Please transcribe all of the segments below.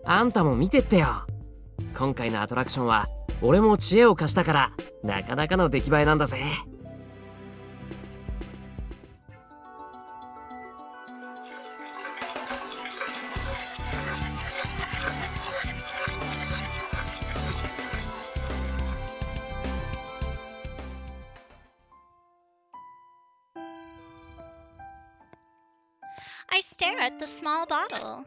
あんたも見てってよ。今回のアトラクションは俺も知恵を貸したからなかなかの出来栄えなんだぜ。I stare at the small bottle.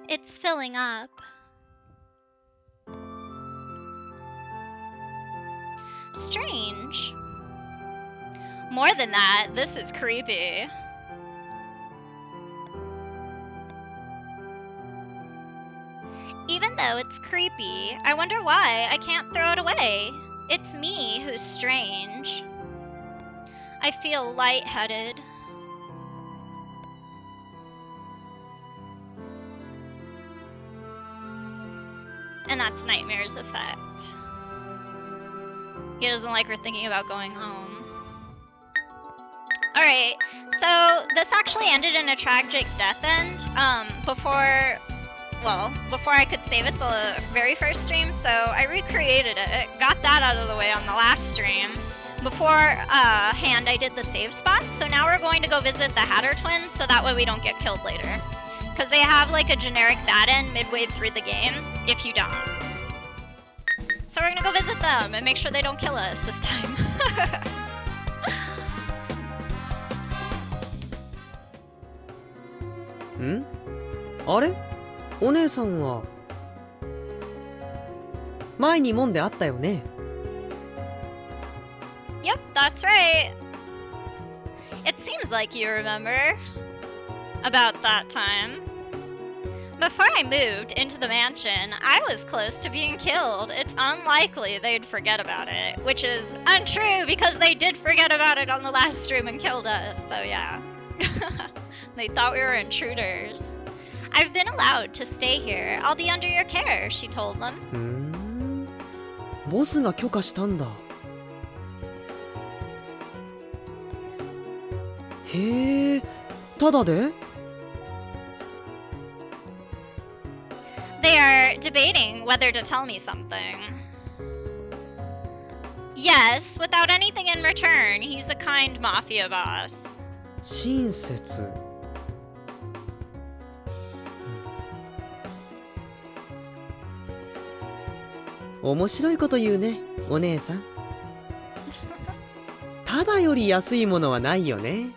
It's filling up. Strange. More than that, this is creepy. Even though it's creepy, I wonder why I can't throw it away. It's me who's strange. I feel lightheaded. And that's Nightmare's effect. He doesn't like her thinking about going home. Alright, so this actually ended in a tragic death end. Before I could save it the very first stream, so I recreated it, got that out of the way on the last stream. Beforehand, I did the save spot, so now we're going to go visit the Hatter twins, so that way we don't get killed later. Because they have like a generic bad end midway through the game, if you don't. So we're gonna go visit them and make sure they don't kill us this time. ん？あれ？お姉さんは前にもんであったよね。Yep, that's right. It seems like you remember about that time. Before I moved into the mansion, I was close to being killed. It's unlikely they'd forget about it, which is untrue because they did forget about it on the last stream and killed us, so yeah. They thought we were intruders. I've been allowed to stay here. I'll be under your care, she told them. ボスが許可したんだ。へえ、ただで？ They are debating whether to tell me something. Yes, without anything in return. He's a kind mafia boss. 親切。面白いこと言うね、お姉さん。ただより安いものはないよね。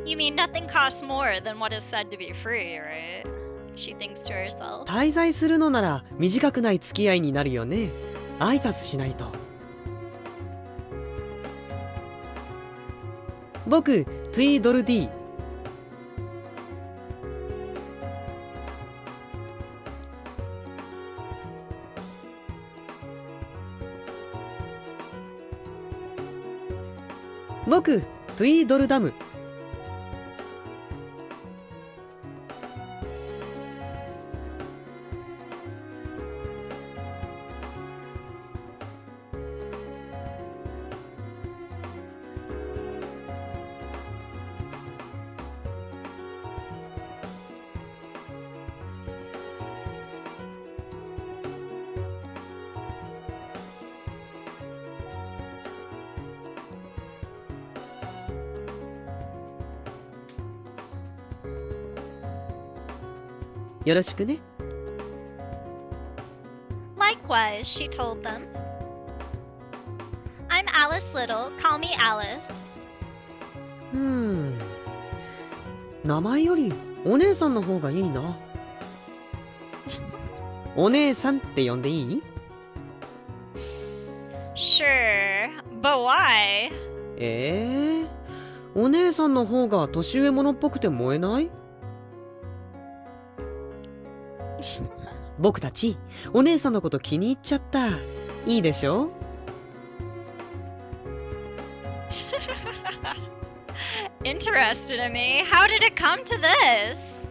You mean nothing costs more than what is said to be free, right? She thinks to herself. 滞在するのなら短くない付き合いになるよね。挨拶しないと。僕、トゥイドルディ。僕、トゥイドルダム。よろしくね。Likewise, she told them. I'm Alice Little. Call me Alice. 名前よりお姉さんの方がいいな。お姉さんって呼んでいい？ Sure, but why? お姉さんの方が年上者っぽくて燃えない？僕たちお姉さんのこと気に入っちゃった。いいでしょ？ Interested in me? How did it come to this?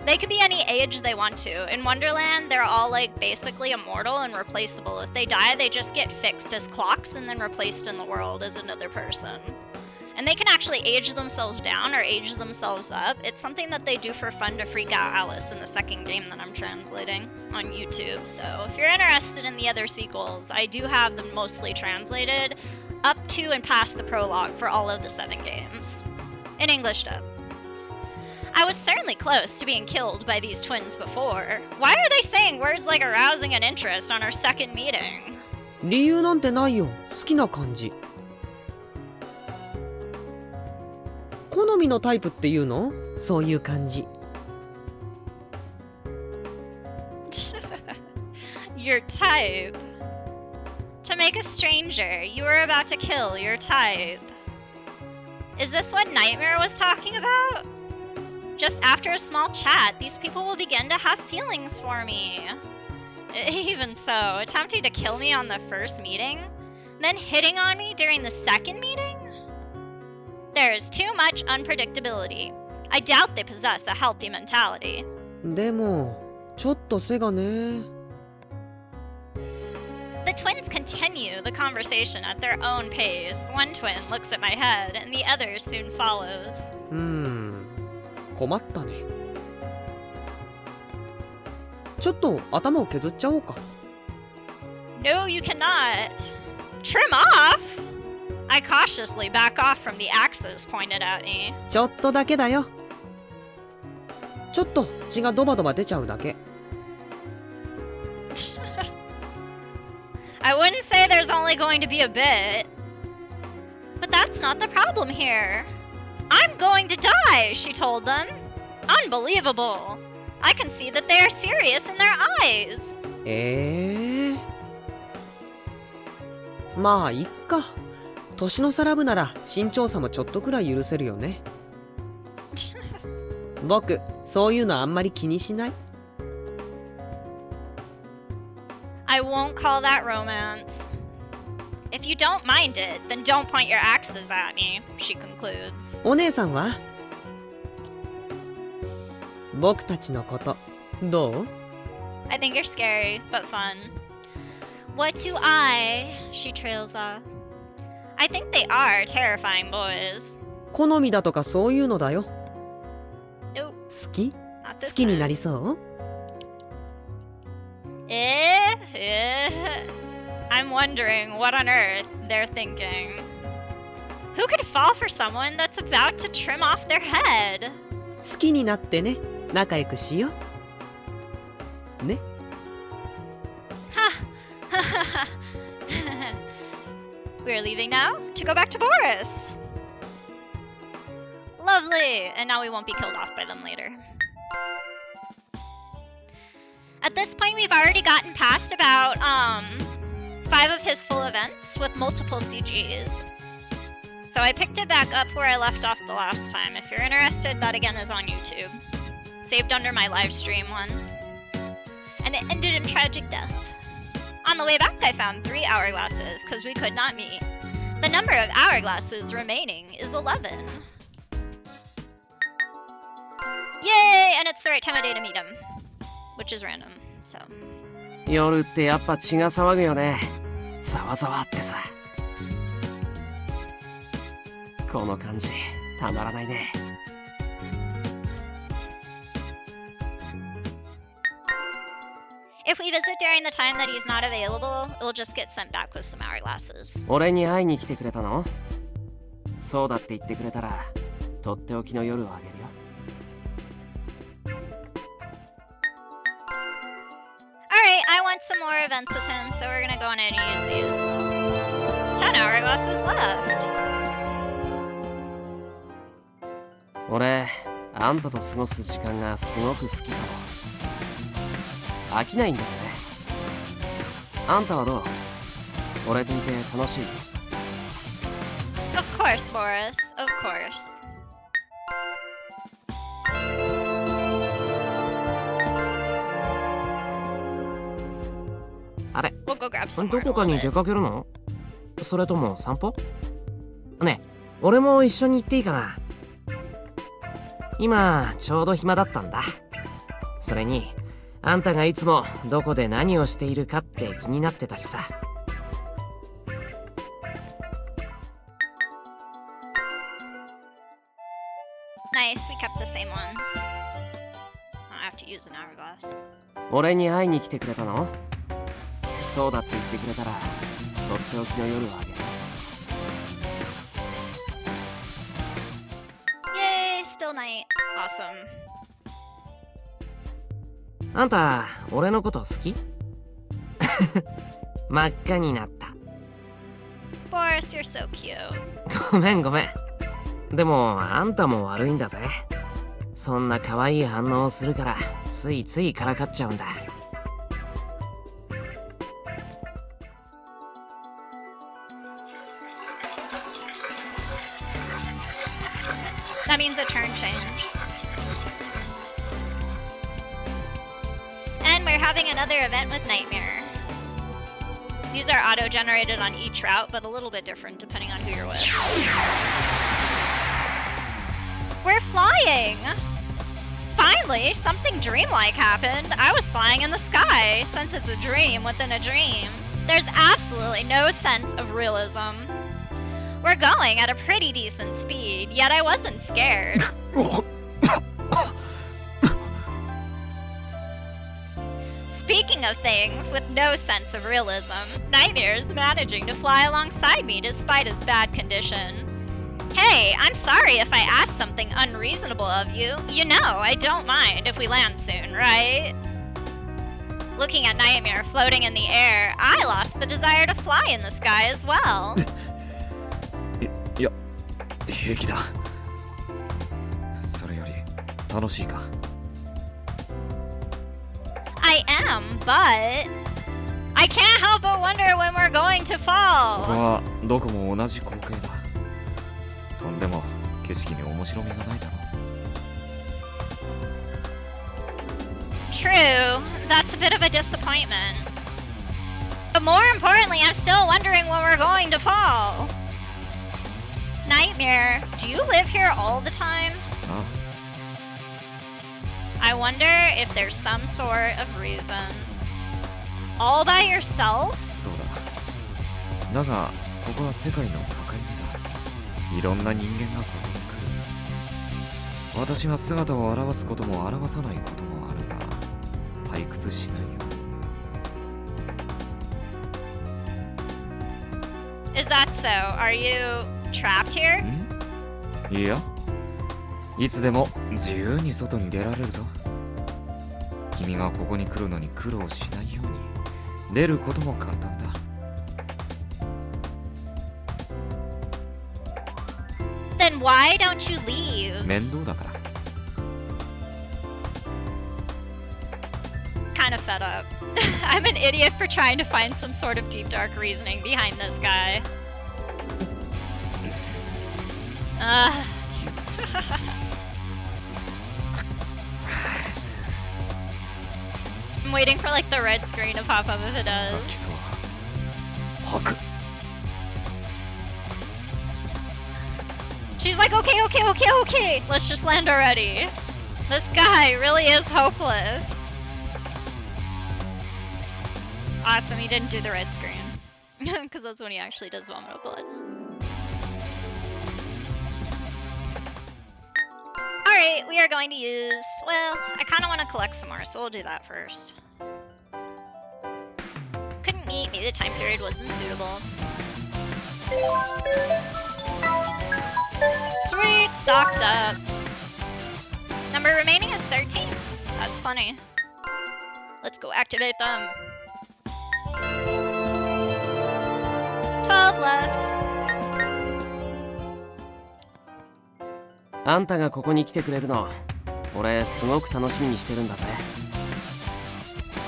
They could be any age they want to. In Wonderland, they're all like basically immortal and replaceable. If they die, they just get fixed as clocks and then replaced in the world as another person. And they can actually age themselves down or age themselves up. It's something that they do for fun to freak out Alice in the second game that I'm translating on YouTube. So if you're interested in the other sequels, I do have them mostly translated up to and past the prologue for all of the 7 games. In English dub. I was certainly close to being killed by these twins before. Why are they saying words like arousing an interest on our second meeting? 理由なんてないよ。好きな感じ。好みのタイプっていうの？そういう感じ。Your type. To make a stranger, you were about to kill your type. Is this what Nightmare was talking about? Just after a small chat, these people will begin to have feelings for me. Even so, attempting to kill me on the first meeting, then hitting on me during the second meeting? There is too much unpredictability. I doubt they possess a healthy mentality. でも、ちょっと背がね。The twins continue the conversation at their own pace. One twin looks at my head, and the other soon follows. 困ったね。ちょっと頭を削っちゃおうか。No, you cannot. Trim off? I cautiously back off from the axes pointed at me. ちょっとだけだよ。ちょっと血がドバドバ出ちゃうだけ。I wouldn't say there's only going to be a bit. But that's not the problem here. I'm going to die, she told them. Unbelievable. I can see that they are serious in their eyes. まあいっか。年の差ラブなら身長差もちょっとくらい許せるよね。僕、そういうのあんまり気にしない。I won't call that romance. If you don't mind it, then don't point your axes at me, she concludes. お姉さんは？僕たちのことどう？ I think you're scary, but fun. What do I? She trails off. I think they are terrifying boys. 好みだとかそういうのだよ。Nope, 好き？ not this 好きにな time. りそう？ I'm wondering what on earth they're thinking. Who could fall for someone that's about to trim off their head? 好きになってね。仲良くしよう。ね。We're leaving now to go back to Boris. Lovely, and now we won't be killed off by them later. At this point, we've already gotten past about 5 of his full events with multiple CGs. So I picked it back up where I left off the last time. If you're interested, that again is on YouTube. Saved under my live stream one. And it ended in tragic death. On the way back, I found 3 hourglasses, because we could not meet. The number of hourglasses remaining is 11. Yay! And it's the right time of day to meet him. Which is random, so. 夜ってやっぱ血が騒ぐよね。ざわざわってさ。この感じ、たまらないね。If we visit during the time that he's not available, we'll just get sent back with some hourglasses. 俺に会いに来てくれたの？そうだって言ってくれたら、とっておきの夜をあげるよ。Alright, I want some more events with him, so we're gonna go on any of these. 10 hourglasses left. 俺、あんたと過ごす時間がすごく好きかも。飽きないんだよね。あんたはどう？俺といて楽しい？ Of course, Boris. Of course. あれ、 We'll go grab some ど more. こかに出かけるの？それとも散歩？ねえ、俺も一緒に行っていいかな？今ちょうど暇だったんだ。それにあんたがいつもどこで何をしているかって気になってたしさ。Nice, we kept the same one. I have to use an hourglass. 俺に会いに来てくれたの？そうだって言ってくれたらとっておきの夜をあげる。Yay, still night. Awesome. あんた俺のこと好き？真っ赤になった。Boris, you're so cute. ごめんごめん。でもあんたも悪いんだぜ。そんな可愛い反応をするからついついからかっちゃうんだ。That means a turn change. And we're having another event with Nightmare. These are auto-generated on each route, but a little bit different depending on who you're with. We're flying! Finally, something dreamlike happened. I was flying in the sky, since it's a dream within a dream. There's absolutely no sense of realism. We're going at a pretty decent speed, yet I wasn't scared. Speaking of things with no sense of realism, Nightmare's managing to fly alongside me despite his bad condition. Hey, I'm sorry if I asked something unreasonable of you. You know, I don't mind if we land soon, right? Looking at Nightmare floating in the air, I lost the desire to fly in the sky as well. いや、平気だ。それより楽しいか？ I am, but I can't help but wonder when we're going to ここ fall. はどこも同じ光景だ。とんでも景色に面白みがないだろう。 True, that's a bit of a disappointment. But more importantly, I'm still wondering when we're going to fall. Nightmare, do you live here all the time? あ I wonder if there's some sort of reason. All by yourself? そうだ。だがここは世界の境目だ。いろんな人間がここに来る。私は姿を現すことも表さないこともあるが、退屈しないよ。 Is that so? Are you trapped here? ん？いや、いつでも自由に外に出られるぞ。君がここに来るのに苦労しないように、出ることも簡単だ。 Then why don't you leave? 面倒だから。 Kind of fed up. I'm an idiot for trying to find some sort of deep dark reasoning behind this guy. Ugh. I'm waiting for like the red screen to pop up if it あ does. きそう。吐く。 She's like, okay, okay, okay, okay. Let's just land already. This guy really is hopeless. Awesome, he didn't do the red screen. Because that's when he actually does vomit up blood. Alright, we are going to use... Well, I kind of want to collect some more, so we'll do that first. Couldn't meet, maybe the time period wasn't suitable. Sweet! Stocked up. Number remaining is 13. That's funny. Let's go activate them. 12 left. あんたがここに来てくれるの俺すごく楽しみにしてるんだぜ。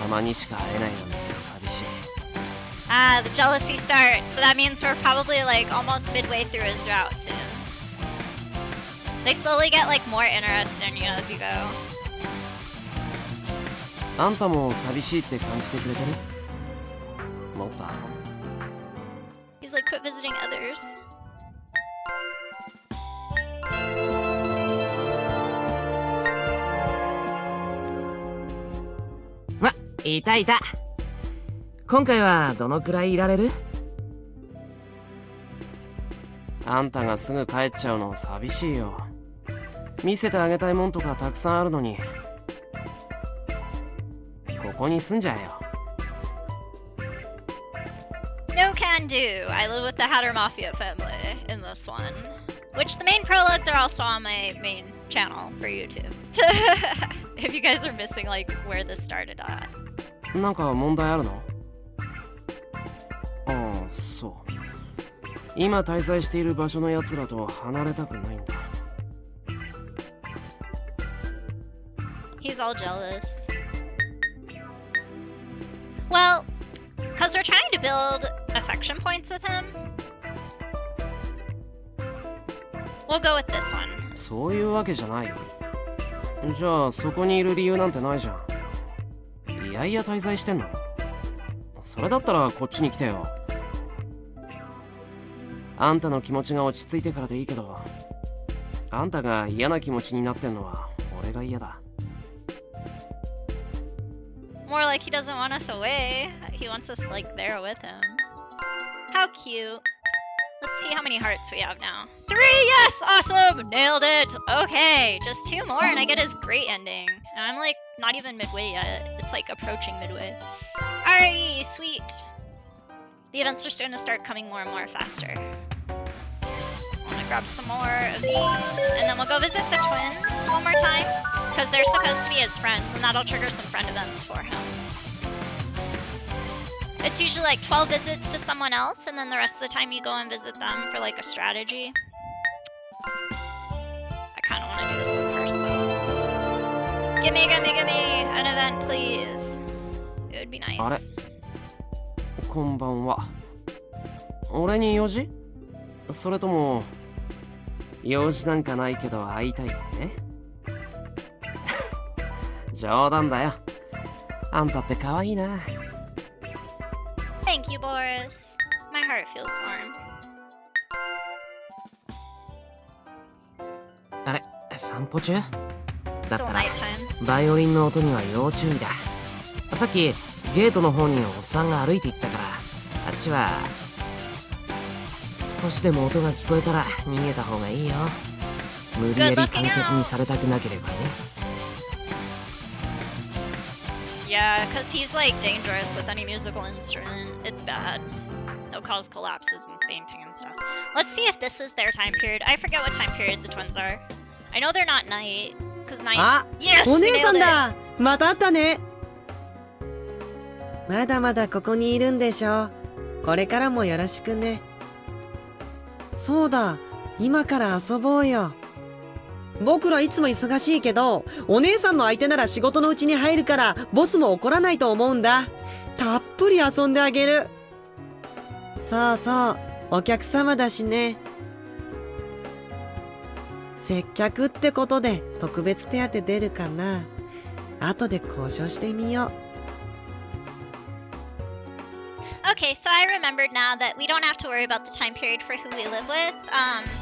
たまにしか会えないのに寂しい。 Ah, the jealousy starts. So that means we're probably like almost midway through his route soon. They slowly get like more interested in you as you go. あんたも寂しいって感じてくれてる？もっと遊んで。 He's like, quit visiting others. いたいた。今回はどのくらいいられる？あんたがすぐ帰っちゃうの寂しいよ。見せてあげたいもんとかたくさんあるのに。ここに住んじゃえよ。No can do. I live with the Hatter Mafia family in this one. Which the main prologues are also on my main channel for YouTube. If you guys are missing like where this started at. なんか問題あるの？ああ、そう。今滞在している場所のやつらと離れたくないんだ。He's all jealous. Well, because we're trying to build affection points with him, we'll go with this one. そういうわけじゃないよ。じゃあそこにいる理由なんてないじゃん。いやいや滞在してんの？それだったらこっちに来てよ。あんたの気持ちが落ち着いてからでいいけど、あんたが嫌な気持ちになってんのは俺が嫌だ。More like he doesn't want us away. He wants us like there with him. How cute. Let's see how many hearts we have now. 3! Yes! Awesome! Nailed it! Okay, just 2 more and I get his great ending. And I'm like not even midway yet. It's like approaching midway. Alright, sweet. The events are starting to start coming more and more faster. I'm gonna grab some more of these, and then we'll go visit the twins one more time, because they're supposed to be his friends, and that'll trigger some friend events for him. It's usually like 12 visits to someone else, and then the rest of the time you go and visit them for like a strategy. I kind of want to do this one first though. Gimme an event, please. It would be nice. あれ？こんばんは。俺に用事？それとも用事なんかないけど会いたいって？冗談だよ。あんたって可愛いな。Thank you, Boris. My heart feels warm. あれ、散歩中？だったら Still nighttime. バイオリンの音には要注意だ。さっきゲートの方におっさんが歩いていったから、あっちは少しでも音が聞こえたら逃げた方がいいよ。無理やり観客にされたくなければね。Yeah, because he's like dangerous with any musical instrument. It's bad. It'll cause collapses and fainting and stuff. Let's see if this is their time period. I forget what time period the twins are. I know they're not night, because night... あ、 Yes, お we 姉さ nailed ん it! だ。また会ったね。まだまだここにいるんでしょ。これからもよろしくね。そうだ、今から遊ぼうよ。僕らいつも忙しいけど、お姉さんの相手なら仕事のうちに入るからボスも怒らないと思うんだ。たっぷり遊んであげる。そうそう、お客様だしね。接客ってことで特別手当出るかな。後で交渉してみよう。Okay, so I remembered now that we don't have to worry about the time period for who we live with,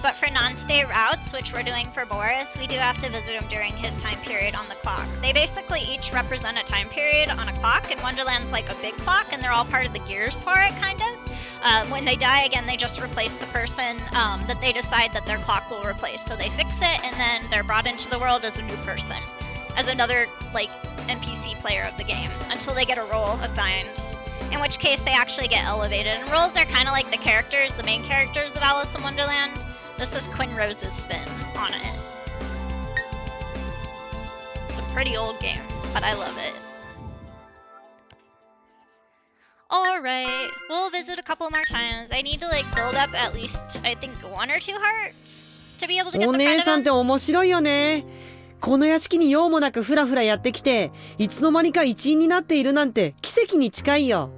but for non-stay routes, which we're doing for Boris, we do have to visit him during his time period on the clock. They basically each represent a time period on a clock, and Wonderland's like a big clock, and they're all part of the gears for it, kind of. When they die again, they just replace the person that they decide that their clock will replace. So they fix it, and then they're brought into the world as a new person, as another, like, NPC player of the game, until they get a role assigned. In which case they actually get elevated. And roles are kind of like the characters, the main characters of Alice in Wonderland. This is Quinrose's spin on it. It's a pretty old game, but I love it. Alright, we'll visit a couple more times. I need to like build up at least, I think, 1 or 2 hearts to be able to get お the 姉 friend さんって event. 面白いよね。この屋敷に用もなくふらふらやってきて、いつの間にか一員になっているなんて奇跡に近いよ。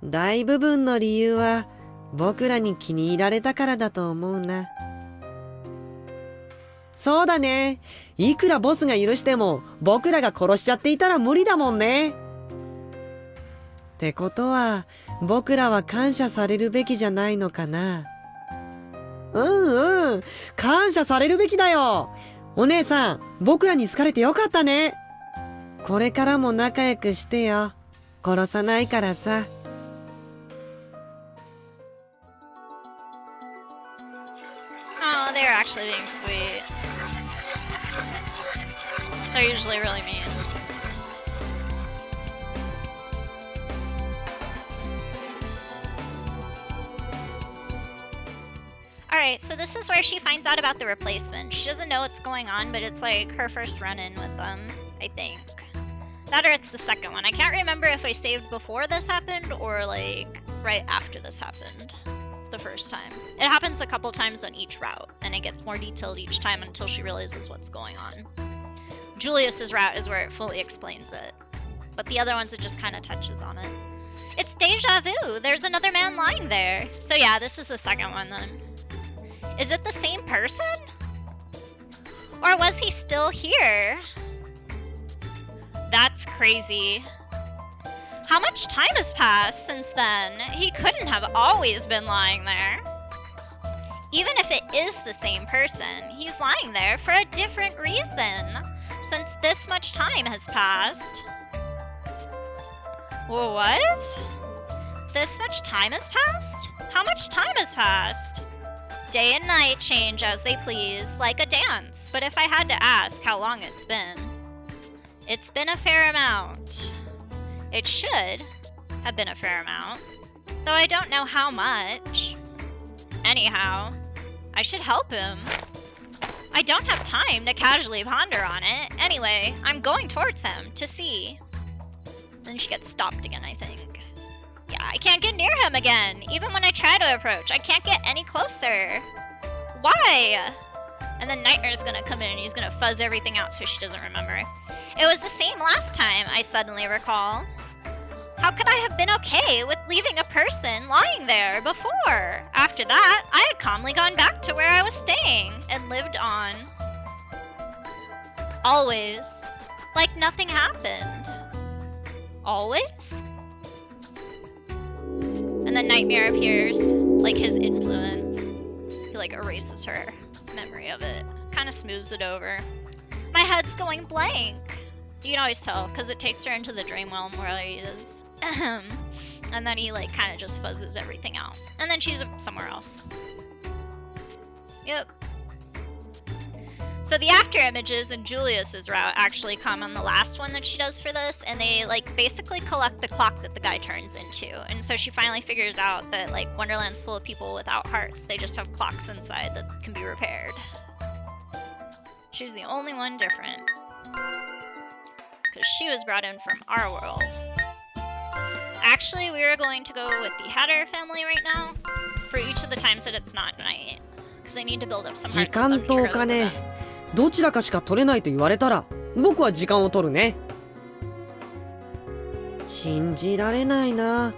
大部分の理由は僕らに気に入られたからだと思うな。そうだね。いくらボスが許しても僕らが殺しちゃっていたら無理だもんね。ってことは僕らは感謝されるべきじゃないのかな。うんうん。感謝されるべきだよ。お姉さん、僕らに好かれてよかったね。これからも仲良くしてよ。殺さないからさ。Oh, they're actually being sweet. They're usually really mean. Alright, so this is where she finds out about the replacement. She doesn't know what's going on, but it's like her first run-in with them, I think. That or it's the second one. I can't remember if I saved before this happened or like right after this happened the first time. It happens a couple times on each route, and it gets more detailed each time until she realizes what's going on. Julius's route is where it fully explains it, but the other ones it just kind of touches on it. It's deja vu! There's another man lying there! So yeah, this is the second one then. Is it the same person? Or was he still here? That's crazy. How much time has passed since then? He couldn't have always been lying there. Even if it is the same person, he's lying there for a different reason, since this much time has passed. What? This much time has passed? How much time has passed? Day and night change as they please, like a dance, but if I had to ask how long it's been a fair amount. It should have been a fair amount, though I don't know how much. Anyhow, I should help him. I don't have time to casually ponder on it. Anyway, I'm going towards him to see. Then she gets stopped again, I think. Yeah, I can't get near him again. Even when I try to approach, I can't get any closer. Why? And then Nightmare's gonna come in and he's gonna fuzz everything out so she doesn't remember. It was the same last time, I suddenly recall. How could I have been okay with leaving a person lying there before? After that, I had calmly gone back to where I was staying and lived on. Always. Like nothing happened. Always? And then Nightmare appears, like his influence. He like erases her memory of it. Kind of smooths it over. My head's going blank. You can always tell, because it takes her into the dream realm where he is. And then he like kind of just fuzzes everything out. And then she's somewhere else. Yep. So the after images in Julius's route actually come on the last one that she does for this, and they like basically collect the clock that the guy turns into. And so she finally figures out that like Wonderland's full of people without hearts. They just have clocks inside that can be repaired. She's the only one different. Because she was brought in from our world. Actually, we are going to go with the Hatter family right now for each of the times that it's not night. Because they need to build up some 時間とお金、どちらかしか取れないと言われたら、僕は時間を取るね。信じられないな。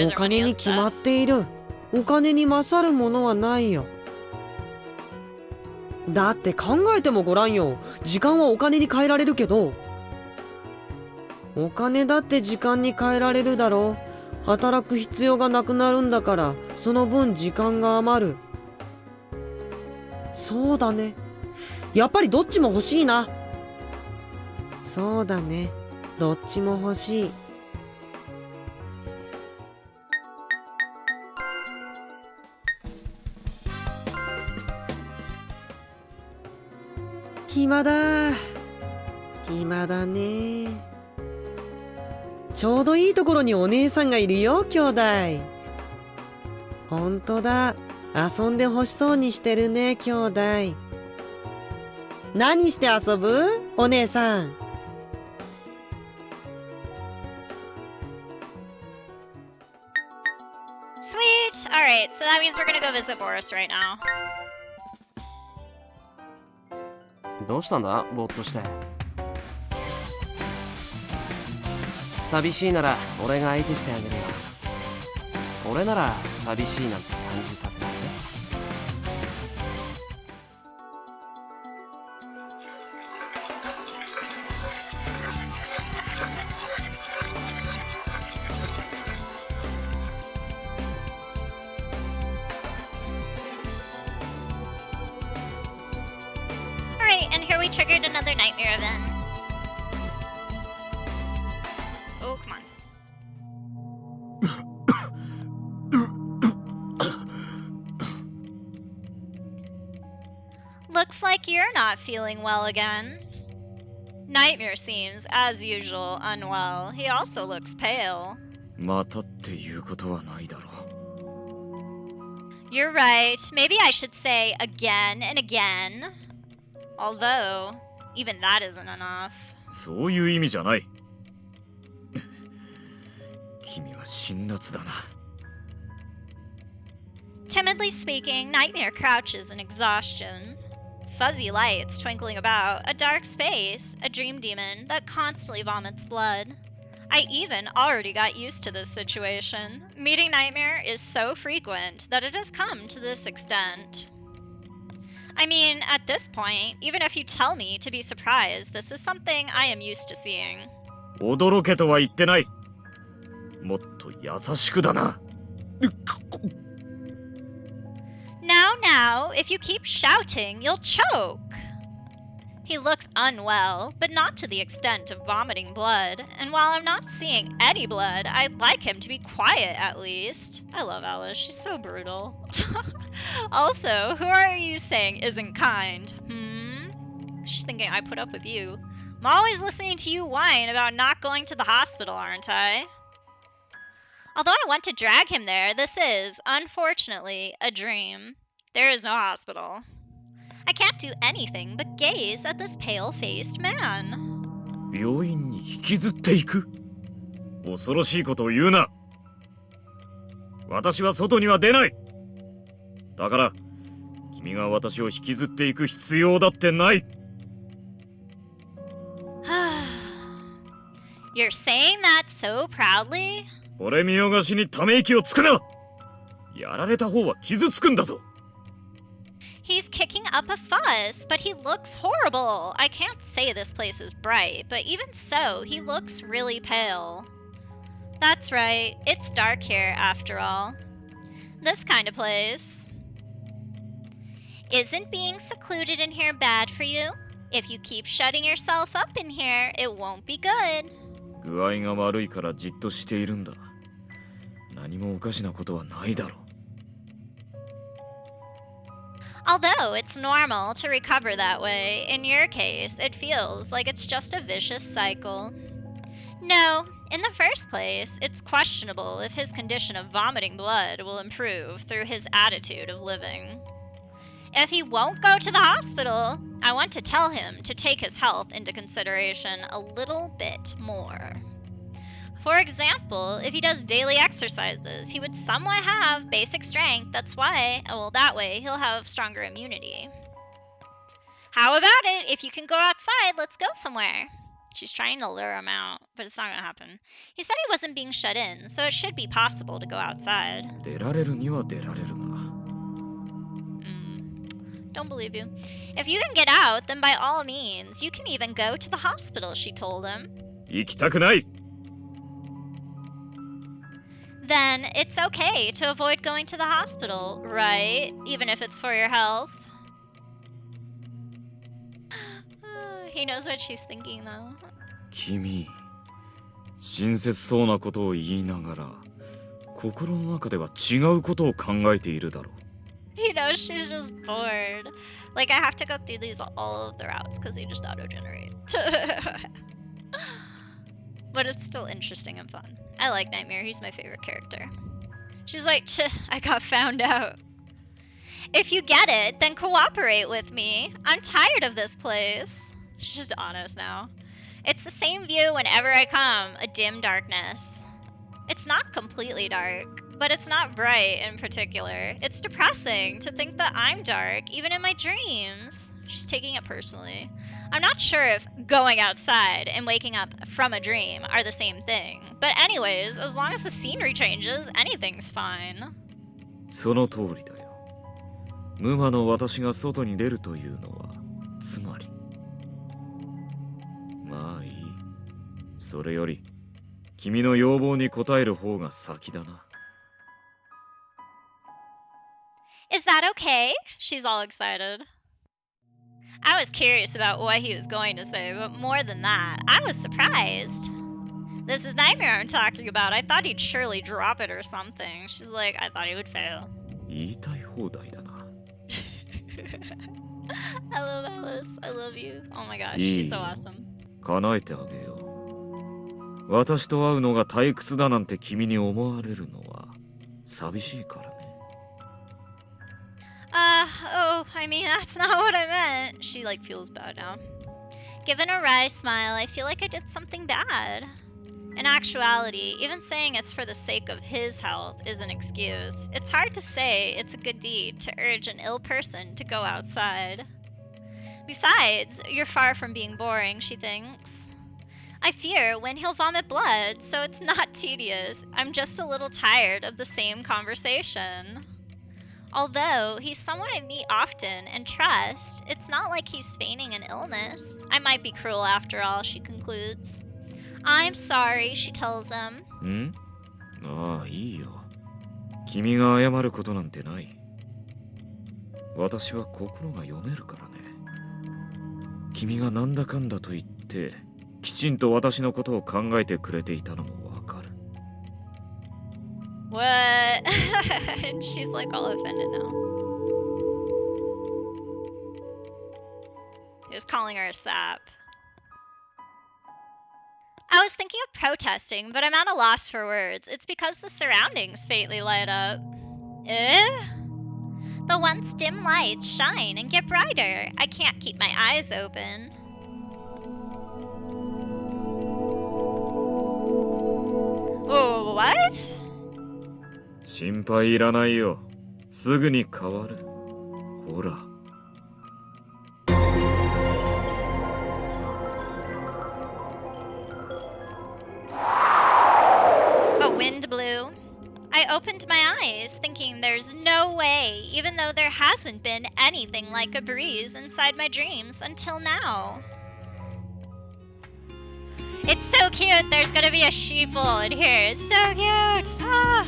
お金に決まっている。お金に勝るものはないよ。だって考えてもごらんよ。時間はお金に変えられるけど。お金だって時間に変えられるだろう。働く必要がなくなるんだから、その分時間が余る。そうだね。やっぱりどっちも欲しいな。そうだね。どっちも欲しい。暇だ。暇だね。ちょうどいいところにお姉さんがいるよ、兄弟。ほんとだ。遊んで欲しそうにしてるね、兄弟。何して遊ぶ？お姉さん。Sweet! Alright, so that means we're gonna go visit Boris right now. どうしたんだぼーっとして。寂しいなら俺が相手してあげるよ。俺なら寂しいなんて感じさせないぜ。Alright, and here we triggered another nightmare event. Looks like you're not feeling well again. Nightmare seems, as usual, unwell. He also looks pale. またっていうことはないだろう。 You're right. Maybe I should say again and again. Although, even that isn't enough. そういう意味じゃない。君は辛辣だな。 Timidly speaking, Nightmare crouches in exhaustion. Fuzzy lights twinkling about, a dark space, a dream demon that constantly vomits blood. I even already got used to this situation. Meeting Nightmare is so frequent that it has come to this extent. I mean, at this point, even if you tell me to be surprised, this is something I am used to seeing. 驚けとは言ってない。もっと優しくだな。 Now, if you keep shouting, you'll choke. He looks unwell, but not to the extent of vomiting blood, and while I'm not seeing any blood, I'd like him to be quiet at least. I love Alice, she's so brutal. Also, who are you saying isn't kind? She's thinking I put up with you. I'm always listening to you whine about not going to the hospital, aren't I? Although I want to drag him there, this is, unfortunately, a dream. There is no hospital. I can't do anything but gaze at this pale-faced man. 病院に引きずっていく。恐ろしいことを言うな。私は外には出ない。だから、君が私を引きずっていく必要だってない。You're saying that so proudly? これ見よがしにため息をつくな。やられた方は傷つくんだぞ。 He's kicking up a fuss, but he looks horrible. I can't say this place is bright, but even so, he looks really pale. That's right, it's dark here after all. This kind of place. Isn't being secluded in here bad for you? If you keep shutting yourself up in here, it won't be good. 具合が悪いからじっとしているんだ。何もおかしなことはないだろう。 Although it's normal to recover that way, in your case, it feels like it's just a vicious cycle. No, in the first place, it's questionable if his condition of vomiting blood will improve through his attitude of living. If he won't go to the hospital, I want to tell him to take his health into consideration a little bit more. For example, if he does daily exercises, he would somewhat have basic strength. That's why, well, that way he'll have stronger immunity. How about it? If you can go outside, let's go somewhere. She's trying to lure him out, but it's not going to happen. He said he wasn't being shut in, so it should be possible to go outside. 出られるには出られるが。Don't believe you. If you can get out, then by all means, you can even go to the hospital, she told him. 行きたくない。 Then it's okay to avoid going to the hospital, right? Even if it's for your health. He knows what she's thinking, though. 君、親切そうなことを言いながら、心の中では違うことを考えているだろう。 He knows she's just bored. Like, I have to go through these all of the routes because they just auto-generate. But it's still interesting and fun. I like Nightmare, he's my favorite character. She's like, I got found out. If you get it, then cooperate with me. I'm tired of this place. She's just honest now. It's the same view whenever I come, a dim darkness. It's not completely dark, but it's not bright in particular. It's depressing to think that I'm dark, even in my dreams. She's taking it personally. I'm not sure if going outside and waking up from a dream are the same thing. But anyways, as long as the scenery changes, anything's fine. その通りだよ。無魔の私が外に出るというのは、つまり。まあいい。それより、君の要望に応える方が先だな。Is that okay? She's all excited. I was curious about what he was going to say, but more than that, I was surprised. This is Nightmare I'm talking about. I thought he'd surely drop it or something. She's like, I thought he would fail. 言いたい放題だな。I love Alice. I love you. Oh my gosh, いい she's so よ awesome. 叶えてあげよう。私と会うのが退屈だなんて君に思われるのは寂しいからね。Oh, I mean, that's not what I meant. She, like, feels bad now. Given a wry smile, I feel like I did something bad. In actuality, even saying it's for the sake of his health is an excuse. It's hard to say it's a good deed to urge an ill person to go outside. Besides, you're far from being boring, she thinks. I fear when he'll vomit blood, so it's not tedious. I'm just a little tired of the same conversation. Although he's someone I meet often and trust, it's not like he's feigning an illness. I might be cruel after all, she concludes. I'm sorry, she tells him. ん？ああ、いいよ。君が謝ることなんてない。私は心が読めるからね。君がなんだかんだと言って、きちんと私のことを考えてくれていたのもわかる。What? And she's like all offended now. He was calling her a sap. I was thinking of protesting, but I'm at a loss for words. It's because the surroundings faintly light up. Eh? The once dim lights shine and get brighter. I can't keep my eyes open. Oh, what? 心配いらないよ。すぐに変わる。ほら。A wind blew. I opened my eyes, thinking there's no way, even though there hasn't been anything like a breeze inside my dreams until now. It's so cute. There's gonna be a sheeple in here. It's so cute. Ah.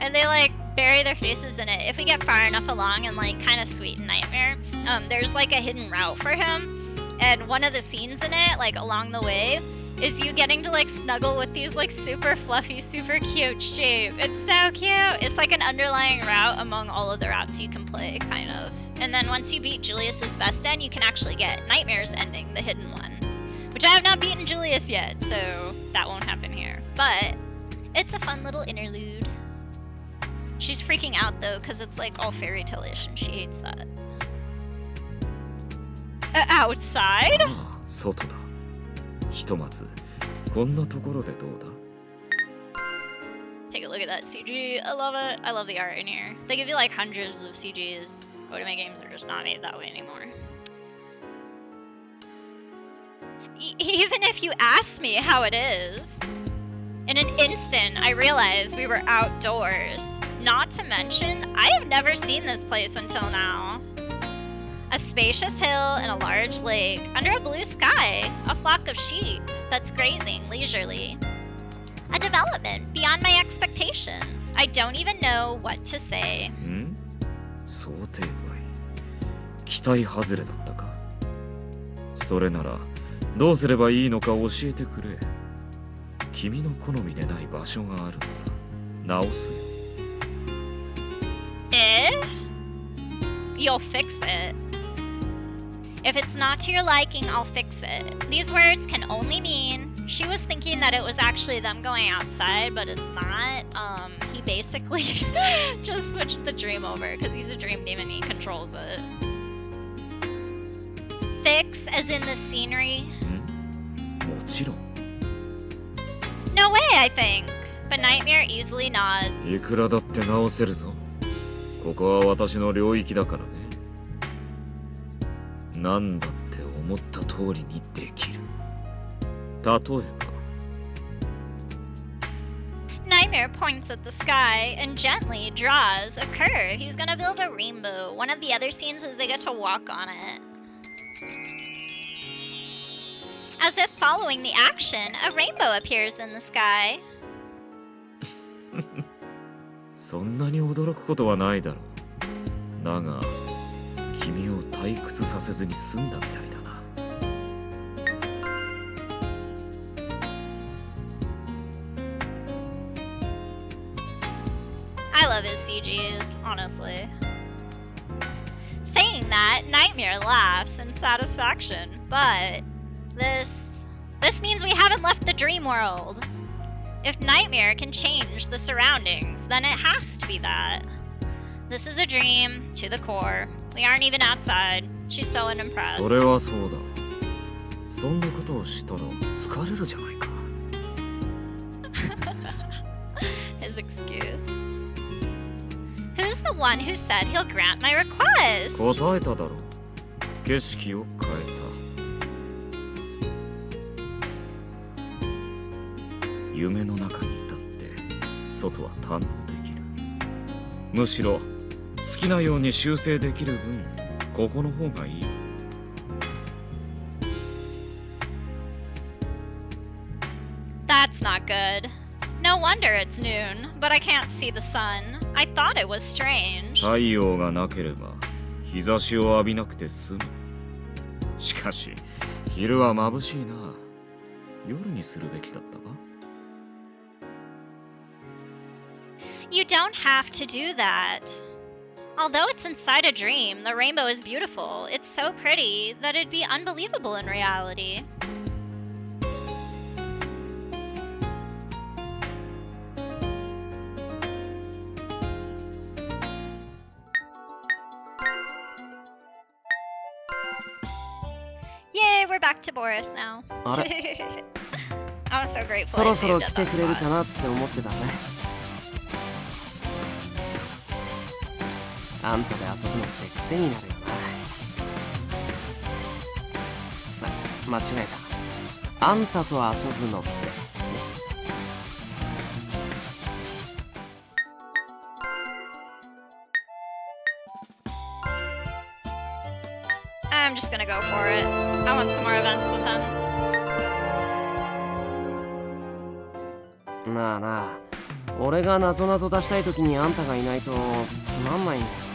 And they like bury their faces in it. If we get far enough along and like kind of sweeten Nightmare, there's like a hidden route for him. And one of the scenes in it, like along the way, is you getting to like snuggle with these like super fluffy, super cute sheep. It's so cute. It's like an underlying route among all of the routes you can play, kind of. And then once you beat Julius's best end, you can actually get Nightmare's ending, the hidden one. Which I have not beaten Julius yet, so that won't happen here. But it's a fun little interlude. She's freaking out though, because it's like all fairy tale-ish and she hates that. Outside? 外だ。ひとまずこんなところでどうだ? Take a look at that CG. I love it. I love the art in here. They give you like hundreds of CGs. Otome games are just not made that way anymore. Even if you ask me how it is, in an instant I realized we were outdoors. Not to mention, I have never seen this place until now. A spacious hill and a large lake, under a blue sky, a flock of sheep that's grazing leisurely. A development beyond my expectations. I don't even know what to say. ん？想定外。期待外れだったか。それならどうすればいいのか教えてくれ。君の好みでない場所があるなら直すよ。You'll fix it. If it's not to your liking, I'll fix it. These words can only mean she was thinking that it was actually them going outside, but it's not. He basically just switched the dream over because he's a dream demon and he controls it. Fix as in the scenery? もちろん。 No way, I think. But Nightmare easily nods. いくらだって直せるぞ。ここは私の領域だからね。なんだって思った通りにできる。例えば。Nightmare points at the sky and gently draws a curve. He's gonna build a rainbow. One of the other scenes is they get to walk on it. As if following the action, a rainbow appears in the sky. そんなに驚くことはないだろう。だが、君を退屈させずに済んだみたいだな。I love his CGs, honestly. Saying that, Nightmare laughs in satisfaction. But this means we haven't left the dream world. If Nightmare can change the surroundings, then it has to be that. This is a dream to the core. We aren't even outside. She's so unimpressed. それはそうだ。そんなことをしたら疲れるじゃないか。His excuse. Who's the one who said he'll grant my request? 答えただろう。景色を変えた。夢の中にいたって外は堪能できる。むしろ好きなように修正できる分ここの方がいい。That's not good. No wonder it's noon, but I can't see the sun. I thought it was strange. 太陽がなければ日差しを浴びなくて済む。しかし昼は眩しいな。夜にするべきだったか？ You don't have to do that. Although it's inside a dream, the rainbow is beautiful. It's so pretty that it'd be unbelievable in reality. Yay, we're back to Boris now. あれ I was so grateful. そろそろ I 来 saved て at くれる that かなって思ってたぜ。あんたで遊ぶのって癖になるよな。間違えた。あんたと遊ぶのって。I'm just gonna go for it. I want some more events with him. なあなあ、俺がなぞなぞ出したい時にあんたがいないとつまんないんだよね。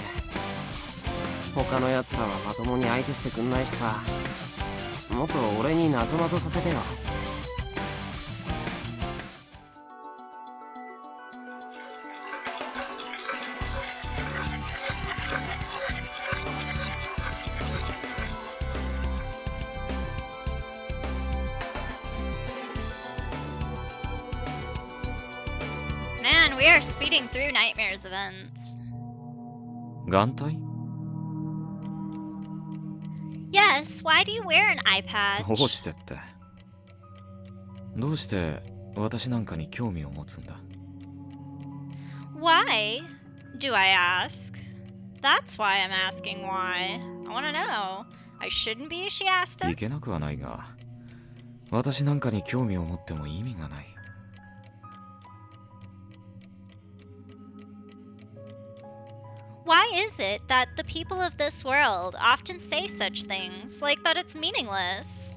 他の奴らはまともに相手してくんないしさ。もっと俺になぞなぞさせてよ。Man, we are speeding through Nightmare's events. 眼帯？ Yes, why do you wear an eye patch? どうしてって。どうして私なんかに興味を持つんだ？ Why, do I ask? That's why I'm asking why. I wanna know. I shouldn't be, she asked い him. けなくはないが、私なんかに興味を持っても意味がない。Why is it that the people of this world often say such things, like that it's meaningless?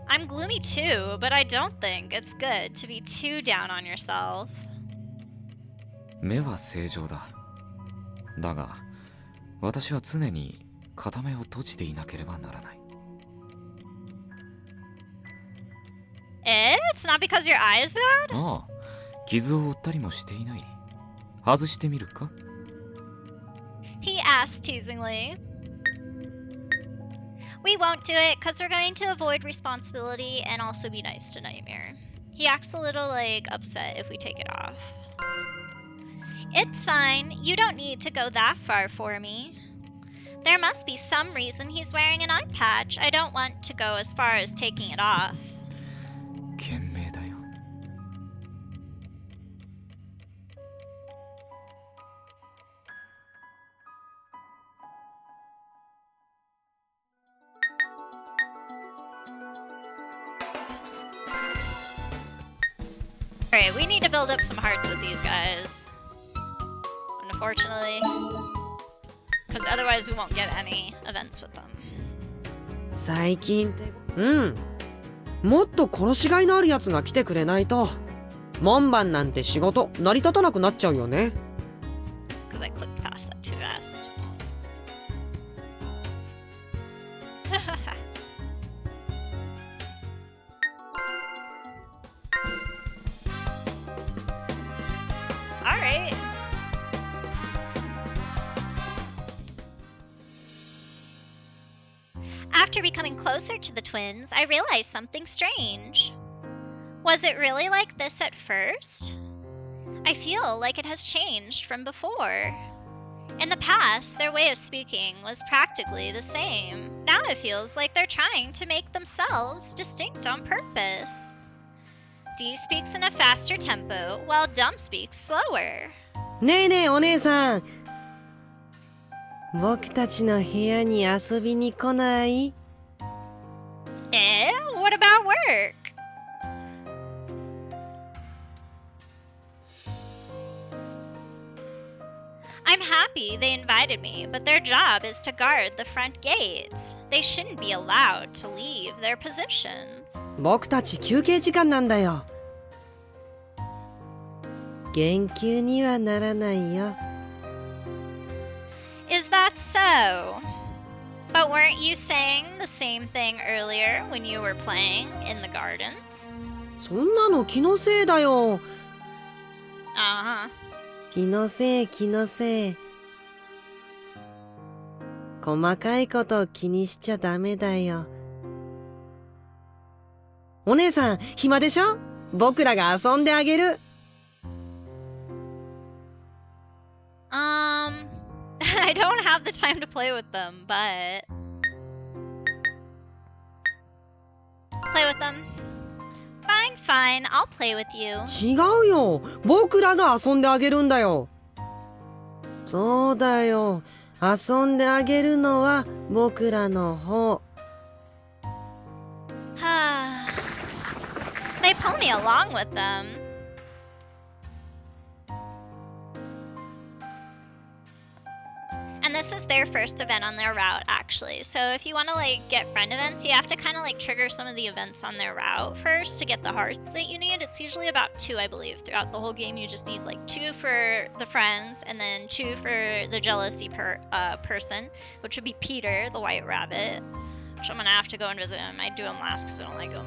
I'm gloomy too, but I don't think it's good to be too down on yourself. 目は正常だ。だが、私は常に片目を閉じていなければならない。It's not because your eye is bad? ああ、傷を負ったりもしていない。外してみるか？ He asked teasingly. We won't do it because we're going to avoid responsibility and also be nice to Nightmare. He acts a little like upset if we take it off. It's fine. You don't need to go that far for me. There must be some reason he's wearing an eye patch. I don't want to go as far as taking it off. 賢明だよ。Alright, we need to build up some hearts with these guys. Unfortunately. Because otherwise we won't get any events with them. 最近ってもっと殺しがいのあるやつが来てくれないと門番なんて仕事成り立たなくなっちゃうよね。 Because I clicked past that too fast. Alright. after becoming closer to the twins, I realized something strange. Was it really like this at first? I feel like it has changed from before. In the past, their way of speaking was practically the same. Now it feels like they're trying to make themselves distinct on purpose. D speaks in a faster tempo, while Dump speaks slower. ねえねえお姉さん、僕たちの部屋に遊びに来ない？ What about work? I'm happy they invited me, but their job is to guard the front gates. They shouldn't be allowed to leave their positions. 僕たち休憩時間なんだよ。減給にはならないよ。Is that so? But weren't you saying the same thing earlier when you were playing in the gardens? そんなの気のせいだよ。Uh-huh. 気のせい気のせい。細かいこと気にしちゃダメだよ。お姉さん、暇でしょ？僕らが遊んであげる。I don't have the time to play with them, but... Play with them. Fine, fine, I'll play with you. 違うよ。僕らが遊んであげるんだよ。そうだよ。遊んであげるのは僕らの方。They pull me along with them. And this is their first event on their route, actually. So if you want to like get friend events, you have to kind of like trigger some of the events on their route first to get the hearts that you need. It's usually about 2, I believe. Throughout the whole game, you just need like 2 for the friends and then 2 for the jealousy person, which would be Peter, the white rabbit. Which I'm gonna have to go and visit him. I do him last because I don't like him.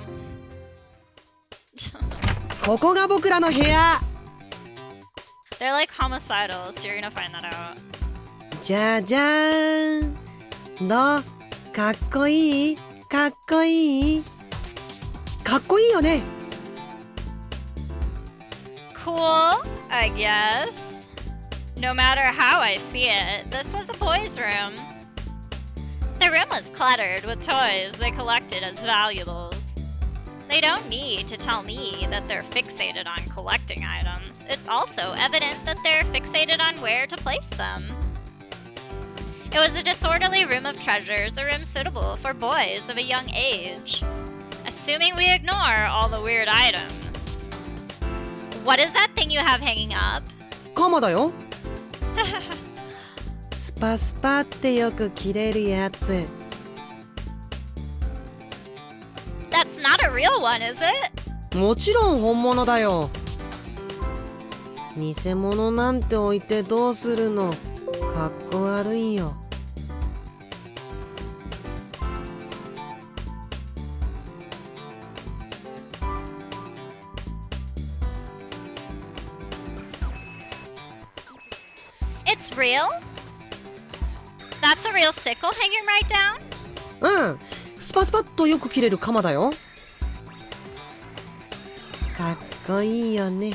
ここが僕らの部屋。 They're like homicidal, so you're gonna find that out. じゃじゃーん。どう？かっこいい？かっこいい？かっこいいよね。Cool, I guess. No matter how I see it, this was a boys' room. The room was cluttered with toys they collected as valuables. They don't need to tell me that they're fixated on collecting items. It's also evident that they're fixated on where to place them. It was a disorderly room of treasures, a room suitable for boys of a young age. Assuming we ignore all the weird items. What is that thing you have hanging up? カマだよ。スパスパってよく切れるやつ。That's not a real one, is it? もちろん本物だよ。偽物なんて置いてどうするの？かっこ悪いよ。It's real? That's a real sickle hanging right down? うん。スパスパッとよく切れるカマだよ。かっこいいよね。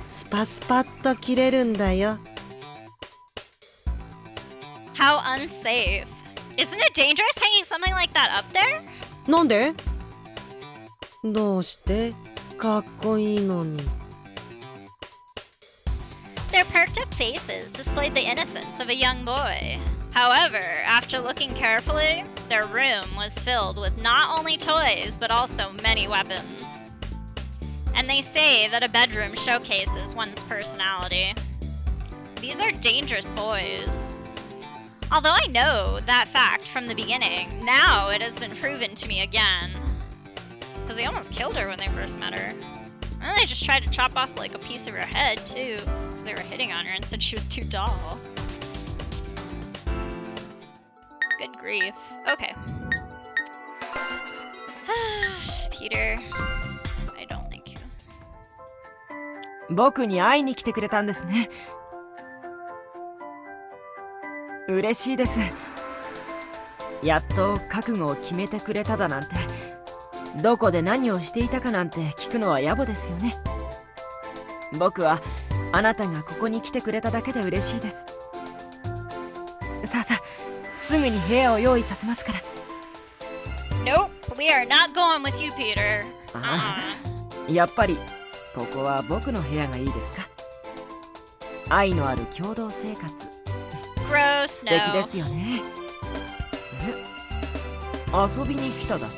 スパスパッと切れるんだよ。How unsafe. Isn't it dangerous hanging something like that up there? なんで？どうして？かっこいいのに。Their perked up faces displayed the innocence of a young boy. However, after looking carefully, their room was filled with not only toys, but also many weapons. And they say that a bedroom showcases one's personality. These are dangerous boys. Although I know that fact from the beginning, now it has been proven to me again. Because they almost killed her when they first met her. And they just tried to chop off like a piece of her head, too. They were hitting on her and said she was too tall. Good grief. Okay. Peter. I don't think you. 僕に会いに来てくれたんですね。嬉しいです。やっと覚悟を決めてくれただなんて、どこで何をしていたかなんて聞くのは野暮ですよね。僕はあなたがここに来てくれただけで嬉しいです。さあさあ、すぐに部屋を用意させますから。Nope, we are not going with you, Peter. ああ、やっぱりここは僕の部屋がいいですか。愛のある共同生活、 Gross, 素敵で no. すよね。遊びに来ただ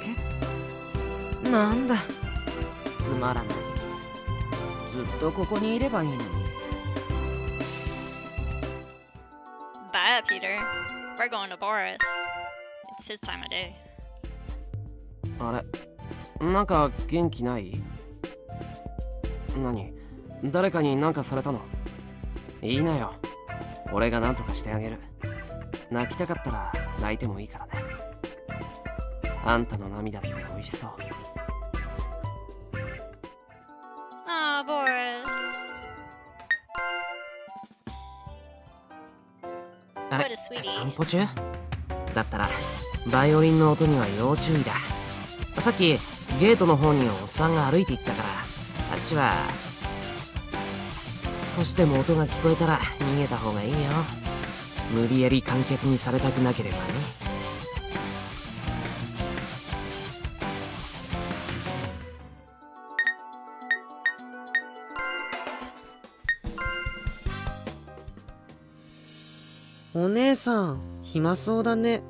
け？なんだ、つまらない。ずっとここにいればいいのに。Bye, Peter. We're going to Boris. It's his time of day. あれ、なんか元気ない？何？誰かになんかされたの？いいなよ。俺が何とかしてあげる。泣きたかったら泣いてもいいからね。あんたの涙って美味しそう。Oh, Boris. あ What れ a sweetie. 散歩中？だったらバイオリンの音には要注意だ。さっきゲートの方におっさんが歩いていったから、あっちは少しでも音が聞こえたら逃げた方がいいよ。無理やり観客にされたくなければね。お姉さん、暇そうだね。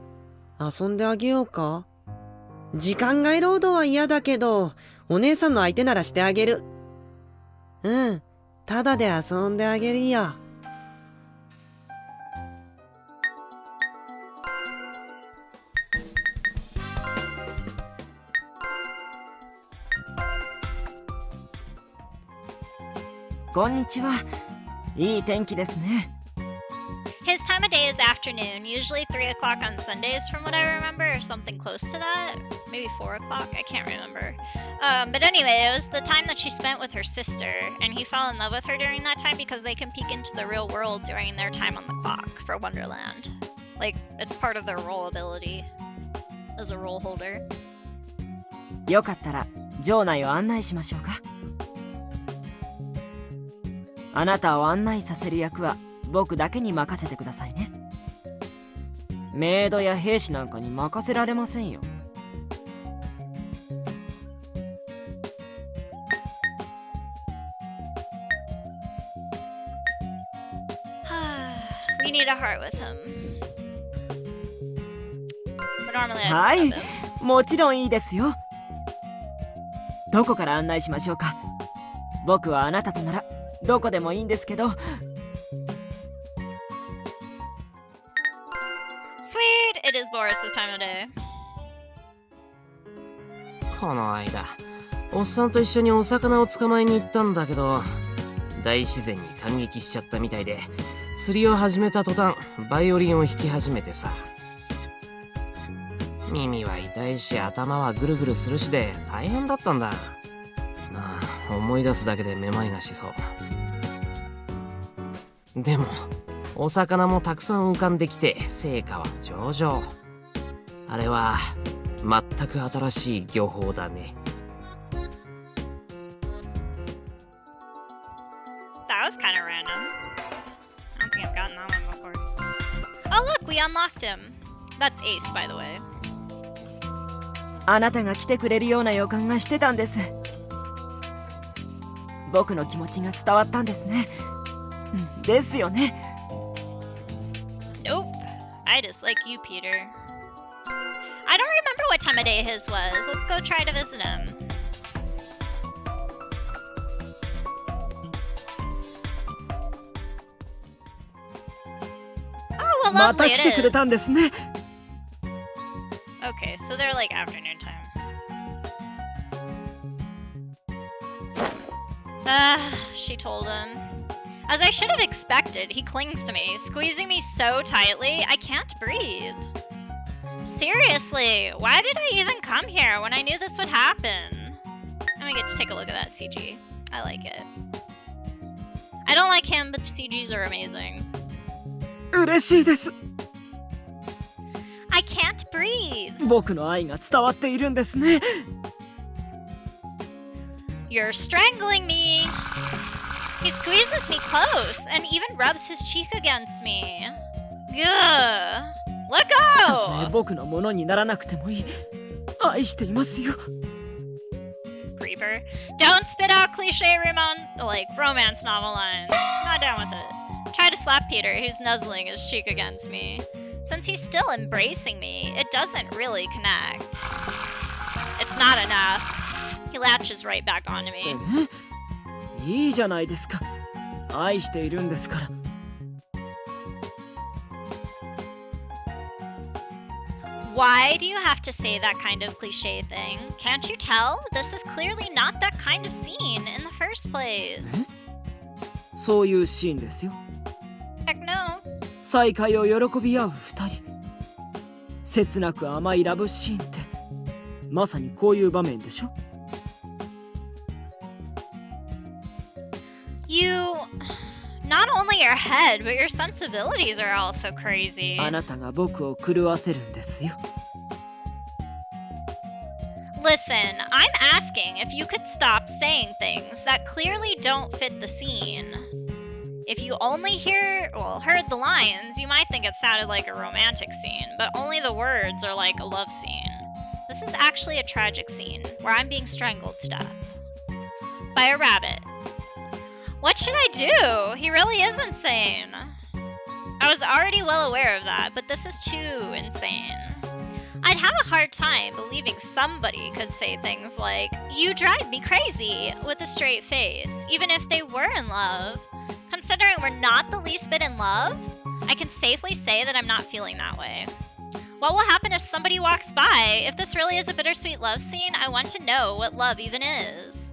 遊んであげようか？時間外労働は嫌だけど、お姉さんの相手ならしてあげる。うん、ただで遊んであげるよ。こんにちは。いい天気ですね。His time of day is afternoon, usually 3 o'clock on Sundays from what I remember, or something close to that. Maybe 4 o'clock, I can't remember. But anyway, it was the time that she spent with her sister, and he fell in love with her during that time because they can peek into the real world during their time on the clock for Wonderland. Like, it's part of their role ability as a role holder. よかったら場内を案内しましょうか。あなたを案内させる役は僕だけに任せてくださいね。メイドや兵士なんかに任せられませんよ。We need a heart with him. But normally I は don't い、 have him. もちろんいいですよ。どこから案内しましょうか。僕はあなたとならどこでもいいんですけど。Sweet! It is Boris this time of day. この間おっさんと一緒にお魚を捕まえに行ったんだけど、大自然に感激しちゃったみたいで、釣りを始めた途端バイオリンを弾き始めてさ。耳は痛いし頭はぐるぐるするしで大変だったんだ。思い出すだけでめまいがしそう。でもお魚もたくさん浮かんできて成果は上々。あれは全く新しい漁法だね。That was kind of random. I don't think I've gotten that one before. Oh look, we unlocked him. That's Ace, by the way. あなたが来てくれるような予感がしてたんです。僕の気持ちが伝わったんですね。ですよね。Nope. I dislike you, Peter. I don't remember what time of day his was. Let's go try to visit him. Oh, well, ま lovely た it 来てくれ is. たんですね。Okay, so they're like afternoon time. She told him. As I should have expected, he clings to me, squeezing me so tightly, I can't breathe. Seriously, why did I even come here when I knew this would happen? I'm gonna get to take a look at that CG. I like it. I don't like him, but the CGs are amazing. 嬉しいです。I can't breathe. 僕の愛が伝わっているんですね。 You're strangling me. He squeezes me close and even rubs his cheek against me. Ugh. Let たとえ go! 僕のものにならなくてもいい。愛していますよ。 Creeper. Don't spit out cliche romance novel lines. Not down with it. Try to slap Peter, who's nuzzling his cheek against me. Since he's still embracing me, it doesn't really connect. It's not enough. He latches right back onto me. え？いいじゃないですか。愛しているんですから。 Why do you have to say that kind of cliche thing? Can't you tell? This is clearly not that kind of scene in the first place. そういうシーンですよ。 Heck no. 再会を喜び合う二人。切なく甘いラブシーンってまさにこういう場面でしょ。 You... Not only your head, but your sensibilities are also crazy. あなたが僕を狂わせるんですよ。 Listen, I'm asking if you could stop saying things that clearly don't fit the scene. If you only heard the lines, you might think it sounded like a romantic scene, but only the words are like a love scene. This is actually a tragic scene, where I'm being strangled to death. By a rabbit. What should I do? He really is insane. I was already well aware of that, but this is too insane. I'd have a hard time believing somebody could say things like, "You drive me crazy," with a straight face, even if they were in love. Considering we're not the least bit in love, I can safely say that I'm not feeling that way. What will happen if somebody walks by? If this really is a bittersweet love scene, I want to know what love even is.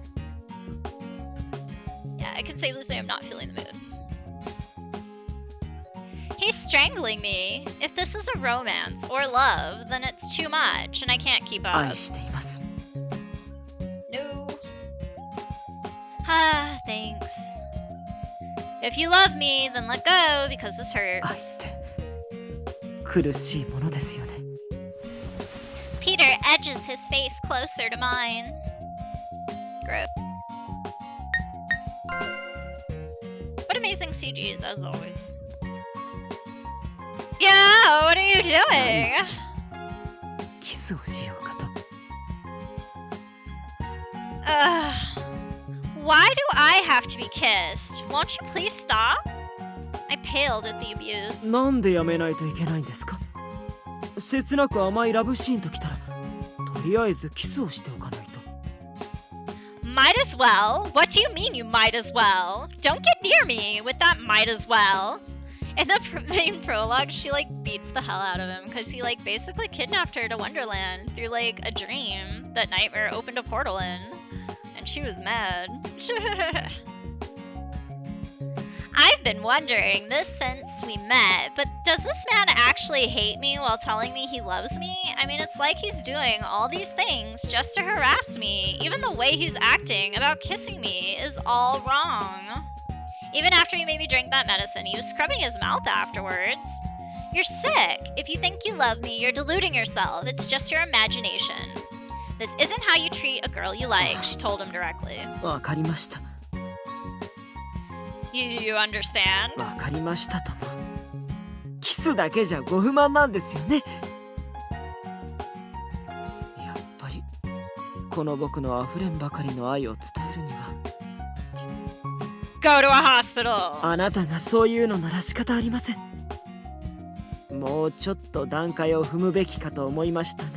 Yeah, I can safely say I'm not feeling the mood. He's strangling me. If this is a romance or love, then it's too much and I can't keep up. 愛しています。 No. Ah, thanks. If you love me, then let go because this hurt. 愛って苦しいものですよね。 Peter edges his face closer to mine. Gross. What amazing CGs, as always. Yeah, what are you doing? キスをしようかと。 Why do I have to be kissed? Won't you please stop? I paled at the abuse. なんでやめないといけないんですか。切なく甘いラブシーンときたら、とりあえずキスをしておかないと。 Might as well? What do you mean you might as well? Don't get near me with that might as well. In the main prologue, she beats the hell out of him because he basically kidnapped her to Wonderland through a dream that Nightmare opened a portal in. And she was mad. I've been wondering this since we met, but does this man actually hate me while telling me he loves me? I mean, it's like he's doing all these things just to harass me. Even the way he's acting about kissing me is all wrong. Even after he made me drink that medicine, he was scrubbing his mouth afterwards. You're sick. If you think you love me, you're deluding yourself. It's just your imagination. This isn't how you treat a girl you like, she told him directly. わかりました。 You understand? わかりましたとも。キスだけじゃご不満なんですよね。やっぱりこの僕の溢れんばかりの愛を伝えるには。 Go to a hospital! あなたがそういうのなら仕方ありません。もうちょっと段階を踏むべきかと思いましたが。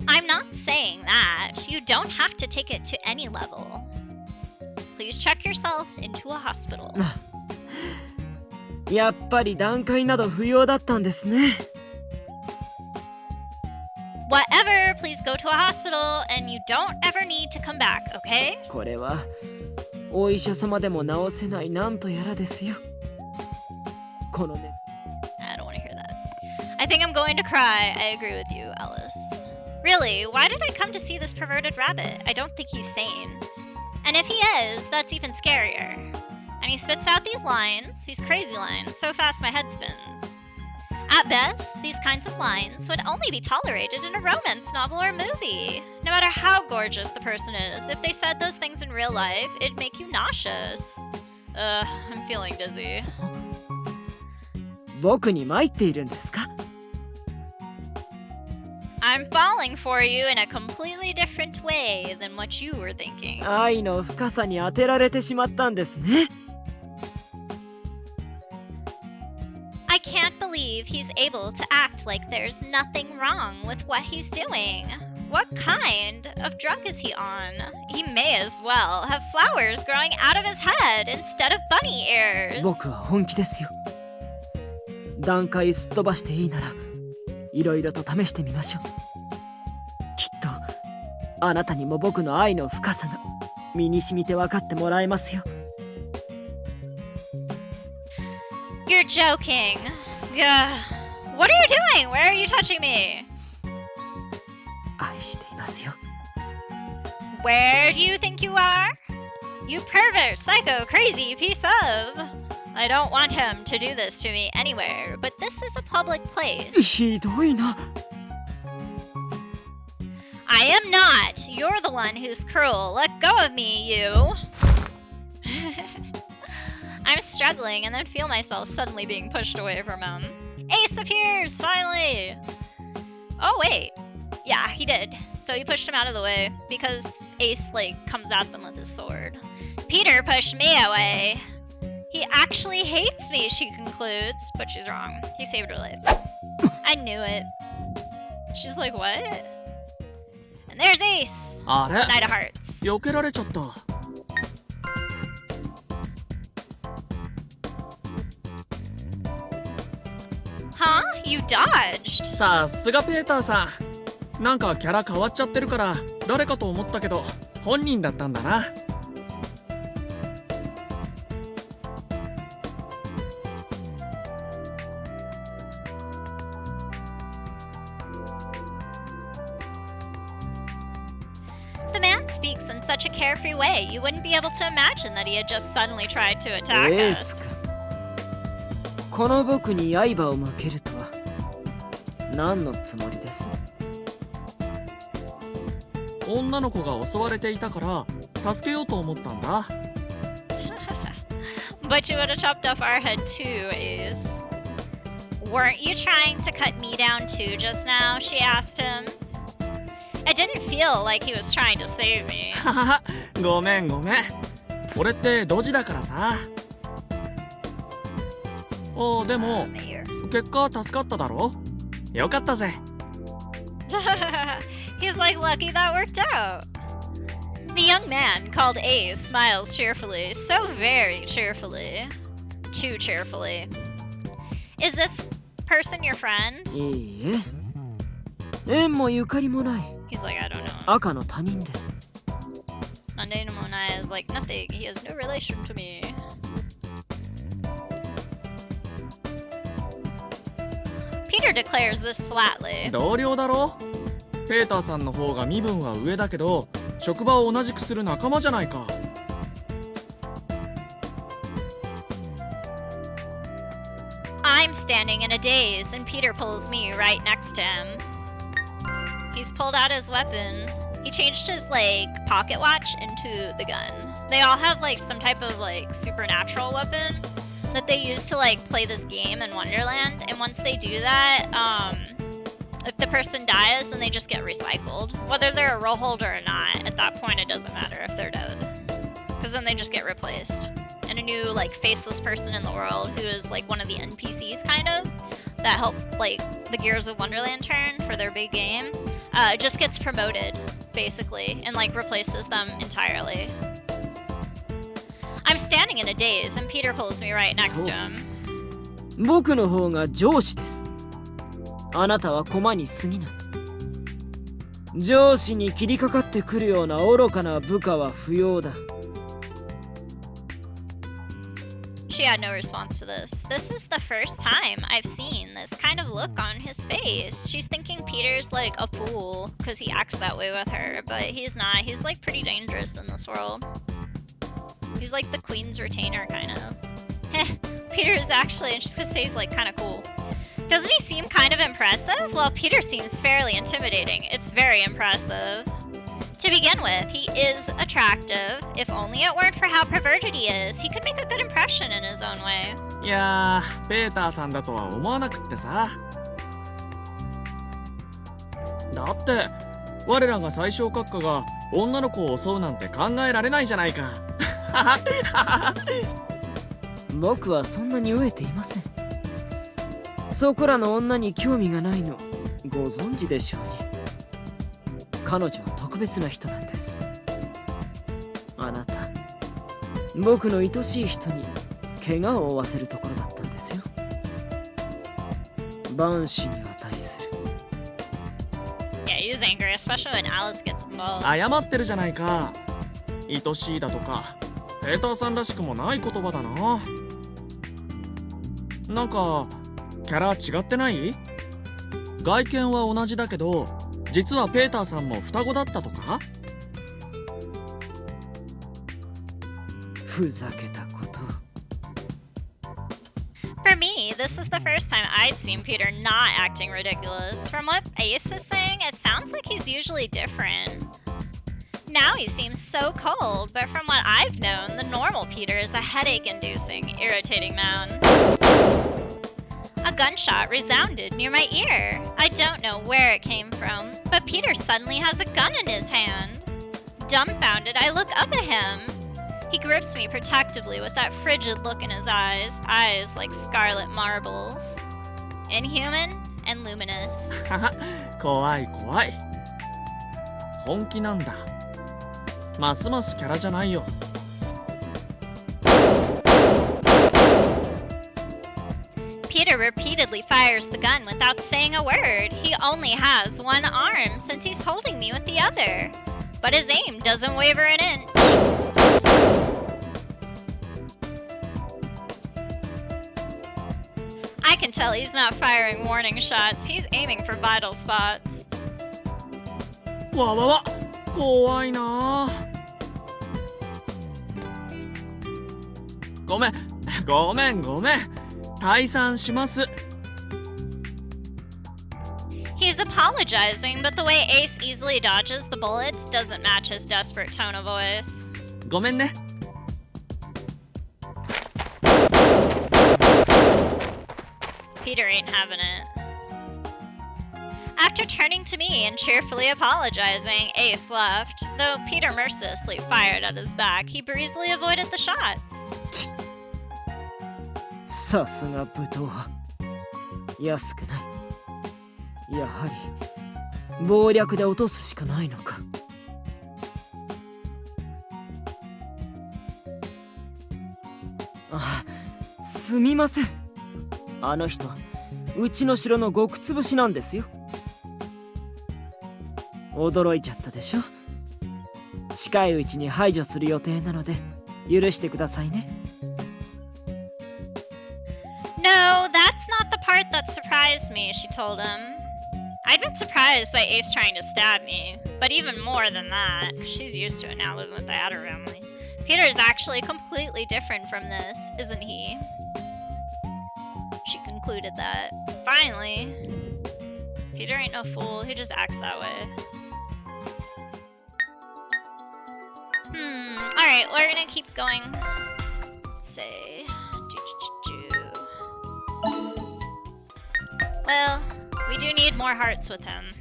I'm not saying that. You don't have to take it to any level. Please check yourself into a hospital. やっぱり段階など不要だったんですね。 Whatever, please go to a hospital and you don't ever need to come back, okay? これはお医者様でも治せないなんとやらですよ。このね。 I don't want to hear that. I think I'm going to cry. I agree with you, Alice. Really, why did I come to see this perverted rabbit? I don't think he's sane. And if he is, that's even scarier. And he spits out these lines, these crazy lines, so fast my head spins. At best, these kinds of lines would only be tolerated in a romance novel or movie. No matter how gorgeous the person is, if they said those things in real life, it'd make you nauseous. I'm feeling dizzy. 僕に参っているんですか？ I'm falling for you in a completely different way than what you were thinking. 愛の深さに当てられてしまったんですね。I can't believe he's able to act like there's nothing wrong with what he's doing. What kind of drug is he on? He may as well have flowers growing out of his head instead of bunny ears. 僕は本気ですよ。段階すっ飛ばしていいなら、いろいろと試してみましょう。きっとあなたにも僕の愛の深さが身に染みて分かってもらえますよ。You're joking. Ugh. What are you doing? Where are you touching me? 愛していますよ。 Where do you think you are? You pervert, psycho, crazy piece of. I don't want him to do this to me anywhere, but this is a public place. ひどいな。 I am not. You're the one who's cruel. Let go of me, you. I'm struggling and then feel myself suddenly being pushed away from him. Ace appears, finally! Oh, wait. Yeah, he did. So he pushed him out of the way because Ace, comes at them with his sword. Peter pushed me away. He actually hates me, she concludes, but she's wrong. He saved her life. I knew it. She's like, what? And there's Ace! あれ Knight of Hearts. 避けられちゃった。Huh? You dodged. さすがペーターさん。なんかキャラ変わっちゃってるから誰かと思ったけど本人だったんだな。The man speaks in such a carefree way, you wouldn't be able to imagine that he had just suddenly tried to attack エー us. ス君、この僕に刃を向けるとは何のつもりです？女の子が襲われていたから助けようと思ったんだ。But you would have chopped off our head too, Ace. Weren't you trying to cut me down too just now? She asked him. It didn't feel like he was trying to save me. ははは、ごめんごめん。俺ってドジだからさ。でも Mayor. 結果助かっただろ。よかったぜ。He's like lucky that worked out. The young man, called Ace, smiles cheerfully, so very cheerfully. Too cheerfully. Is this person your friend? いいえ、縁もゆかりもない He's like, I don't know. 赤の他人です。 Monday no Mona is like nothing. He has no relation to me. Peter declares this flatly. 同僚だろ。ペーターさんの方が身分は上だけど職場を同じくする仲間じゃないか。I'm standing in a daze, and Peter pulls me right next to him. He's pulled out his weapon. He changed his, pocket watch into the gun. They all have, some type of, supernatural weapon that they use to, play this game in Wonderland. And once they do that, if the person dies, then they just get recycled. Whether they're a role holder or not, at that point it doesn't matter if they're dead. Because then they just get replaced. And a new, faceless person in the world who is, one of the NPCs, kind of, that help, the Gears of Wonderland turn for their big game, just gets promoted, basically, and, replaces them entirely. I'm standing in a daze, and Peter pulls me right next to him. 僕の方が上司です。あなたは駒に過ぎない。上司に切りかかってくるような愚かな部下は不要だ。She had no response to this. This is the first time I've seen this kind of look on his face. She's thinking Peter's a fool because he acts that way with her, but he's not. He's pretty dangerous in this world. He's the queen's retainer kind of. Peter's actually, and she's gonna say he's kind of cool. Doesn't he seem kind of impressive? Well, Peter seems fairly intimidating. It's very impressive. To begin with, he is attractive. If only it weren't for how perverted he is, he could make a good impression in his own way. いやー、ペーターさんだとは思わなくってさ。だって、我らが最小閣下が女の子を襲うなんて考えられないじゃないか。僕はそんなに飢えていません。そこらの女に興味がないのご存知でしょうに。彼女は特別な人なんです。あなた、僕の愛しい人に怪我を負わせるところだったんですよ。万死に値する。Yeah, he was angry, especially when Alice gets involved. 謝ってるじゃないか。愛しいだとか、ペーターさんらしくもない言葉だな。なんか、キャラ違ってない？外見は同じだけど、実はペーターさんも双子だったとか？ふざけたこと。For me, this is the first time I'd seen Peter not acting ridiculous. From what Ace is saying, it sounds like he's usually different. Now he seems so cold, but from what I've known, the normal Peter is a headache-inducing, irritating man. A gunshot resounded near my ear. I don't know where it came from, but Peter suddenly has a gun in his hand. Dumbfounded, I look up at him. He grips me protectively with that frigid look in his eyes like scarlet marbles. Inhuman and luminous. 怖い怖い。本気なんだ。ますますキャラじゃないよ。Peter repeatedly fires the gun without saying a word. He only has one arm since he's holding me with the other. But his aim doesn't waver an inch. I can tell he's not firing warning shots. He's aiming for vital spots. わわわ、怖いな。ごめん、ごめん、ごめん。退散します。He's apologizing, but the way Ace easily dodges the bullets doesn't match his desperate tone of voice. ごめんね。Peter ain't having it. After turning to me and cheerfully apologizing, Ace left. Though Peter mercilessly fired at his back, he breezily avoided the shots. さすが武闘派。安くない。やはり謀略で落とすしかないのか。あ、すみません。あの人、うちの城の極つぶしなんですよ。驚いちゃったでしょ。近いうちに排除する予定なので許してくださいね。No, that's not the part that surprised me, she told him. I'd been surprised by Ace trying to stab me, but even more than that, she's used to it now living with the Adder family. Peter's actually completely different from this, isn't he? She concluded that. Finally. Peter ain't no fool, he just acts that way. Alright, we're gonna keep going. Say. Well, we do need more hearts with him.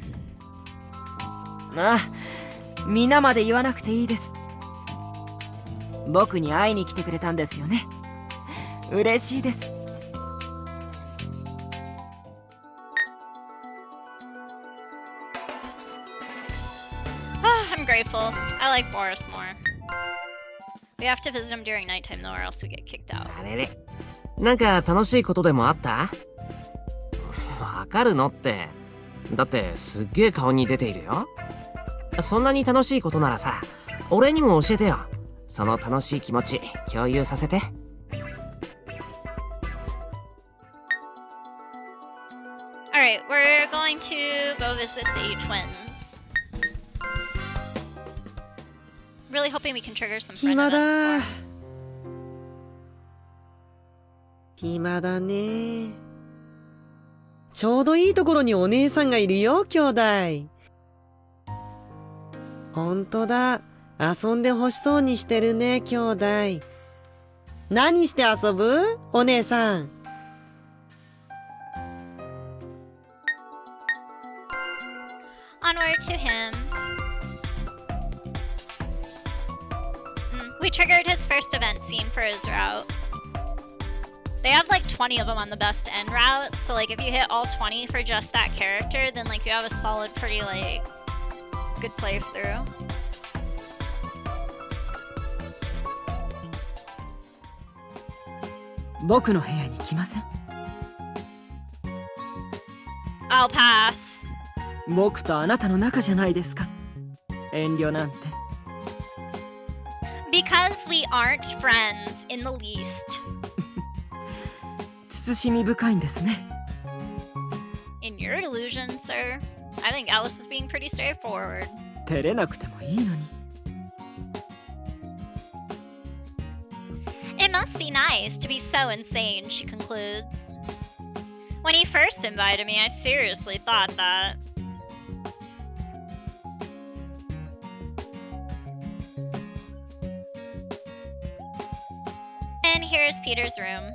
ああ、皆まで言わなくていいです。僕に会いに来てくれたんですよね。嬉しいです。I'm grateful. I like Boris more. We have to visit him during nighttime though, or else we get kicked out. あれれ、なんか楽しいことでもあった？わかるのって。だってすっげえ顔に出ているよ。そんなに楽しいことならさ、俺にも教えてよ。その楽しい気持ち共有させて。Alright, we're going to go visit the twins. Really hoping we can trigger some 暇 friend だ events 暇だねちょうどいいところにお姉さんがいるよ、兄弟。ほんとだ。遊んでほしそうにしてるね、兄弟。何して遊ぶ？お姉さん。Onward to him. We triggered his first event scene for his route. They have like 20 of them on the best end route, so like if you hit all 20 for just that character, then like you have a solid, pretty like good playthrough. I'll pass. 僕とあなたの仲じゃないですか。遠慮なんて。Because we aren't friends in the least. 慎み深いんですね。In your delusion, sir. I think Alice is being pretty straightforward. 照れなくてもいいのに。It must be nice to be so insane, she concludes. When he first invited me, I seriously thought that. And here's Peter's room.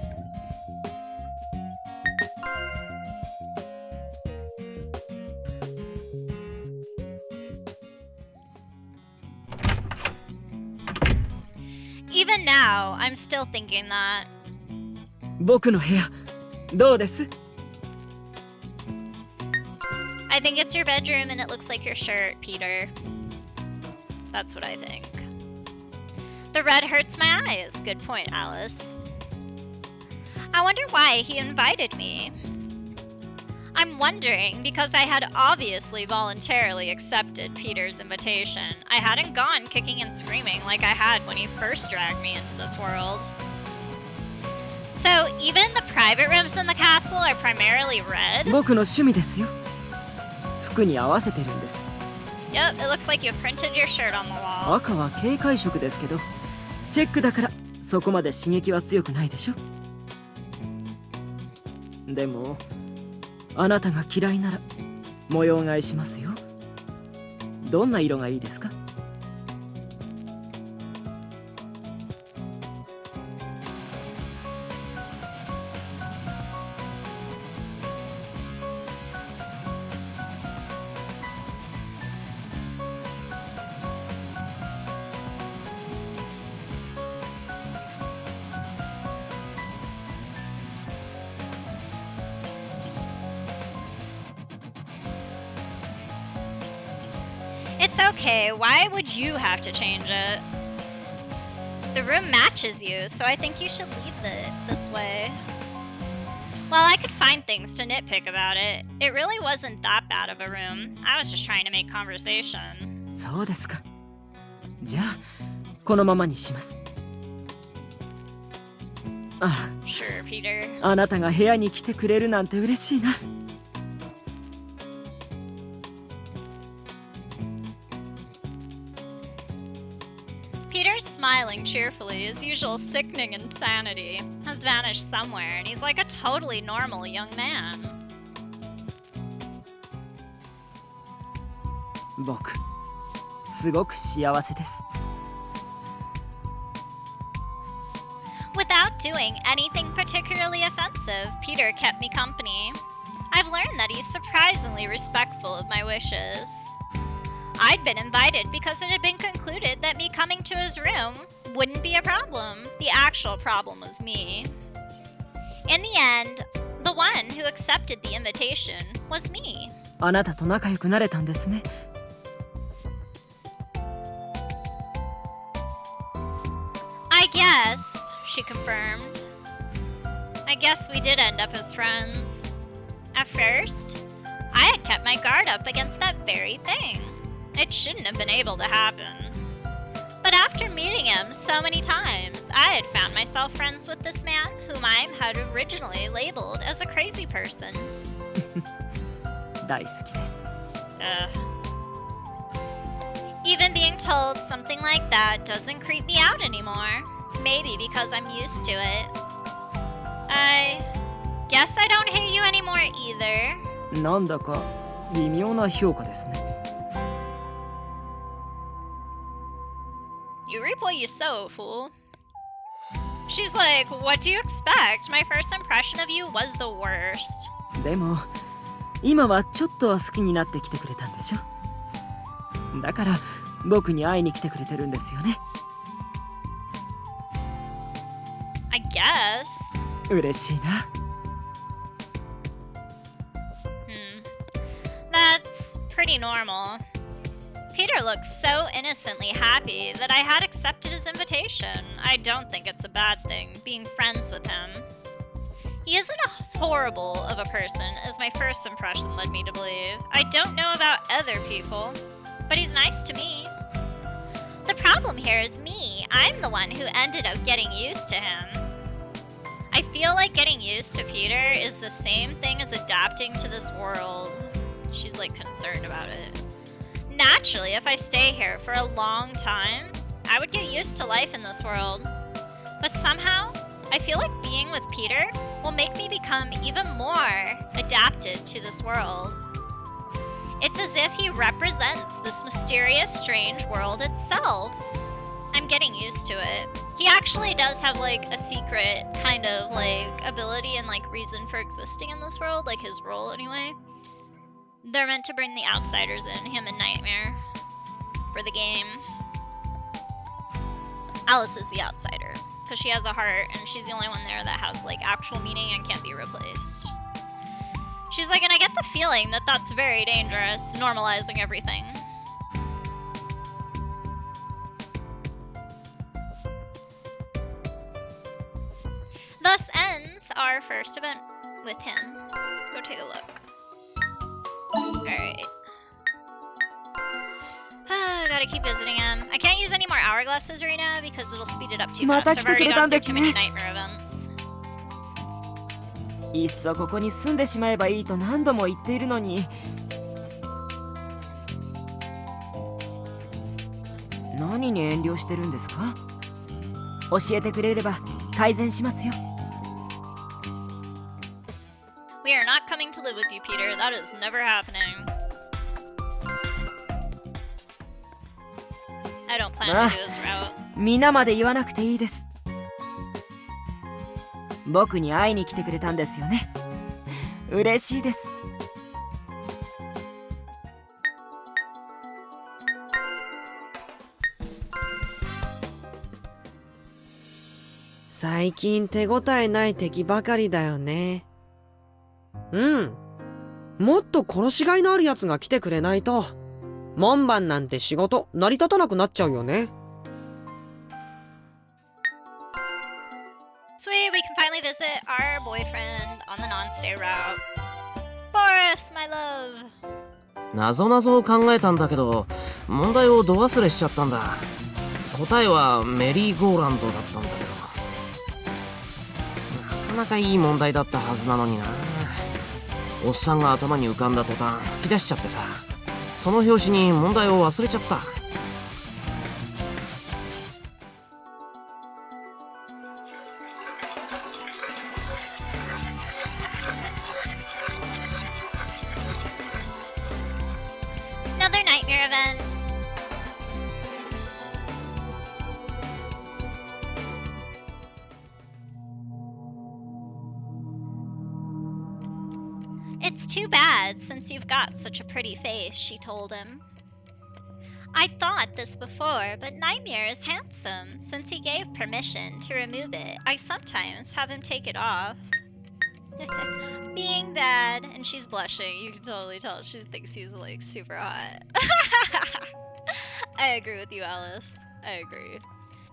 Even now, I'm still thinking that. 僕の部屋、どうです？ I think it's your bedroom and it looks like your shirt, Peter. That's what I think. The red hurts my eyes. Good point, Alice. I wonder why he invited me. I'm wondering because I had obviously voluntarily accepted Peter's invitation. I hadn't gone kicking and screaming like I had when he first dragged me into this world. So even the private rooms in the castle are primarily red? 僕の趣味ですよ。服に合わせてるんです。Yep, it looks like you printed your shirt on the wall. 赤は警戒色ですけど、チェックだからそこまで刺激は強くないでしょ。でも、あなたが嫌いなら模様替えしますよ。どんな色がいいですかIt's okay. Why would you have to change it? The room matches you, so I think you should leave it this way. Well, I could find things to nitpick about it. It really wasn't that bad of a room. I was just trying to make conversation. そうですか。じゃあ、このままにします。あ、Sure, Peter. あなたが部屋に来てくれるなんて嬉しいな。Peter's smiling cheerfully. His usual sickening insanity has vanished somewhere, and he's like a totally normal young man. 僕、すごく幸せです。Without doing anything particularly offensive, Peter kept me company. I've learned that he's surprisingly respectful of my wishes. I'd been invited because it had been concluded that me coming to his room wouldn't be a problem. The actual problem was me. In the end, the one who accepted the invitation was me. あなたと仲良くなれたんですね。I guess, she confirmed. I guess we did end up as friends. At first, I had kept my guard up against that very thing. It shouldn't have been able to happen. But after meeting him so many times, I had found myself friends with this man whom I had originally labeled as a crazy person. 大好きです。Even being told something like that doesn't creep me out anymore. Maybe because I'm used to it. Guess I don't hate you anymore either. なんだか微妙な評価ですね。You reap what you sow, fool. She's like, what do you expect? My first impression of you was the worst. でも今はちょっとは好きになってきてくれたんでしょ。だから僕に会いに来てくれてるんですよね。I guess. 嬉しいな。That's pretty normal. Peter looks so innocently happy that I had accepted his invitation. I don't think it's a bad thing, being friends with him. He isn't as horrible of a person as my first impression led me to believe. I don't know about other people, but he's nice to me. The problem here is me. I'm the one who ended up getting used to him. I feel like getting used to Peter is the same thing as adapting to this world. She's like concerned about it. Naturally, if I stay here for a long time, I would get used to life in this world. But somehow, I feel like being with Peter will make me become even more adapted to this world. It's as if he represents this mysterious, strange world itself. I'm getting used to it. He actually does have like a secret kind of like ability and like reason for existing in this world, like his role anyway. They're meant to bring the outsiders in, him and Nightmare, for the game. Alice is the outsider, because she has a heart, and she's the only one there that has, like, actual meaning and can't be replaced. She's like, and I get the feeling that that's very dangerous, normalizing everything. Thus ends our first event with him. Go take a look. Alright. Gotta keep visiting him. I can't use any more hourglasses right now because it'll speed it up too fast. I've already gone through too many nightmare events. いっそここに住んでしまえばいいと何度も言っているのに。何に遠慮してるんですか？教えてくれれば改善しますよ。We are not coming to live with you, Peter. That is never happening. I don't plan to do this route. 皆まで言わなくていいです。僕に会いに来てくれたんですよね。嬉しいです。最近手応えない敵ばかりだよね。うん。もっと殺しがいのあるやつが来てくれないと、門番なんて仕事成り立たなくなっちゃうよね。Sweet, we can finally visit our boyfriend on the non-stay route. Boris, my love. 謎々を考えたんだけど、問題をど忘れしちゃったんだ。答えはメリーゴーランドだったんだけど、なかなかいい問題だったはずなのにな。おっさんが頭に浮かんだ途端吹き出しちゃってさ、その拍子に問題を忘れちゃった。Another nightmare event. It's too bad since you've got such a pretty face, she told him. I thought this before, but Nightmare is handsome. Since he gave permission to remove it, I sometimes have him take it off. Being bad, and she's blushing. You can totally tell she thinks he's like super hot. I agree with you, Alice. I agree.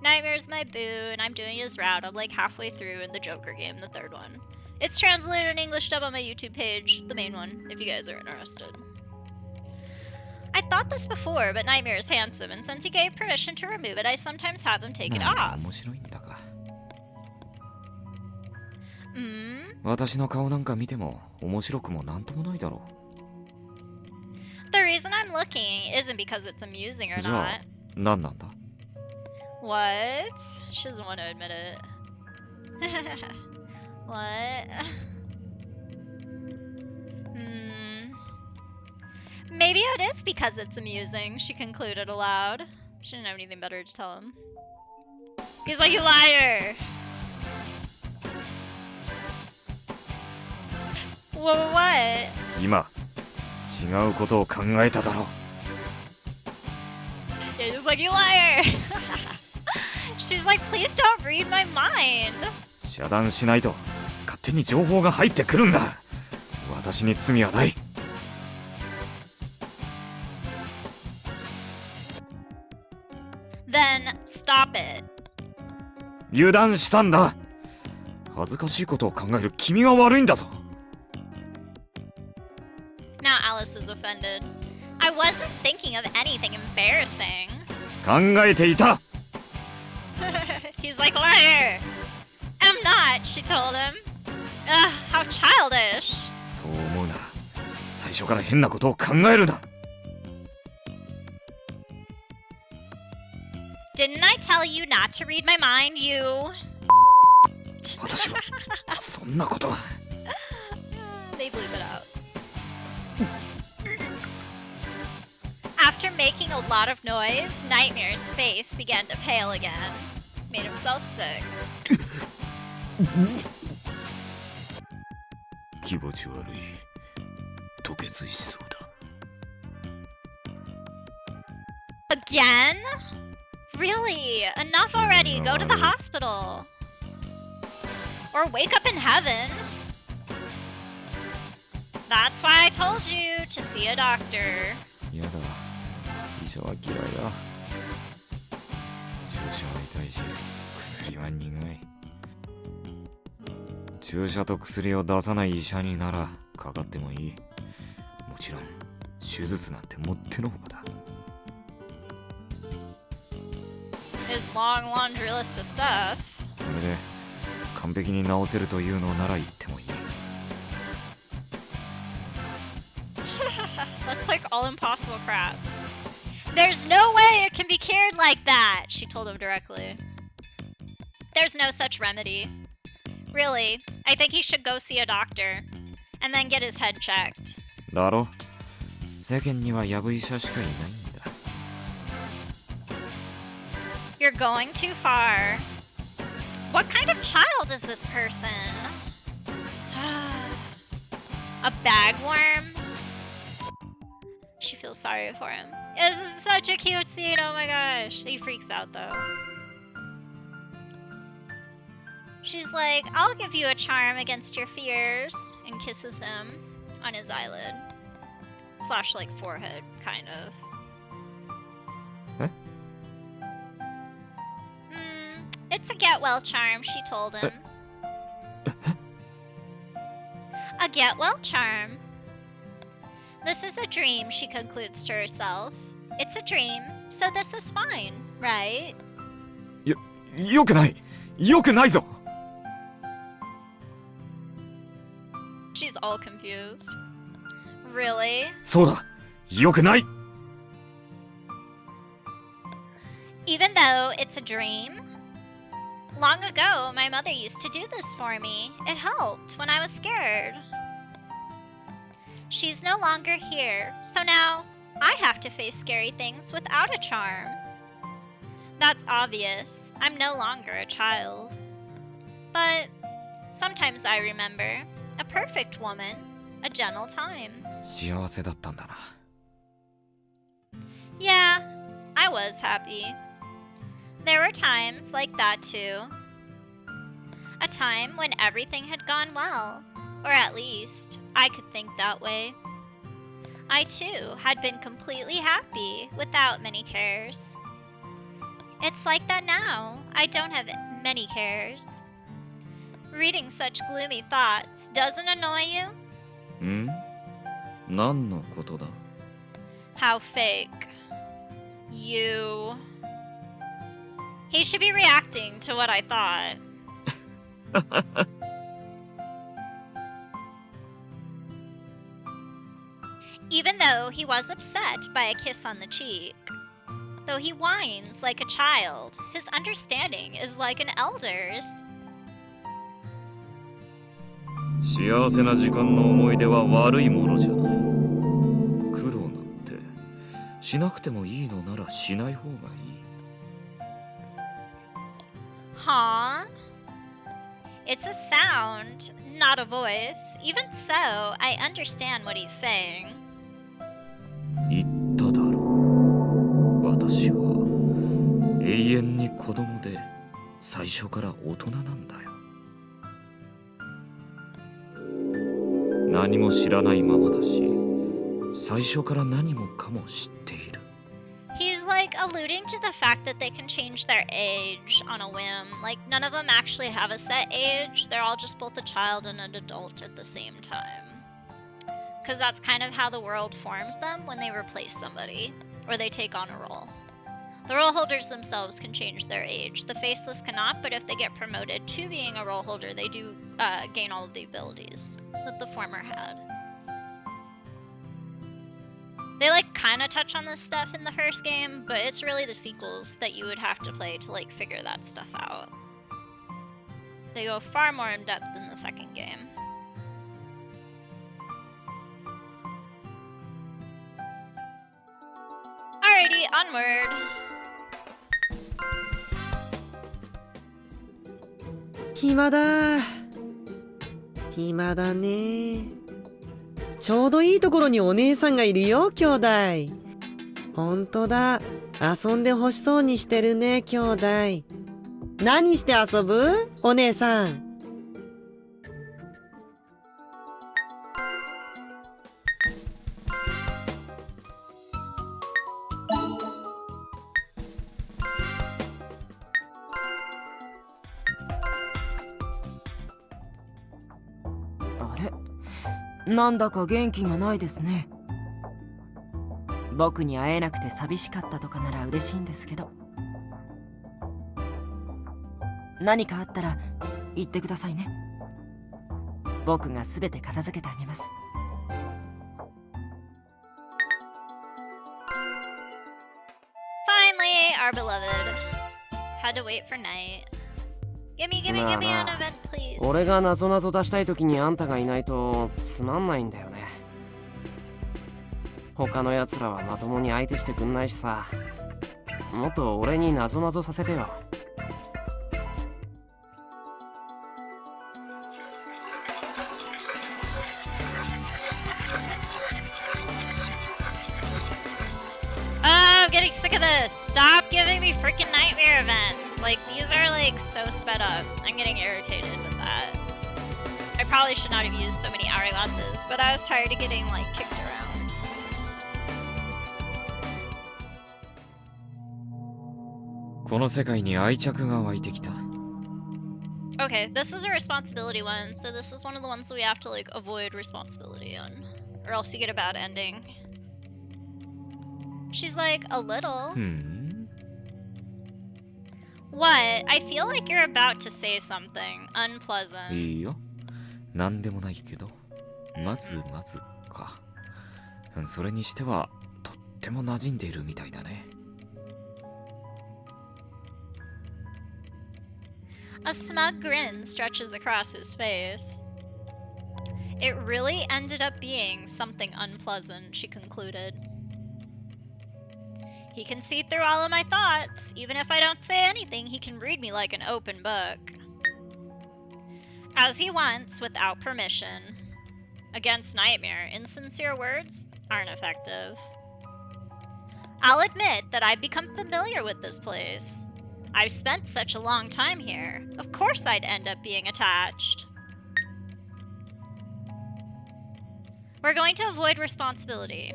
Nightmare's my boo, and I'm doing his route. I'm like halfway through in the Joker game, the third one. It's translated in English dub on my YouTube page, the main one, if you guys are interested. I thought this before, but Nightmare is handsome, and since he gave permission to remove it, I sometimes have him take it off. 面白いんだが。Mm? 私の顔なんか見ても面白くもなんともないだろう。 The reason I'm looking isn't because it's amusing or じゃ not. あ何なんだ？ What? She doesn't want to admit it. What? Maybe it is because it's amusing, she concluded aloud. She didn't have anything better to tell him. He's like, you liar! What? 今違うことを考えただろう。 He's like, you liar! She's like, please don't read my mind! 遮断しないと勝手に情報が入ってくるんだ。私に罪はない。 Then stop it. 油断したんだ。恥ずかしいことを考える君が悪いんだぞ。 Now Alice is offended. I wasn't thinking of anything embarrassing. 考えていた。 He's like, liar! I'm not, she told him. Ugh, how childish. そう思うな。最初から変なことを考えるな。 Didn't I tell you not to read my mind, you? 私はそんなことは。 They bleep it out. After making a lot of noise, Nightmare's face began to pale again. Made himself sick. 気持ち悪い。吐血しそうだ。 Again? Really? Enough already. Go to the hospital. Or wake up in heaven. That's why I told you to see a doctor. やだ。医者は嫌いだ。注射は痛いし、薬は苦い。注射と薬を出さない医者にならかかってもいい。もちろん手術なんてもってのほかだ。 His long laundry list of stuff. それで完璧に治せるというのなら言ってもいい。 That's like all impossible crap. There's no way it can be cured like that, she told him directly. There's no such remedy. Really, I think he should go see a doctor and then get his head checked. だろ？世間にはやぶ医者しかいないんだ。 You're going too far. What kind of child is this person? A bagworm? She feels sorry for him. This is such a cute scene, oh my gosh. He freaks out though. She's like, I'll give you a charm against your fears, and kisses him on his eyelid. Slash like forehead, kind of. It's a get well charm, she told him. A get well charm. This is a dream, she concludes to herself. It's a dream, so this is fine, right? よくない。よくないぞ。 She's all confused. Really? そうだ。よくない。 Even though it's a dream? Long ago, my mother used to do this for me. It helped when I was scared. She's no longer here, so now I have to face scary things without a charm. That's obvious. I'm no longer a child. But sometimes I remember a perfect woman, a gentle time. 幸せだったんだな。 Yeah, I was happy. There were times like that too. A time when everything had gone well, or at least I could think that way. I too had been completely happy without many cares. It's like that now. I don't have many cares. Reading such gloomy thoughts doesn't annoy you? ん？何のことだ？ How fake. You. He should be reacting to what I thought. Even though he was upset by a kiss on the cheek, though he whines like a child, his understanding is like an elder's. 幸せな時間の思い出は悪いものじゃない。苦労なんしなくてもいいのならしない方がいい。 Huh? It's a sound, not a voice. Even so, I understand what he's saying. 言っただろう。私は永遠に子供で最初から大人なんだよ。何も知らないままだし、最初から何もかも知っている。 He's like alluding to the fact that they can change their age on a whim. Like, none of them actually have a set age. They're all just both a child and an adult at the same time. Because that's kind of how the world forms them when they replace somebody, or they take on a role. The role holders themselves can change their age. The faceless cannot, but if they get promoted to being a role holder, they do gain all of the abilities that the former had. They like kind of touch on this stuff in the first game, but it's really the sequels that you would have to play to like figure that stuff out. They go far more in depth in the second game. Alrighty, onward. 暇だ。暇だね。ちょうどいいところにお姉さんがいるよ、兄弟。ほんとだ。遊んでほしそうにしてるね、兄弟。何して遊ぶ？お姉さん。あれ？なんだか元気がないですね。僕に会えなくて寂しかったとかなら嬉しいんですけど。何かあったら言ってくださいね。僕がすべて片付けてあげます。Finally, our beloved. Had to wait for night. Gimme an event, please. 俺がなぞなぞ出したい時にあんたがいないとつまんないんだよね。他のやつらはまともに相手してくんないしさ。もっと俺になぞなぞさせてよ。I'm getting sick of this. Stop giving me freaking nightmare events. Like, these are like so sped up. I'm getting irritated with that. I probably should not have used so many hourglasses, but I was tired of getting like kicked around. この世界に愛着が湧いてきた。 Okay, this is a responsibility one, so this is one of the ones that we have to like avoid responsibility on, or else you get a bad ending. She's like, a little. What? I feel like you're about to say something unpleasant. いいよ。なんでもないけど。まずか。それにしてはとっても馴染んでいるみたいだね。A smug grin stretches across his face. It really ended up being something unpleasant, she concluded. He can see through all of my thoughts. Even if I don't say anything, he can read me like an open book. As he wants, without permission. Against Nightmare, insincere words aren't effective. I'll admit that I've become familiar with this place. I've spent such a long time here. Of course I'd end up being attached. We're going to avoid responsibility.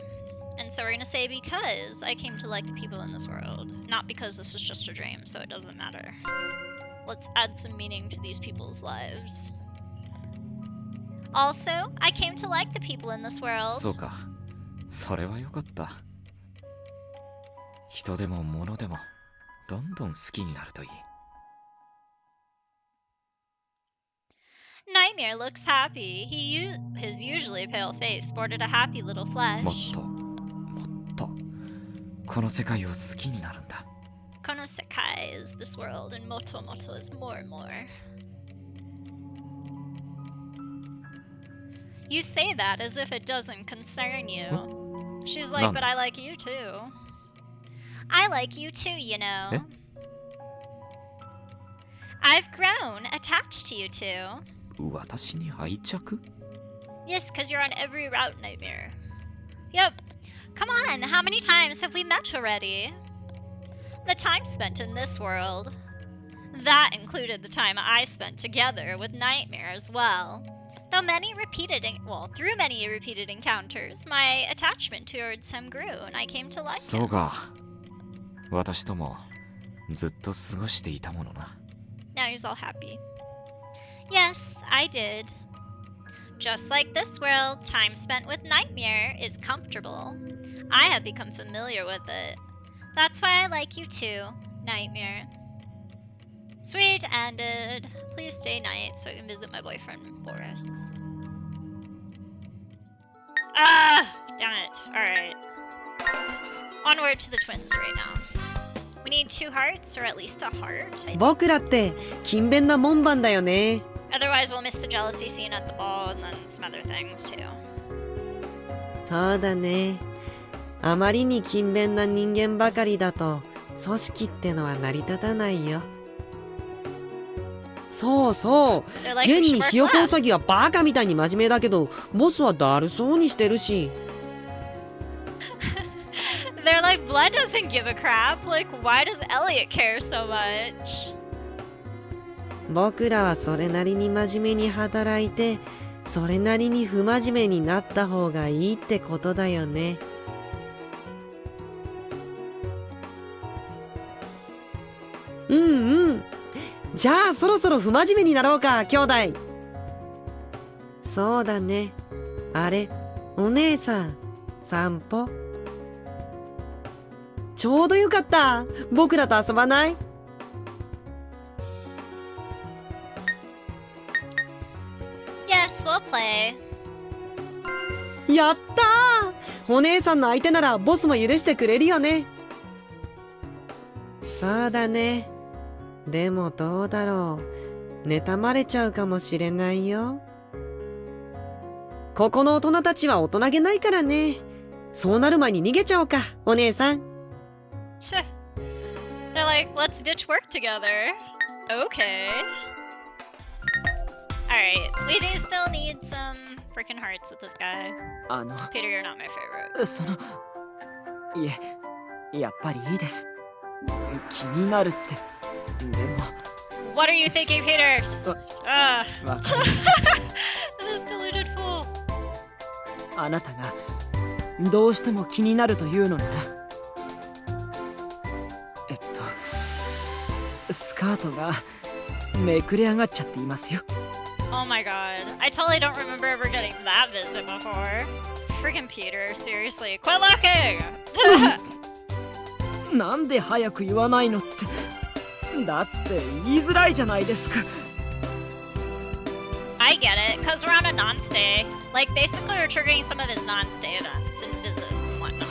And so we're going to say because I came to like the people in this world. Not because this was just a dream, so it doesn't matter. Let's add some meaning to these people's lives. Also, I came to like the people in this world. そうか。それはよかった。人でも物でもどんどん好きになるといい。Nightmare looks happy. His usually pale face sported a happy little もっ flush. とこの世界を好きになるんだ。Konosekai is this world, and Moto Moto is more and more. You say that as if it doesn't concern you. She's like, but None. I like you too. I like you too, you know. Eh? I've grown attached to you too. 私に愛着 Yes, because you're on every route, Nightmare. Yep. Come on, how many times have we met already? The time spent in this world. That included the time I spent together with Nightmare as well. Through many repeated encounters, my attachment towards him grew and I came to like そう him. か。私ともずっと過ごしていたものな。Now he's all happy. Yes, I did. Just like this world, time spent with Nightmare is comfortable. I have become familiar with it. That's why I like you too, Nightmare. Sweet, ended. Please stay night so I can visit my boyfriend, Boris. Ah! Damn it. Alright. Onward to the twins right now. We need 2 hearts, or at least a heart. I think. 僕らって勤勉な門番だよね。 Otherwise, we'll miss the jealousy scene at the ball and then some other things too. そうだね。あまりに勤勉な人間ばかりだと組織ってのは成り立たないよ。そうそう。 They're like, 現に "Work ひよこ left." ウサギはバカみたいに真面目だけど、ボスはだるそうにしてるし。 They're like, Blood doesn't give a crap. Like, why does Elliot care so much? 僕らはそれなりに真面目に働いて、それなりに不真面目になった方がいいってことだよね。うんうん。じゃあそろそろ不真面目になろうか、兄弟。そうだね。あれ、お姉さん、散歩。ちょうどよかった。僕らと遊ばない？ Yes, we'll play. やったー！お姉さんの相手ならボスも許してくれるよね。そうだね。でもどうだろう。妬まれちゃうかもしれないよ。ここの大人たちは大人げないからね。そうなる前に逃げちゃおうか、お姉さん。Shh. They're like, let's ditch work together. Okay. Alright, we do still need some freaking hearts with this guy. Peter, you're not my favorite. そのいえ、やっぱりいいです。気になるって。でも What are you thinking, Peter? わかりました。 This deluded fool. あなたがどうしても気になるというのなら、スカートがめくれ上がっちゃっていますよ。 Oh my god. I totally don't remember ever getting that visit before. Friggin' Peter, seriously. Quit looking! なんで早く言わないのって。だって言いづらいじゃないですか。 I get it, because we're on a non-stay. Like, basically we're triggering some of his non-stay events and visits and whatnot.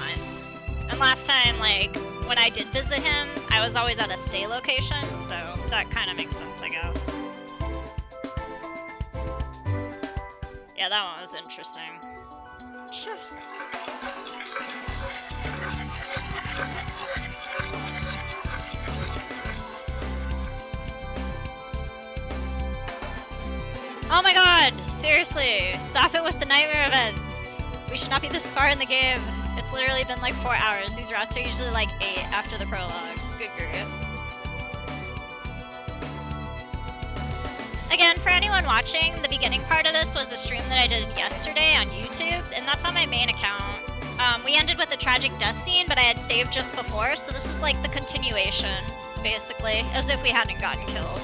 And last time, like, when I did visit him, I was always at a stay location, so that kind of makes sense, I guess. Yeah, that one was interesting. Sure. Oh my god! Seriously! Stop it with the nightmare events! We should not be this far in the game. It's literally been like 4 hours. These routes are usually like 8 after the prologue. Good grief. Again, for anyone watching, the beginning part of this was a stream that I did yesterday on YouTube, and that's on my main account. We ended with a tragic death scene, but I had saved just before, so this is like the continuation, basically, as if we hadn't gotten killed.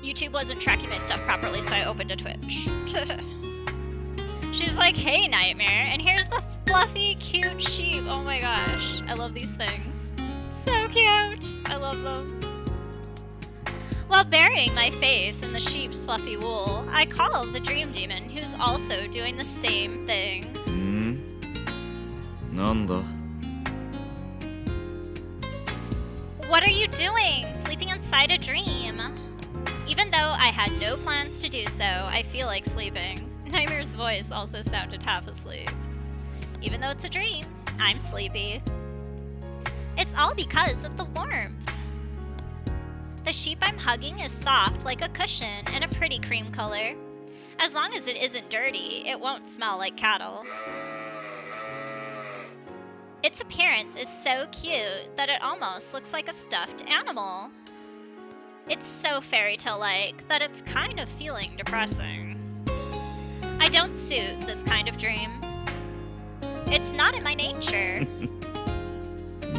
YouTube wasn't tracking my stuff properly, so I opened a Twitch. She's like, hey, Nightmare, and here's the fluffy, cute sheep. Oh my gosh, I love these things. So cute! I love them. While burying my face in the sheep's fluffy wool, I called the dream demon, who's also doing the same thing. なんだ What are you doing? Sleeping inside a dream? Even though I had no plans to do so, I feel like sleeping. Nightmare's voice also sounded half asleep. Even though it's a dream, I'm sleepy. It's all because of the warmth. The sheep I'm hugging is soft like a cushion and a pretty cream color. As long as it isn't dirty, it won't smell like cattle. Its appearance is so cute that it almost looks like a stuffed animal. It's so fairy tale-like that it's kind of feeling depressing. I don't suit this kind of dream. It's not in my nature.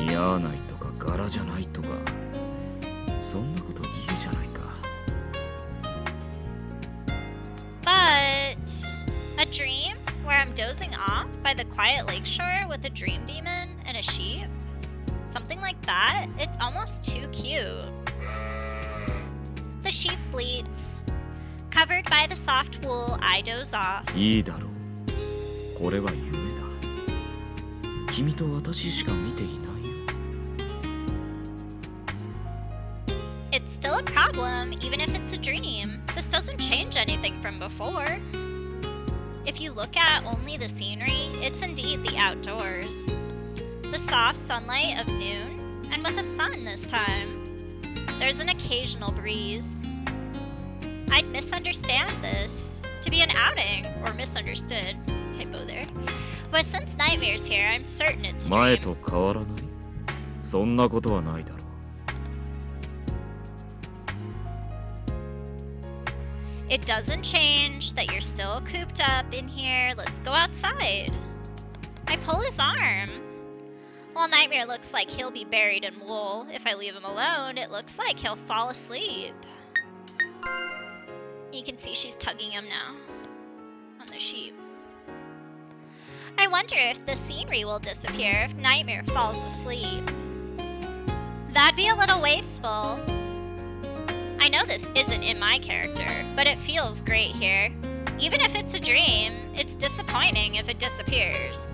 似合わないとか柄じゃないとかそんなこといいじゃないか But a dream where I'm dozing off by the quiet lakeshore with a dream demon and a sheep? Something like that? It's almost too cute. The sheep bleats. Covered by the soft wool, I doze off. いいだろうこれは夢だ君と私しか見ていないよ It's still a problem, even if it's a dream. This doesn't change anything from before. If you look at only the scenery, it's indeed the outdoors. The soft sunlight of noon, and with the sun this time. There's an occasional breeze. I'd misunderstand this to be an outing, or misunderstood. Typo there. But since Nightmare's here, I'm certain it's a 前 dream. と変わらないそんなことはないだろう It doesn't change that you're still cooped up in here. Let's go outside. I pull his arm. While Nightmare looks like he'll be buried in wool, if I leave him alone, it looks like he'll fall asleep. You can see she's tugging him now on the sheep. I wonder if the scenery will disappear if Nightmare falls asleep. That'd be a little wasteful. I know this isn't in my character, but it feels great here. Even if it's a dream, it's disappointing if it disappears.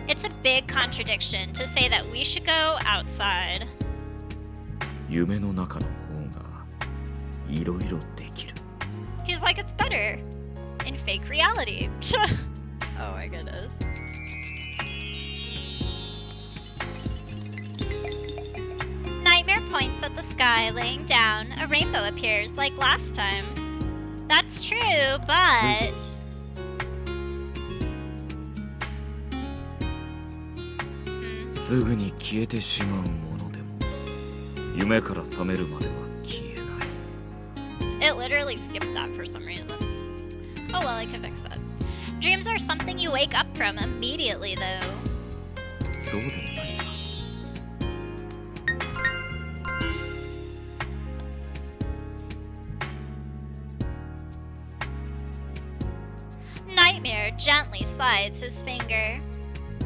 It's a big contradiction to say that we should go outside. 夢の中の方がいろいろできる He's like it's better in fake reality. Oh my goodness. Nightmare points at the sky, laying down. A rainbow appears like last time. That's true, but... Hmm. すぐに消えてしまうものでも夢から覚めるまでは消えない It literally skipped that for some reason. Oh well, I can fix that. Dreams are something you wake up from immediately, though. そうでもないか Nightmare gently slides his finger.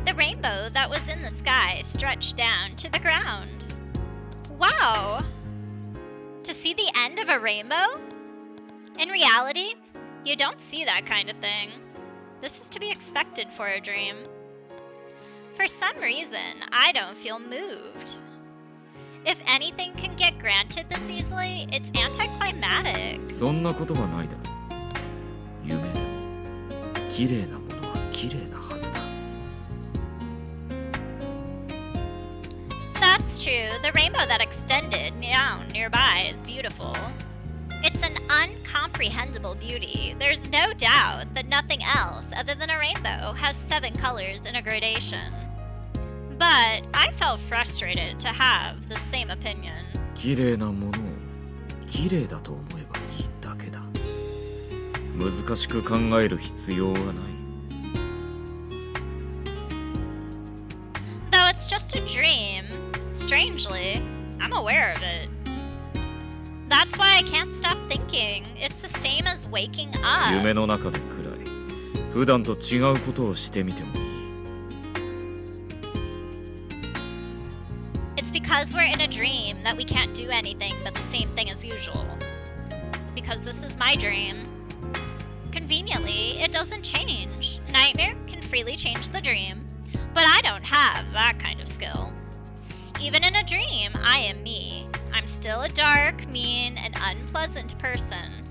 The rainbow that was in the sky stretched down to the ground. Wow! To see the end of a rainbow? In reality, you don't see that kind of thing. This is to be expected for a dream. For some reason, I don't feel moved. If anything can get granted this easily, it's anticlimactic. そんなことはないだろう夢でも綺麗なものは綺麗なはずだ That's true. The rainbow that extended down nearby is beautiful. It's an incomprehensible beauty. There's no doubt that nothing else other than a rainbow has 7 colors in a gradation. But I felt frustrated to have the same opinion. 綺麗なものを綺麗だと思えばいいだけだ難しく考える必要はない Though it's just a dream, strangely, I'm aware of it. That's why I can't stop thinking. It's the same as waking up. 夢の中でくらい普段と違うことをしてみてもいい It's because we're in a dream that we can't do anything but the same thing as usual. Because this is my dream. Conveniently, it doesn't change. Nightmare can freely change the dream, but I don't have that kind of skill. Even in a dream, I am me. I'm still a dark, mean, and unpleasant person.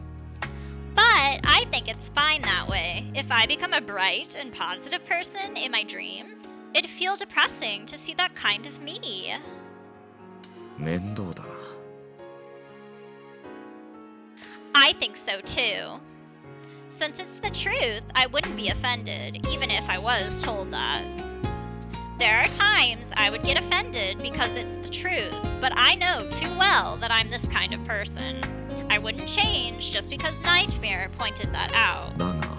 But I think like it's fine that way. If I become a bright and positive person in my dreams, it'd feel depressing to see that kind of me. 面倒だな。 I think so too. Since it's the truth, I wouldn't be offended, even if I was told that. There are times I would get offended because it's the truth, but I know too well that I'm this kind of person. I wouldn't change just because Nightmare pointed that out. だが、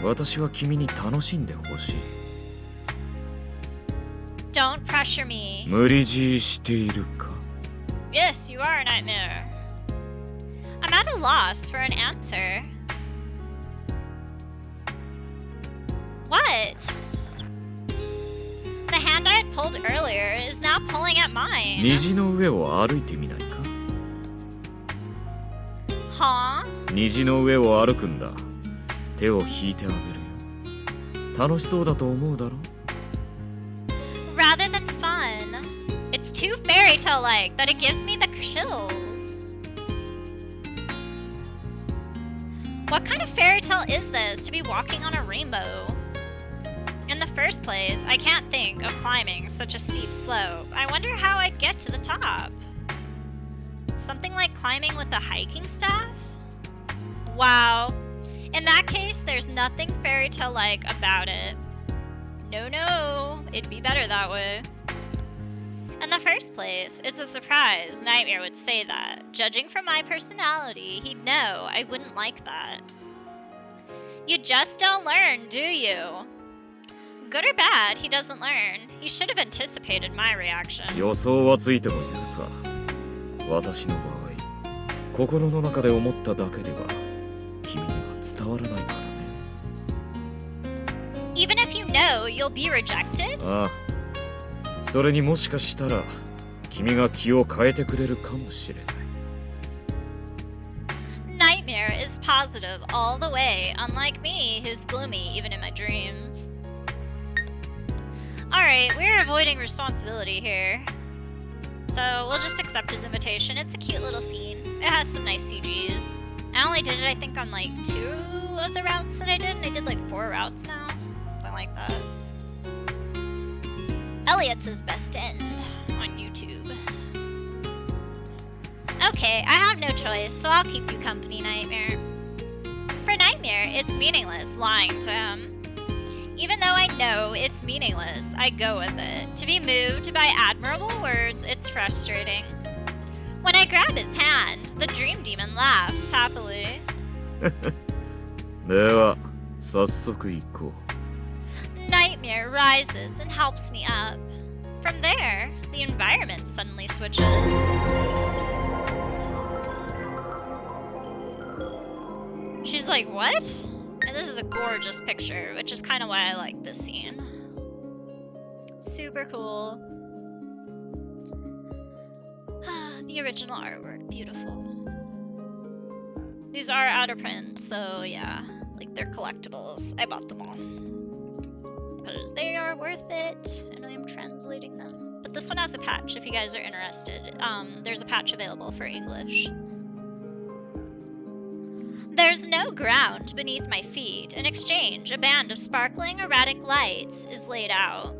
私は君に楽しんでほしい。 Don't pressure me. 無理強いしているか？ Yes, you are a Nightmare. I'm at a loss for an answer. What? The hand I had pulled earlier is now pulling at mine. 虹の上を歩いてみないか？ Huh? 虹の上を歩くんだ。手を引いてあげるよ。楽しそうだと思うだろ？ Rather than fun. It's too fairy tale-like that it gives me the chills. What kind of fairy tale is this to be walking on a rainbow? In the first place, I can't think of climbing such a steep slope. I wonder how I'd get to the top. Something like climbing with a hiking staff? Wow. In that case, there's nothing fairy tale-like about it. No, it'd be better that way. In the first place, it's a surprise Nightmare would say that. Judging from my personality, he'd know I wouldn't like that. You just don't learn, do you? Good or bad, he doesn't learn. He should have anticipated my reaction. 予想はついてもいるさ。私の場合、心の中で思っただけでは君には伝わらないからね。 Even if you know you'll be rejected? ああ、それにもしかしたら君が気を変えてくれるかもしれない。 Nightmare is positive all the way, unlike me, who's gloomy even in my dreams. Alright, we're avoiding responsibility here. So we'll just accept his invitation. It's a cute little scene. It had some nice CGs. I only did it, I think, on like 2 of the routes that I did, and I did like 4 routes now. I like that. Elliot's his best end on YouTube. Okay, I have no choice, so I'll keep you company, Nightmare. For Nightmare, it's meaningless lying to him. Even though I know it's meaningless, I go with it. To be moved by admirable words, it's frustrating. When I grab his hand, the Dream Demon laughs happily. では、早速行こう。 Nightmare rises and helps me up. From there, the environment suddenly switches. She's like, what? And this is a gorgeous picture, which is kind of why I like this scene. Super cool. The original artwork, beautiful. These are out of print, so yeah, like they're collectibles. I bought them all. Because they are worth it, and I am translating them. But this one has a patch if you guys are interested. There's a patch available for English. There's no ground beneath my feet. In exchange, a band of sparkling, erratic lights is laid out.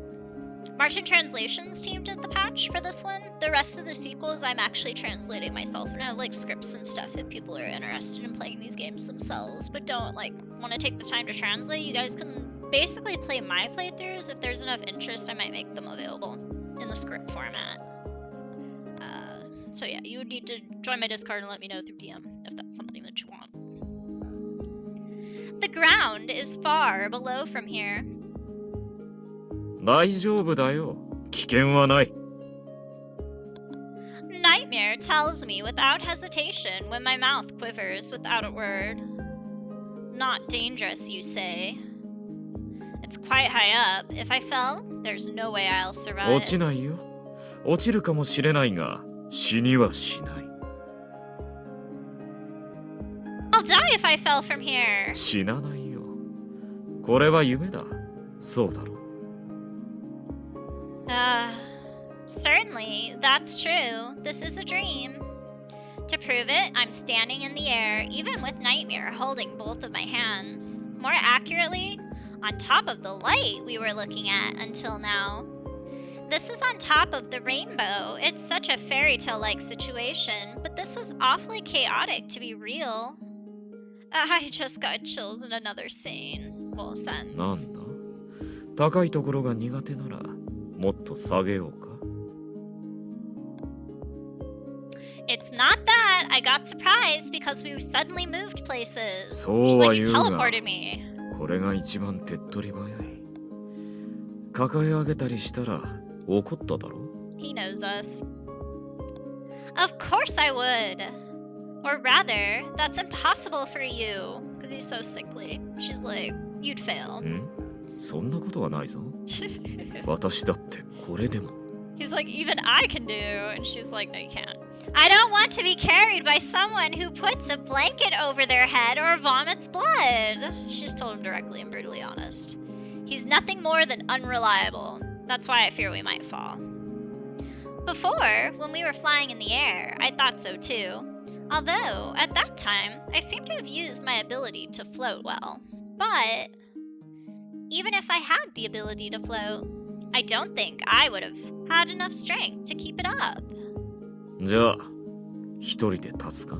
Marchentranslations team did the patch for this one. The rest of the sequels I'm actually translating myself, and I have like scripts and stuff if people are interested in playing these games themselves, but don't like want to take the time to translate. You guys can basically play my playthroughs. If there's enough interest, I might make them available in the script format. So yeah, you would need to join my Discord and let me know through DM if that's something that you want. The ground is far below from here. 大丈夫だよ。危険はない。 Nightmare tells me without hesitation when my mouth quivers without a word. Not dangerous, you say. It's quite high up. If I fell, there's no way I'll survive. 落ちないよ。落ちるかもしれないが、死にはしない。 I'll die if I fell from here. 死なないよ。これは夢だ。そうだろ。 Certainly, that's true. This is a dream. To prove it, I'm standing in the air, even with Nightmare holding both of my hands. More accurately, on top of the light we were looking at until now. This is on top of the rainbow. It's such a fairy tale-like situation, but this was awfully chaotic to be real. I just got chills in another scene. Well, なん sentence. だ高いところが苦手ならもっと下げようか It's not that. I got surprised because we suddenly moved places. そう It's は like 言 you うが teleported me. これが一番手っ取り早い抱え上げたりしたら怒っただろ He knows us. Of course I would. Or rather, that's impossible for you. Because he's so sickly. She's like, you'd fail. んそんなことはないぞ私だってこれでも He's like, even I can do. And she's like, no, you can't. I don't want to be carried by someone who puts a blanket over their head or vomits blood. She's told him directly and brutally honest. He's nothing more than unreliable. That's why I fear we might fall. Before, when we were flying in the air, I thought so too. Although, at that time, I seem to have used my ability to float well. But, even if I had the ability to float, I don't think I would have had enough strength to keep it up. じゃあ一人で立つか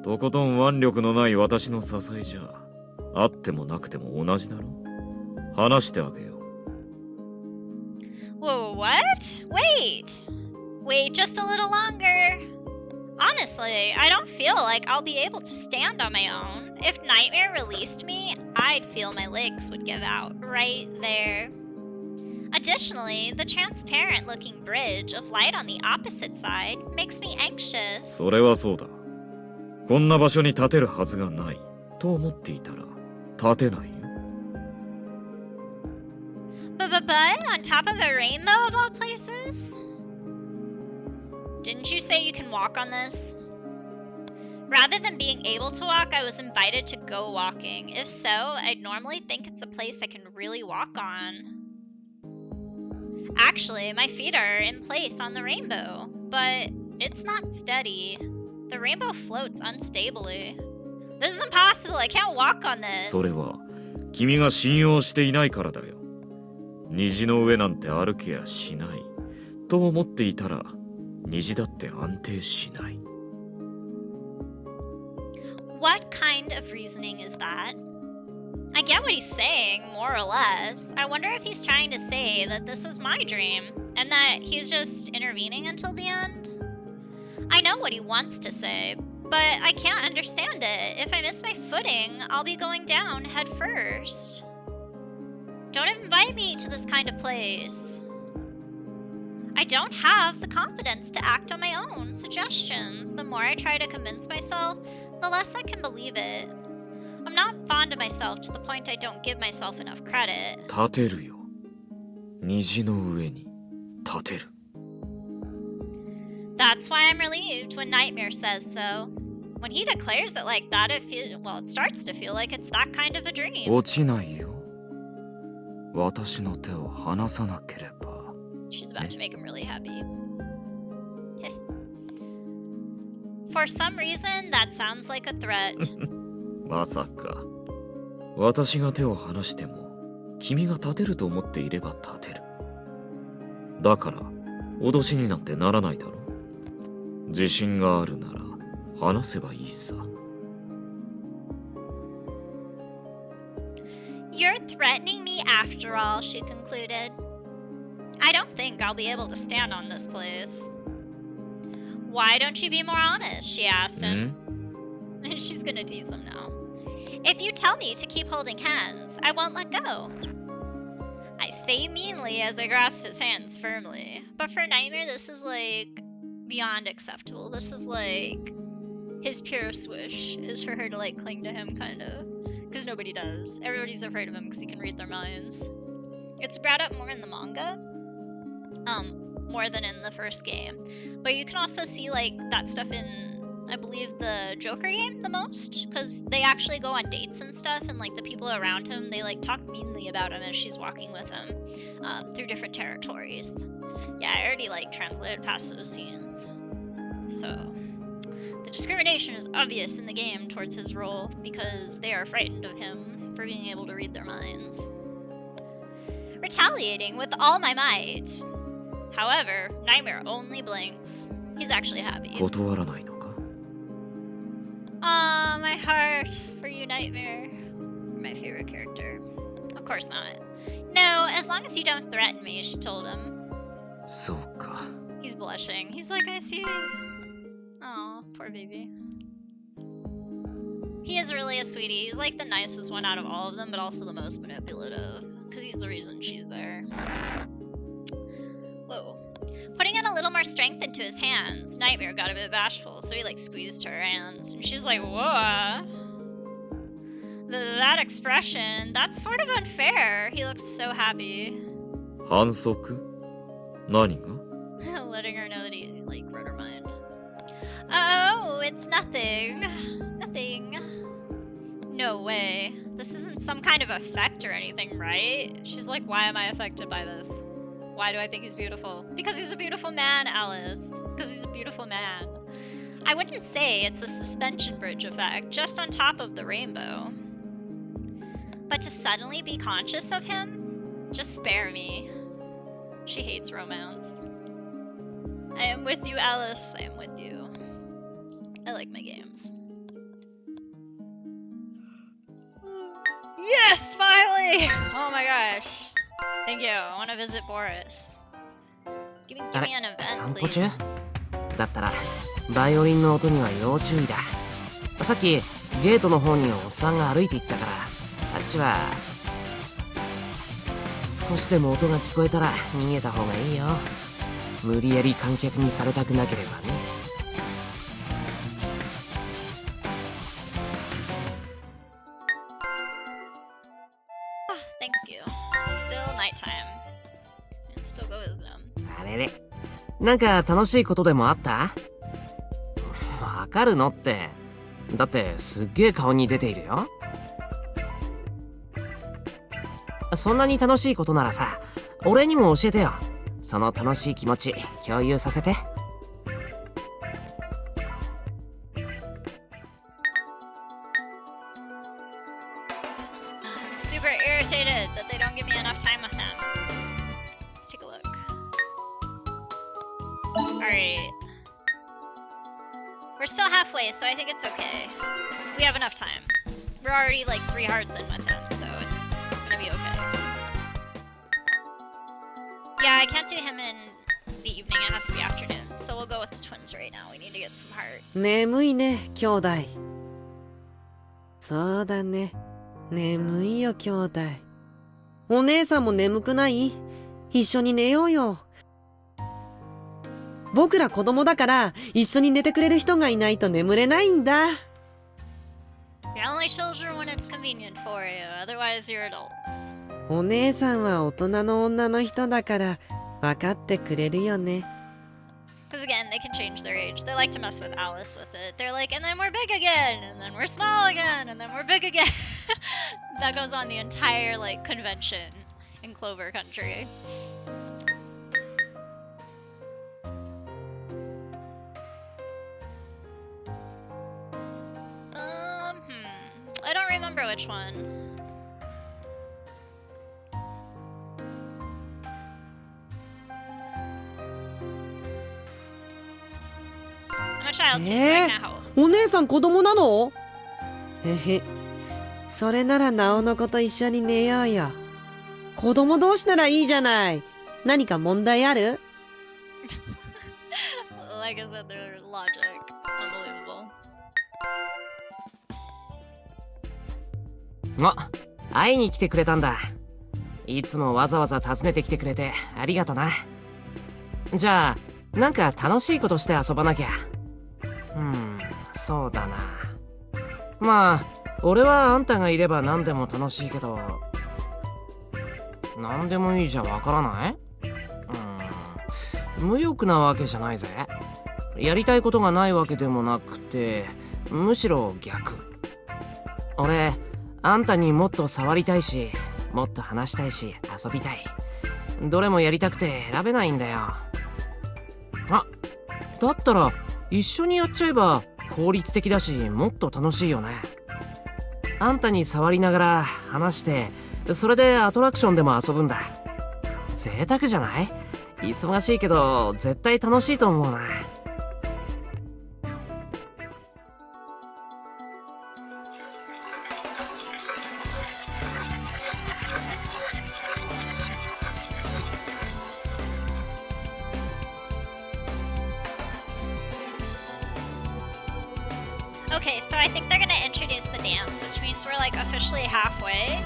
とことん腕力のない私の支えじゃあってもなくても同じだろ話してあげよう Whoa, what? Wait just a little longer. Honestly, I don't feel like I'll be able to stand on my own. If Nightmare released me, I'd feel my legs would give out right there. Additionally, the transparent-looking bridge of light on the opposite side makes me anxious. それはそうだこんな場所に立てるはずがないと思っていたら立てないよ But on top of a rainbow of all places? Didn't you say you can walk on this? Rather than being able to walk, I was invited to go walking. If so, I'd normally think it's a place I can really walk on. Actually, my feet are in place on the rainbow, but it's not steady. The rainbow floats unstably. This is impossible. I can't walk on this. それは君が信用していないからだよ虹の上なんて歩けやしないと思っていたら虹だって安定しない What kind of reasoning is that? I get what he's saying, more or less. I wonder if he's trying to say that this is my dream, and that he's just intervening until the end? I know what he wants to say, but I can't understand it. If I miss my footing, I'll be going down head first. Don't invite me to this kind of place. I don't have the confidence to act on my own suggestions. The more I try to convince myself, the less I can believe it. I'm not fond of myself to the point I don't give myself enough credit. 立てるよ虹の上に立てる That's why I'm relieved when Nightmare says so. When he declares it like that, it starts to feel like it's that kind of a dream. 落ちないよ私の手を離さなければ She's about to make him really happy. For some reason, that sounds like a threat. まさか私が手を離しても君が立てると思っていれば立てるだから脅しになんてならないだろ自信があるなら話せばいいさ You're threatening me after all, she concluded. I don't think I'll be able to stand on this place. Why don't you be more honest? She asked him. And she's gonna tease him now. If you tell me to keep holding hands, I won't let go. I say meanly as I grasp his hands firmly. But for Nightmare, this is like beyond acceptable. This is like his purest wish is for her to like cling to him, kind of. Because nobody does. Everybody's afraid of him because he can read their minds. It's brought up more in the manga. More than in the first game. But you can also see like that stuff in, I believe, the Joker game the most. Because they actually go on dates and stuff, and like the people around him, they like talk meanly about him as she's walking with him through different territories. Yeah, I already like translated past those scenes. So, the discrimination is obvious in the game towards his role because they are frightened of him for being able to read their minds. Retaliating with all my might. However, Nightmare only blinks. He's actually happy. 断らないのか? Aw, my heart for you, Nightmare. You're my favorite character. Of course not. No, as long as you don't threaten me, she told him. そうか. He's blushing. He's like, I see. Aw, poor baby. He is really a sweetie. He's like the nicest one out of all of them, but also the most manipulative. Because he's the reason she's there. Whoa. Putting in a little more strength into his hands, Nightmare got a bit bashful, so he like squeezed her hands. And she's like, whoa. That expression, that's sort of unfair. He looks so happy. 反則? 何が? Letting her know that he like read her mind. Oh, it's nothing. Nothing. No way. This isn't some kind of effect or anything, right? She's like, why am I affected by this? Why do I think he's beautiful? Because he's a beautiful man, Alice. Because he's a beautiful man. I wouldn't say it's a suspension bridge effect, just on top of the rainbow. But to suddenly be conscious of him? Just spare me. She hates romance. I am with you, Alice. I am with you. I like my games. Yes, finally! Oh my gosh. Thank you. I want to visit Boris. Give me an event, 散歩 please. 中だったらバイオリンの音には要注意だ。さっきゲートの方におっさんが歩いていったから、あっちは少しでも音が聞こえたら逃げた方がいいよ。無理やり観客にされたくなければね。Oh, thank you. Still nighttime. And still go visit him. あれれ、なんか楽しいことでもあった？わかるのって。だってすっげえ顔に出ているよ。そんなに楽しいことならさ、俺にも教えてよ。その楽しい気持ち共有させて。Super irritated that they don't give me enough time with him. Take a look. Alright. We're still halfway, so I think it's okay. We have enough time. We're already like 3 hearts in with him, so it's gonna be okay. Yeah, I can't do him in the evening, it has to be afternoon. So we'll go with the twins right now. We need to get some hearts. 眠いね、兄弟。そうだね。眠いよ、兄弟。お姉さんも眠くない？一緒に寝ようよ。僕ら子供だから、一緒に寝てくれる人がいないと眠れないんだ。You're only children when it's convenient for you, otherwise you're adults. お姉さんは大人の女の人だから、分かってくれるよね。Because again, they can change their age. They like to mess with Alice with it. They're like, and then we're big again, and then we're small again, and then we're big again. That goes on the entire like convention in Clover Country. I don't remember which one. I'm a child too right now. お姉さん子供なの？へへ。それならナオの子と一緒に寝ようよ。子供同士ならいいじゃない。何か問題ある？ Like I said, their logic. Unbelievable. あ、会いに来てくれたんだ。いつもわざわざ訪ねてきてくれてありがとな。じゃあ、なんか楽しいことして遊ばなきゃ。そうだな。まあ、俺はあんたがいれば何でも楽しいけど、何でもいいじゃわからない？無欲なわけじゃないぜ。やりたいことがないわけでもなくて、むしろ逆。俺、あんたにもっと触りたいし、もっと話したいし、遊びたい。どれもやりたくて選べないんだよ。あ、だったら一緒にやっちゃえば効率的だしもっと楽しいよね。あんたに触りながら話して、それでアトラクションでも遊ぶんだ。贅沢じゃない？忙しいけど絶対楽しいと思うな。Okay, so I think they're gonna introduce the dance, which means we're like officially halfway.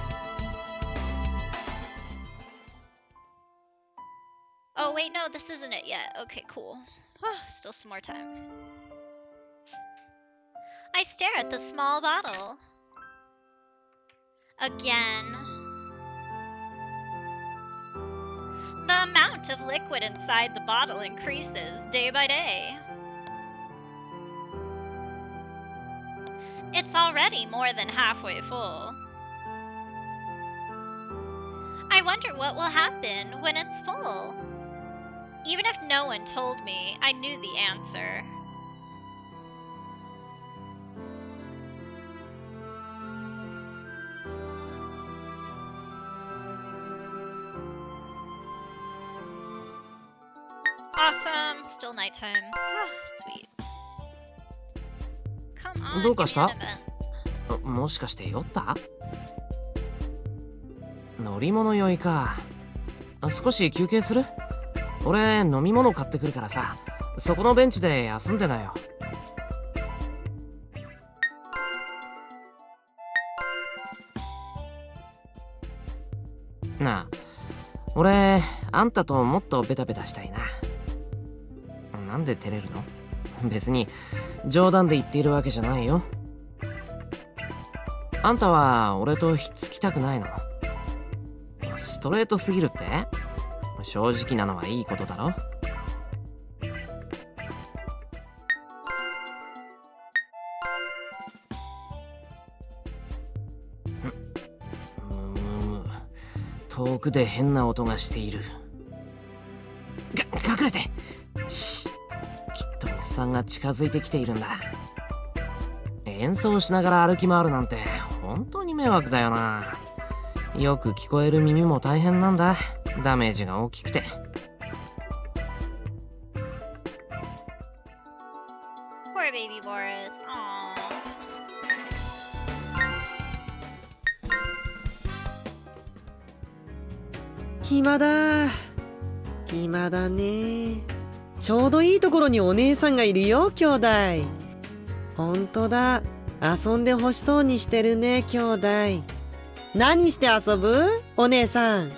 Oh wait, no, this isn't it yet. Okay, cool. Still some more time. I stare at the small bottle. Again. The amount of liquid inside the bottle increases day by day. It's already more than halfway full. I wonder what will happen when it's full. Even if no one told me, I knew the answer. Awesome. Still nighttime. Sweet. Come on. どうかした？ give me an event. もしかして酔った？乗り物酔いか。少し休憩する？俺飲み物買ってくるからさ、そこのベンチで休んでなよ。なあ、俺あんたともっとベタベタしたいな。なんで照れるの？別に冗談で言っているわけじゃないよ。あんたは俺とひっつきたくないの？ストレートすぎるって？正直なのはいいことだろ。遠くで変な音がしている。隠れて。し、きっとおっさんが近づいてきているんだ。演奏しながら歩き回るなんて本当に迷惑だよな。よく聞こえる耳も大変なんだ。ダメージが大きくて。Poor baby Boris. Aww. 暇だ。暇だね。ちょうどいいところにお姉さんがいるよ、兄弟。ほんとだ。遊んでほしそうにしてるね、兄弟。何して遊ぶ？お姉さん。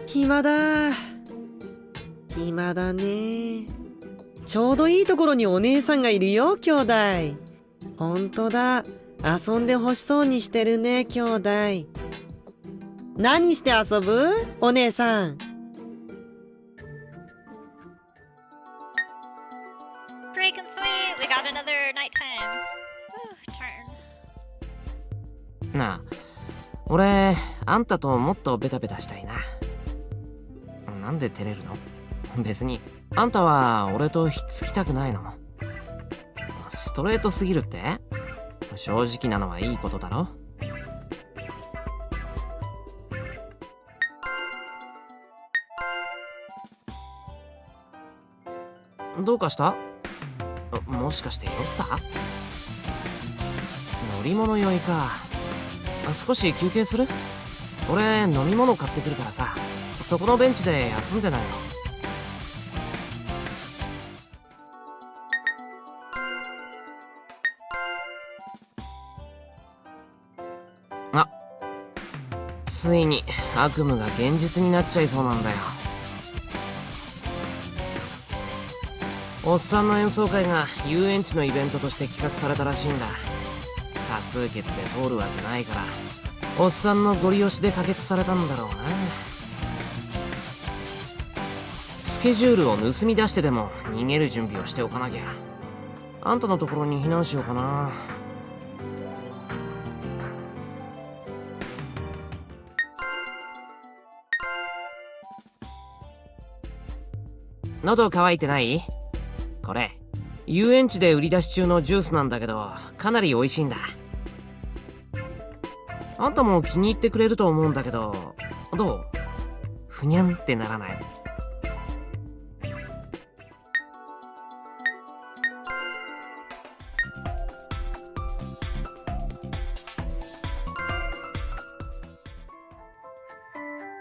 暇だ。暇だね。ちょうどいいところにお姉さんがいるよ、兄弟。ほんとだ。遊んでほしそうにしてるね、兄弟。何して遊ぶ？お姉さん。Break and sweet. We got another nighttime. Turn. なあ、俺あんたともっとベタベタしたいな。なんで照れるの？別にあんたは俺とひっつきたくないの？ストレートすぎるって？正直なのはいいことだろ。どうかした？もしかして酔った？乗り物酔いか。少し休憩する？俺飲み物買ってくるからさ、そこのベンチで休んでなよ。あ、ついに悪夢が現実になっちゃいそうなんだよ。おっさんの演奏会が遊園地のイベントとして企画されたらしいんだ。多数決で通るわけないから、おっさんのゴリ押しで可決されたんだろうな。スケジュールを盗み出してでも逃げる準備をしておかなきゃ。あんたのところに避難しようかな。喉乾いてない？これ遊園地で売り出し中のジュースなんだけど、かなり美味しいんだ。あんたも気に入ってくれると思うんだけど、どう？ふにゃんってならない？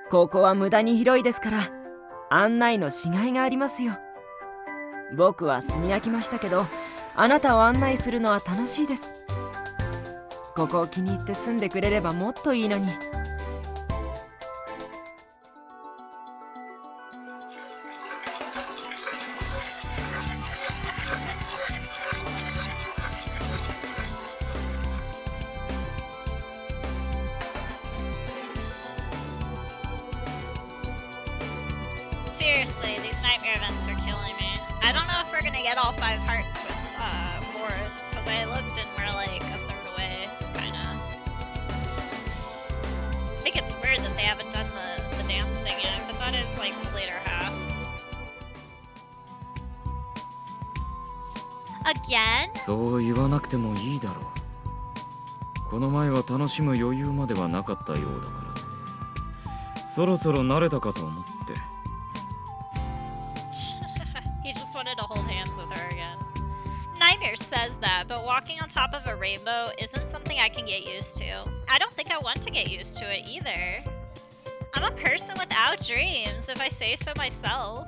ここは無駄に広いですから、案内のしがいがありますよ。僕は住み飽きましたけど、あなたを案内するのは楽しいです。ここを気に入って住んでくれればもっといいのに。Seriously, these nightmare events are killing me. I don't know if we're gonna get all 5 hearts with Boris, because I looked and we're like a third away, kinda. I think it's weird that they haven't done the dance thing yet, but that is like the later half. Again? そう言わなくてもいいだろう。この前は楽しむ余裕まではなかったようだからね。そろそろ慣れたかと思って。He just wanted to hold hands with her again. Nightmare says that, but walking on top of a rainbow isn't something I can get used to. I don't think I want to get used to it either. I'm a person without dreams, if I say so myself.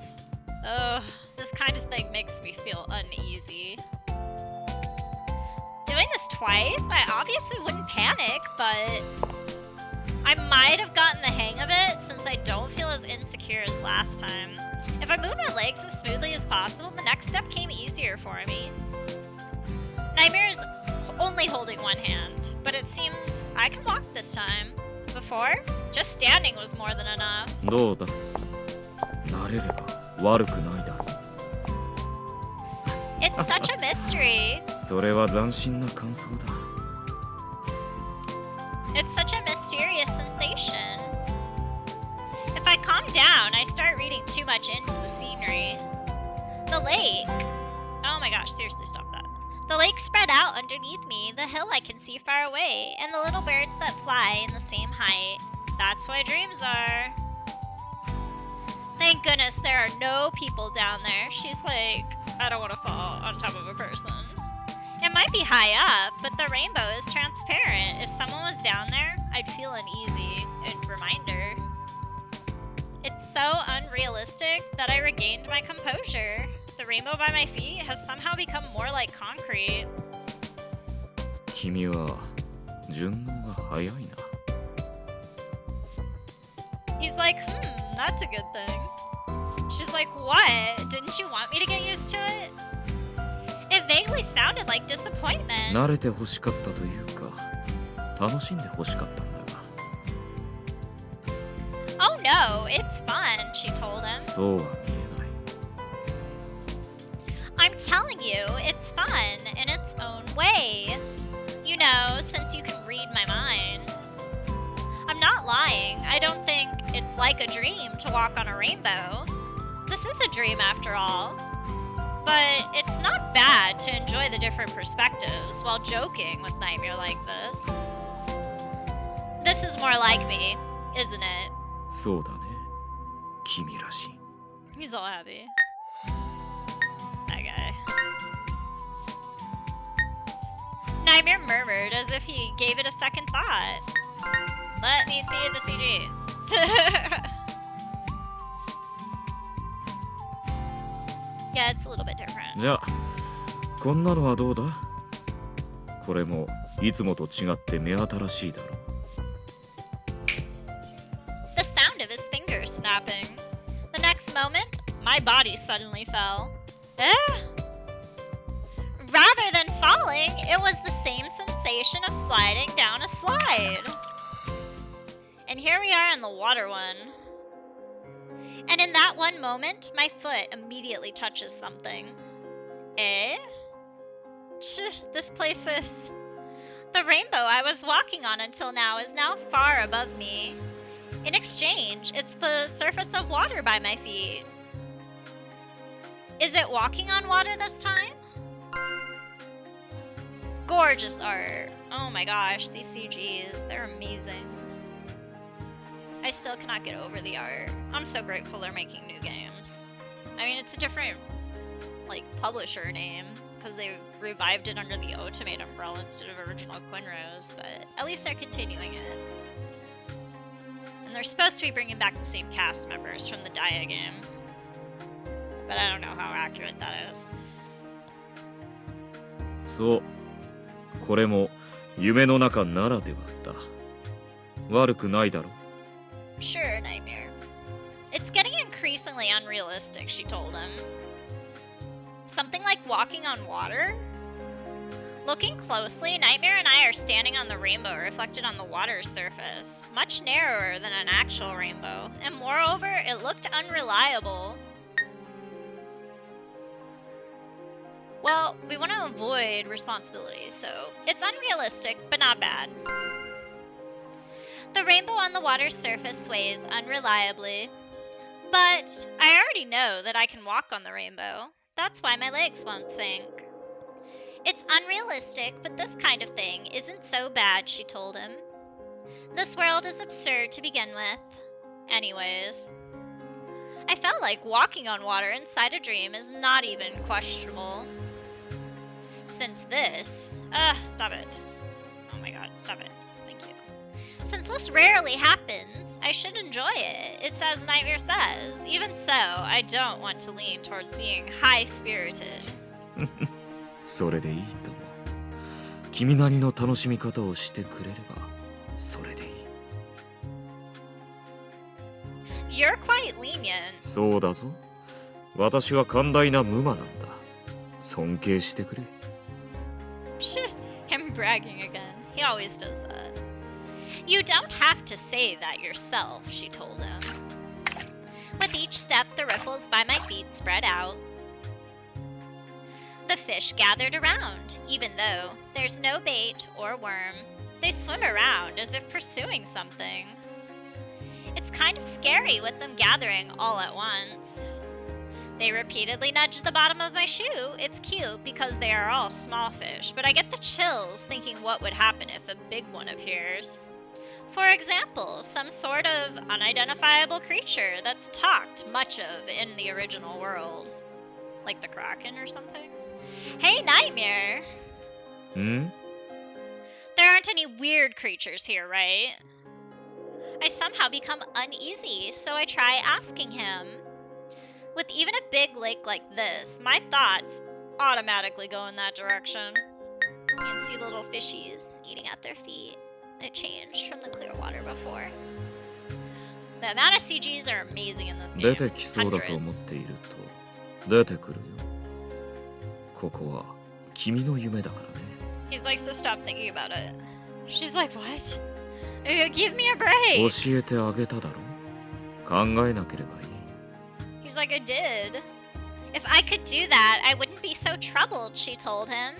Ugh, this kind of thing makes me feel uneasy. Doing this twice? I obviously wouldn't panic, but I might have gotten the hang of it since I don't feel as insecure as last time. If I move my legs as smoothly as possible, the next step came easier for me. Nightmare is only holding one hand, but it seems I can walk this time. Before, just standing was more than enough. どうだ？慣れれば悪くないだろう。It's such a mystery. それは斬新な感想だ。It's such a mysterious sensation. If I calm down, I start reading too much into the scenery. The lake. Oh my gosh, seriously, stop that. The lake spread out underneath me, the hill I can see far away, and the little birds that fly in the same height. That's why dreams are. Thank goodness there are no people down there. She's like, I don't want to fall on top of a person. It might be high up, but the rainbow is transparent. If someone was down there, I'd feel uneasy. A reminder. It's so unrealistic that I regained my composure. The rainbow by my feet has somehow become more like concrete. 君は順応が早いな。He's like, that's a good thing. She's like, what? Didn't you want me to get used to it? It vaguely sounded like disappointment. 慣れて欲しかったというか、楽しんで欲しかったんだが。Oh no, it's fun, she told him. そうは見えない。I'm telling you, it's fun in its own way. You know, since you can read my mind. I'm not lying. I don't think it's like a dream to walk on a rainbow. This is a dream after all. But it's not bad to enjoy the different perspectives while joking with Nightmare like this. This is more like me, isn't it? そうだね。君らしい。 He's all happy. That guy. Nightmare murmured as if he gave it a second thought. Let me see the CG. Yeah, it's a little bit different. じゃあ、こんなのはどうだ？これもいつもと違って目新しいだろう。The sound of his fingers snapping. The next moment, my body suddenly fell. Rather than falling, it was the same sensation of sliding down a slide. And here we are in the water one. And in that one moment, my foot immediately touches something. This place is... The rainbow I was walking on until now is now far above me. In exchange, it's the surface of water by my feet. Is it walking on water this time? Gorgeous art. Oh my gosh, these CGs, they're amazing. I still cannot get over the art. I'm so grateful they're making new games. I mean, it's a different, like, publisher name, because they revived it under the Ultimate umbrella instead of original Quinrose, but at least they're continuing it. And they're supposed to be bringing back the same cast members from the Dia game. But I don't know how accurate that is. そう。これも夢の中ならではだ。悪くないだろ。Sure, Nightmare. It's getting increasingly unrealistic, she told him. Something like walking on water? Looking closely, Nightmare and I are standing on the rainbow reflected on the water's surface, much narrower than an actual rainbow, and moreover, it looked unreliable. Well, we want to avoid responsibility, so it's unrealistic, but not bad. The rainbow on the water's surface sways unreliably, but I already know that I can walk on the rainbow. That's why my legs won't sink. It's unrealistic, but this kind of thing isn't so bad, she told him. This world is absurd to begin with. Anyways. I felt like walking on water inside a dream is not even questionable. Since this... stop it. Oh my god, stop it. Thank you. Since this rarely happens, I should enjoy it. It's as Nightmare says. Even so, I don't want to lean towards being high-spirited. それでいいとも。君なりの楽しみ方をしてくれれば、それでいい。You're quite lenient. そうだぞ。私は寛大な無魔なんだ。尊敬してくれ。Shit, him bragging again. He always does that. You don't have to say that yourself, she told him. With each step, the ripples by my feet spread out. The fish gathered around, even though there's no bait or worm. They swim around as if pursuing something. It's kind of scary with them gathering all at once. They repeatedly nudge the bottom of my shoe. It's cute because they are all small fish, but I get the chills thinking what would happen if a big one appears. For example, some sort of unidentifiable creature that's talked much of in the original world. Like the Kraken or something? Hey, Nightmare! Hmm? There aren't any weird creatures here, right? I somehow become uneasy, so I try asking him. With even a big lake like this, my thoughts automatically go in that direction. You can see little fishies eating at their feet. It changed from the clear water before. The amount of CGs are amazing in this game. 出てきそうだと思っていると出てくるよ。ここは君の夢だからね。He's like, so stop thinking about it. She's like, what? Give me a break. 教えてあげただろ。考えなければいい。He's like, I did. If I could do that, I wouldn't be so troubled, she told him.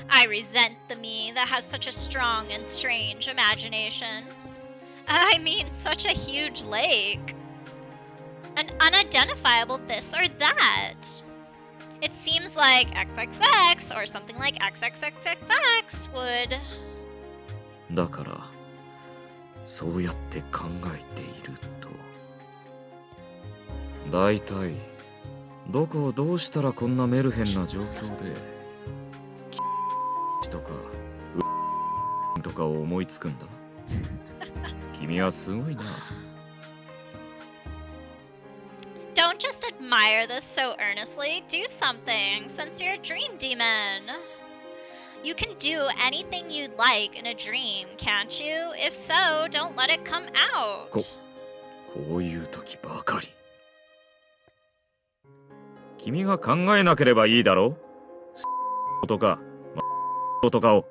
I resent the me that has such a strong and strange imagination. I mean, such a huge lake. An unidentifiable this or that. It seems like XXX or something like XXXXX would... だから、そうやって考えていると。だいたい、どこをどうしたらこんなメルヘンな状況で、とか、とかを思いつくんだ。君はすごいな。Don't just admire this so earnestly. Do something, since you're a dream demon. You can do anything you'd like in a dream, can't you? If so, don't let it come out. こういう時ばかり。君が考えなければいいだろ。とか、とかを。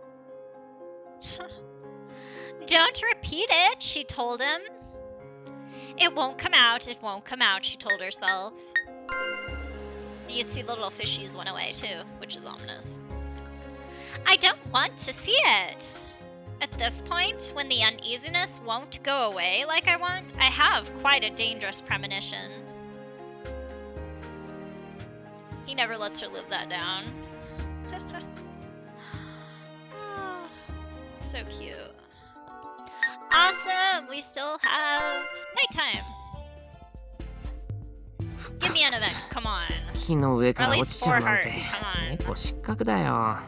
Don't repeat it, she told him. It won't come out, it won't come out, she told herself. You'd see the little fishies went away too, which is ominous. I don't want to see it. At this point, when the uneasiness won't go away like I want, I have quite a dangerous premonition. never lets her live that down. So cute. Awesome! We still have nighttime. Give me an event, come on. 木の上から落ちちゃうなんて猫失格だよ。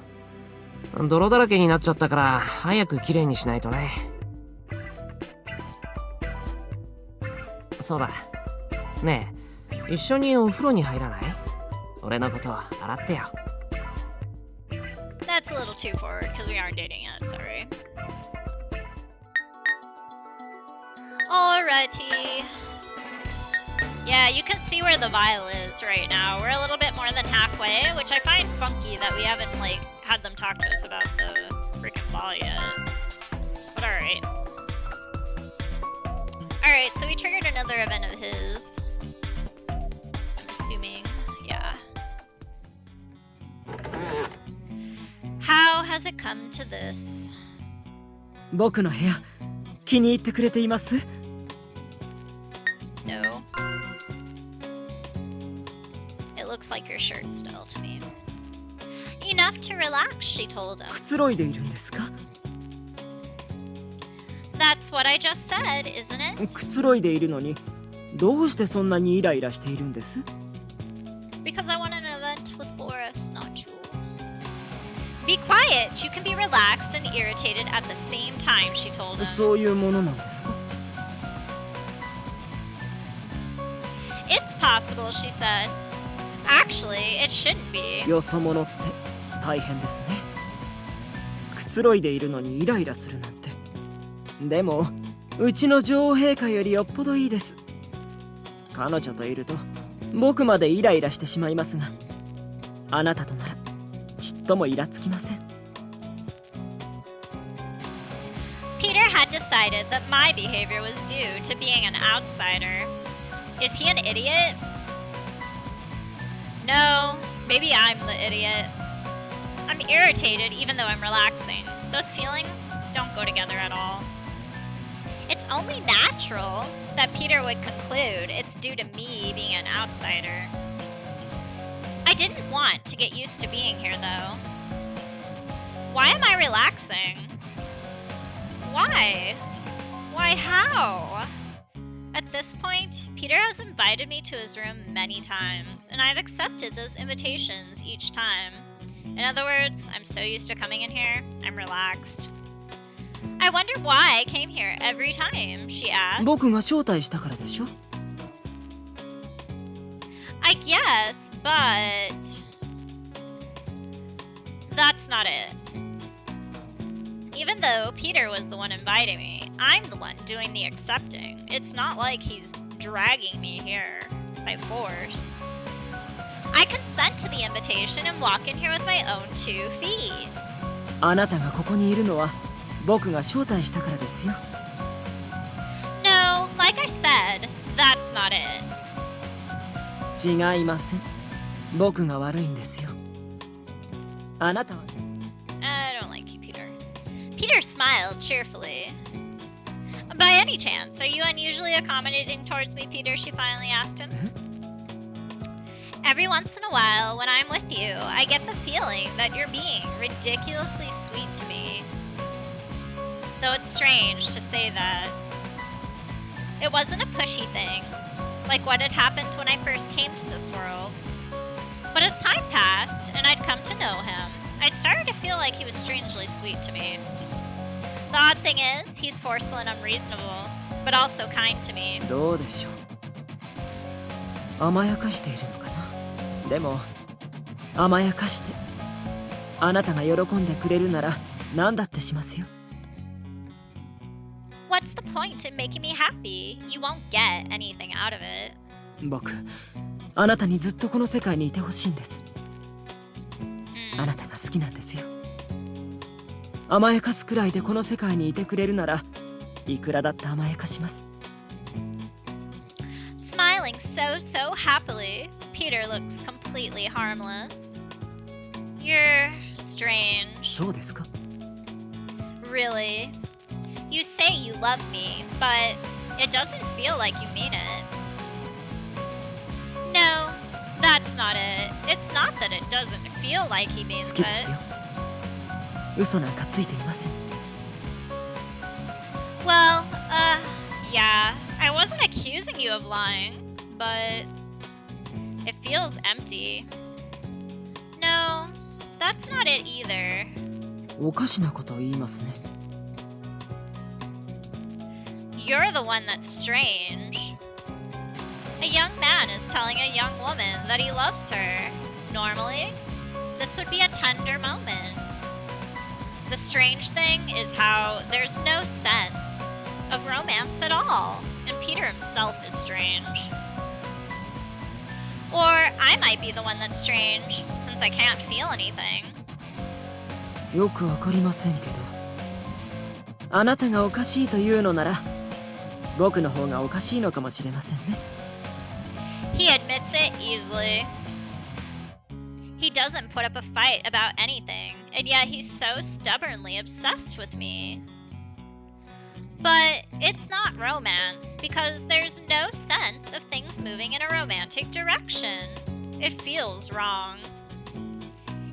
泥だらけになっちゃったから早くきれいにしないとね。そうだねえ、一緒にお風呂に入らない？俺のこと洗ってよ。 That's a little too forward because we aren't dating yet, sorry. Alrighty. Yeah, you can see where the vial is right now. We're a little bit more than halfway, which I find funky that we haven't, like, had them talk to us about the freaking ball yet. But alright. Alright, so we triggered another event of his. Assuming, yeah. How has it come to this? 僕の部屋気に入ってくれています？ No. It looks like your shirt still to me. Enough to relax, she told him. くつろいでいるんですか？ That's what I just said, isn't it? くつろいでいるのにどうしてそんなにイライラしているんです？ Because I want an event with Boris, not you. Be quiet! You can be relaxed and irritated at the same time, she told him. そういうものなんですか？ It's possible, she said. Actually, it shouldn't be. よそ者って大変ですね。くつろいでいるのにイライラするなんて。でもうちの女王陛下よりよっぽどいいです。彼女といると僕までイライラしてしまいますが、あなたとならちっともイラつきません。 Peter had decided that my behavior was due to being an outsider. Is he an idiot? No, maybe I'm the idiot. I'm irritated even though I'm relaxing. Those feelings don't go together at all. It's only natural that Peter would conclude it's due to me being an outsider. I didn't want to get used to being here, though. Why am I relaxing? Why? Why, how? At this point, Peter has invited me to his room many times, and I've accepted those invitations each time. In other words, I'm so used to coming in here, I'm relaxed. I wonder why I came here every time, she asked. 僕が招待したからでしょ？ I guess, but that's not it. Even though Peter was the one inviting me, I'm the one doing the accepting. It's not like he's dragging me here by force. I consent to the invitation and walk in here with my own 2 feet. あなたがここにいるのは僕が招待したからですよ。 No, like I said, that's not it. 違いません。僕が悪いんですよ。あなたは I don't like you, Peter. Peter smiled cheerfully. By any chance, are you unusually accommodating towards me, Peter? She finally asked him. Every once in a while, when I'm with you, I get the feeling that you're being ridiculously sweet to me. Though it's strange to say that. It wasn't a pushy thing, like what had happened when I first came to this world. But as time passed, and I'd come to know him, I'd started to feel like he was strangely sweet to me. The odd thing is, he's forceful and unreasonable, but also kind to me. どうでしょう。甘やかしているのかな。でも甘やかしてあなたが喜んでくれるなら何だってしますよ。 What's the point in making me happy? You won't get anything out of it. 僕あなたにずっとこの世界にいてほしいんです。あなたが好きなんですよ。甘やかすくらいでこの世界にいてくれるならいくらだって甘やかします。 Smiling so happily, Peter looks completely harmless. You're strange. そうですか。 Really? You say you love me, but it doesn't feel like you mean it. No, That's not it. It's not that it doesn't feel like he means 好きですよ it. 嘘なんかついていません Well, yeah. I wasn't accusing you of lying, but it feels empty. No, that's not it either. おかしなことを言いますね You're the one that's strange. A young man is telling a young woman that he loves her. Normally, this would be a tender moment. The strange thing is how there's no sense of romance at all, and Peter himself is strange. Or I might be the one that's strange, since I can't feel anything. よくわかりませんけどあなたがおかしいというのなら僕の方がおかしいのかもしれませんね He admits it easily. He doesn't put up a fight about anything, and yet he's so stubbornly obsessed with me. But it's not romance, because there's no sense of things moving in a romantic direction. It feels wrong.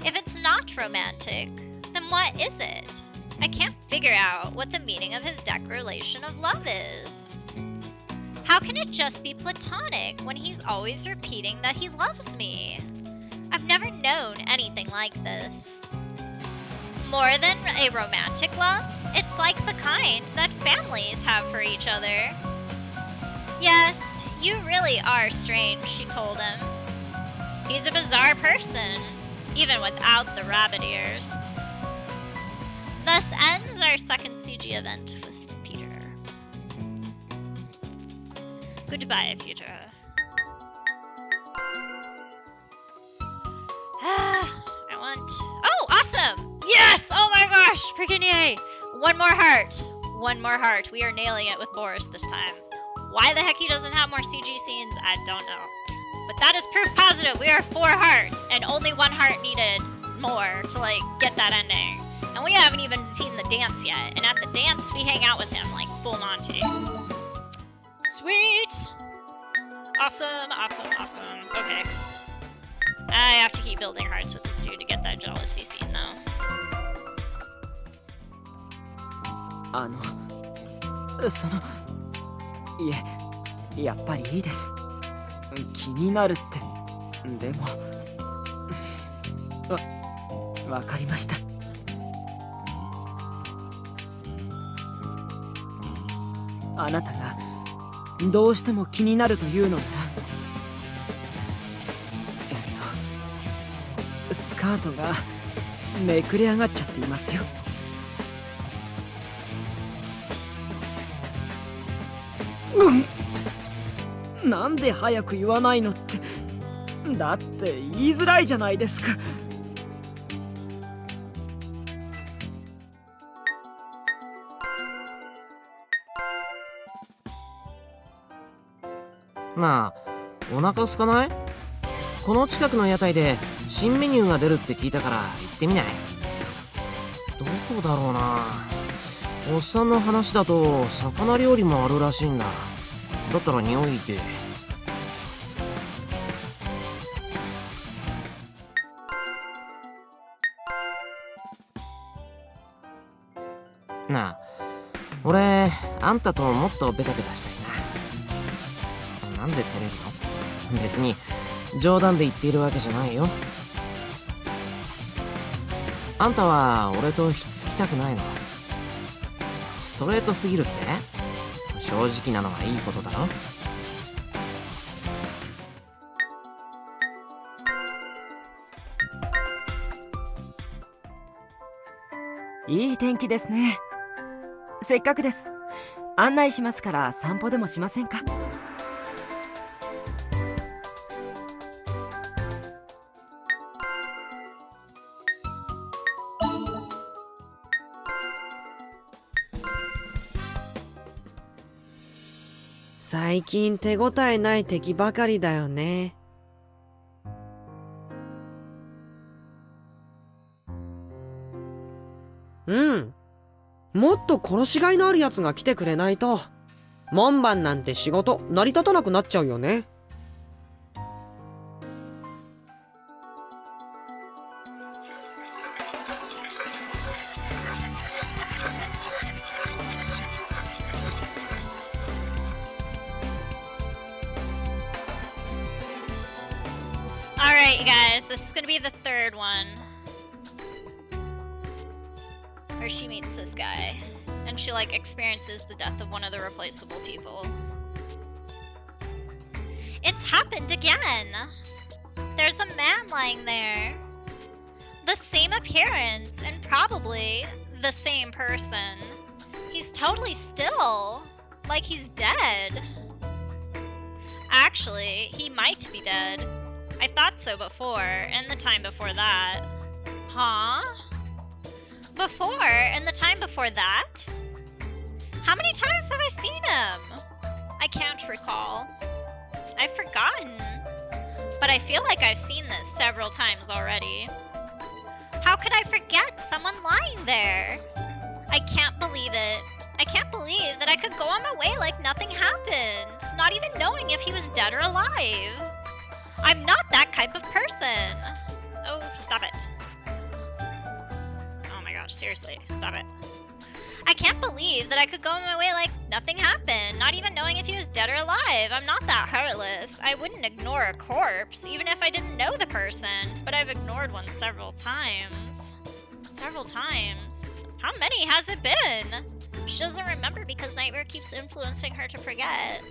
If it's not romantic, then what is it? I can't figure out what the meaning of his declaration of love is. How can it just be platonic when he's always repeating that he loves me? I've never known anything like this. More than a romantic love, it's like the kind that families have for each other. Yes, you really are strange, she told him. He's a bizarre person, even without the rabbit ears. Thus ends our second CG event with Peter. Goodbye, Peter. I want... Oh, awesome! Yes! Oh my gosh! Freaking yay! One more heart. One more heart. We are nailing it with Boris this time. Why the heck he doesn't have more CG scenes, I don't know. But that is proof positive. We are 4 hearts, and only 1 heart needed more to, like, get that ending. And we haven't even seen the dance yet. And at the dance, we hang out with him, like, full Monty. Sweet! Awesome, awesome, awesome. Okay. I have to keep building hearts with this dude to get that jealousy scene, though. そのいえやっぱりいいです気になるってでもわかりましたあなたがどうしても気になるというのならスカートがめくれ上がっちゃっていますよなんで早く言わないのってだって言いづらいじゃないですかなあ、お腹空かない？この近くの屋台で新メニューが出るって聞いたから行ってみない？どこだろうな。おっさんの話だと魚料理もあるらしいんだ。だったら匂いで。なあ、俺あんたともっとベタベタしたいな。なんで照れるの？別に冗談で言っているわけじゃないよ。あんたは俺とひっつきたくないの？ストレートすぎるって？正直なのはいいことだろ？いい天気ですねせっかくです案内しますから散歩でもしませんか最近手応えない敵ばかりだよね。うん。もっと殺しがいのあるやつが来てくれないと、門番なんて仕事成り立たなくなっちゃうよね。Alright, you guys, this is gonna be the third one. Where she meets this guy. And she, like, experiences the death of one of the replaceable people. It's happened again! There's a man lying there. The same appearance, and probably the same person. He's totally still. Like he's dead. Actually, he might be dead. I thought so before, and the time before that. Huh? Before, and the time before that? How many times have I seen him? I can't recall. I've forgotten. But I feel like I've seen this several times already. How could I forget someone lying there? I can't believe it. I can't believe that I could go on my way like nothing happened, not even knowing if he was dead or alive. I'm not that type of person. Oh, stop it. Oh my gosh, seriously, stop it. I can't believe that I could go on my way like nothing happened, not even knowing if he was dead or alive. I'm not that heartless. I wouldn't ignore a corpse, even if I didn't know the person, but I've ignored one several times. Several times? How many has it been? She doesn't remember because Nightmare keeps influencing her to forget.